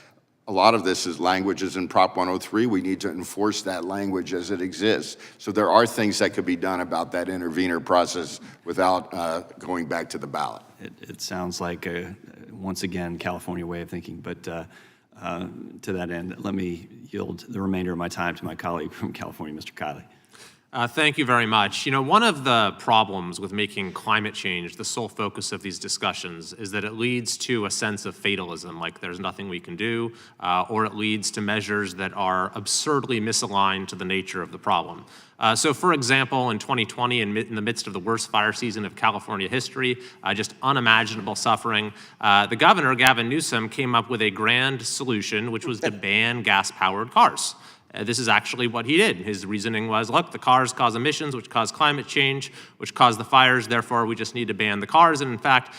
A lot of this is languages in Prop 103. We need to enforce that language as it exists. So there are things that could be done about that intervener process without going back to the ballot. It sounds like, once again, California way of thinking. But to that end, let me yield the remainder of my time to my colleague from California, Mr. Kiley. Thank you very much. You know, one of the problems with making climate change the sole focus of these discussions is that it leads to a sense of fatalism, like there's nothing we can do, or it leads to measures that are absurdly misaligned to the nature of the problem. So, for example, in 2020, in the midst of the worst fire season of California history, just unimaginable suffering, the governor, Gavin Newsom, came up with a grand solution, which was to ban gas-powered cars. This is actually what he did. His reasoning was, look, the cars cause emissions, which cause climate change, which cause the fires, therefore we just need to ban the cars, and in fact,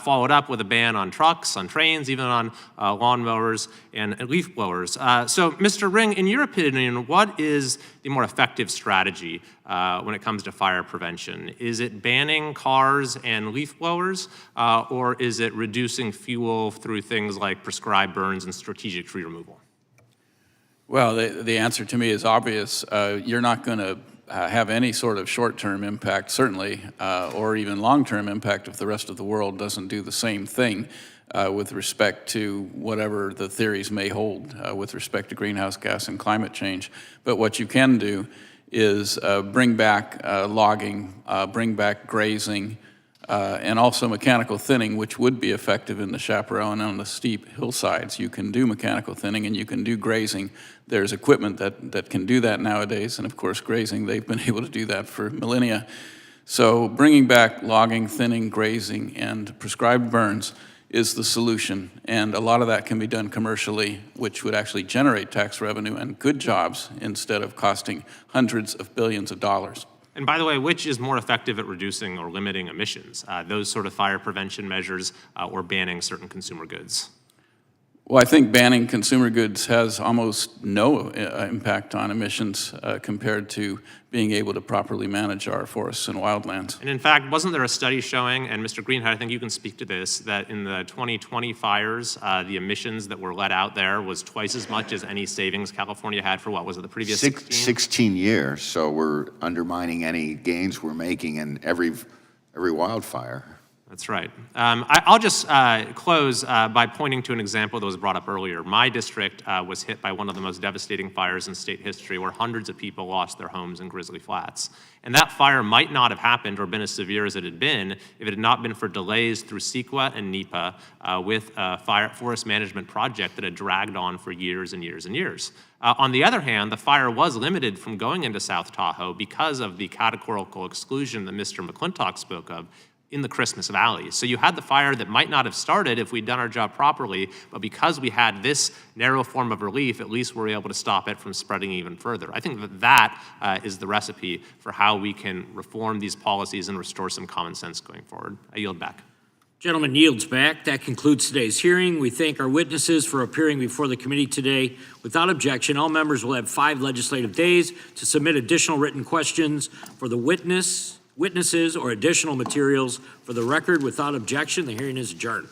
followed up with a ban on trucks, on trains, even on lawnmowers and leaf blowers. So, Mr. Ring, in your opinion, what is the more effective strategy when it comes to fire prevention? Is it banning cars and leaf blowers, or is it reducing fuel through things like prescribed burns and strategic tree removal? Well, the answer to me is obvious. You're not going to have any sort of short-term impact, certainly, or even long-term impact if the rest of the world doesn't do the same thing with respect to whatever the theories may hold with respect to greenhouse gas and climate change. But what you can do is bring back logging, bring back grazing, and also mechanical thinning, which would be effective in the chaparral and on the steep hillsides. You can do mechanical thinning and you can do grazing. There's equipment that can do that nowadays, and of course grazing, they've been able to do that for millennia. So bringing back logging, thinning, grazing, and prescribed burns is the solution, and a lot of that can be done commercially, which would actually generate tax revenue and good jobs instead of costing hundreds of billions of dollars. And by the way, which is more effective at reducing or limiting emissions? Those sort of fire prevention measures or banning certain consumer goods? Well, I think banning consumer goods has almost no impact on emissions compared to being able to properly manage our forests and wildlands. And in fact, wasn't there a study showing, and Mr. Greenhut, I think you can speak to this, that in the 2020 fires, the emissions that were let out there was twice as much as any savings California had for, what was it, the previous 16 years, so we're undermining any gains we're making in every wildfire. That's right. I'll just close by pointing to an example that was brought up earlier. My district was hit by one of the most devastating fires in state history, where hundreds of people lost their homes in Grizzly Flats. And that fire might not have happened or been as severe as it had been if it had not been for delays through CEQA and NEPA with a forest management project that had dragged on for years and years and years. On the other hand, the fire was limited from going into South Tahoe because of the categorical exclusion that Mr. McClintock spoke of in the Christmas Valley. So you had the fire that might not have started if we'd done our job properly, but because we had this narrow form of relief, at least we're able to stop it from spreading even further. I think that is the recipe for how we can reform these policies and restore some common sense going forward. I yield back. Gentleman yields back. That concludes today's hearing. We thank our witnesses for appearing before the committee today. Without objection, all members will have 5 legislative days to submit additional written questions for the witnesses or additional materials. For the record, without objection, the hearing is adjourned.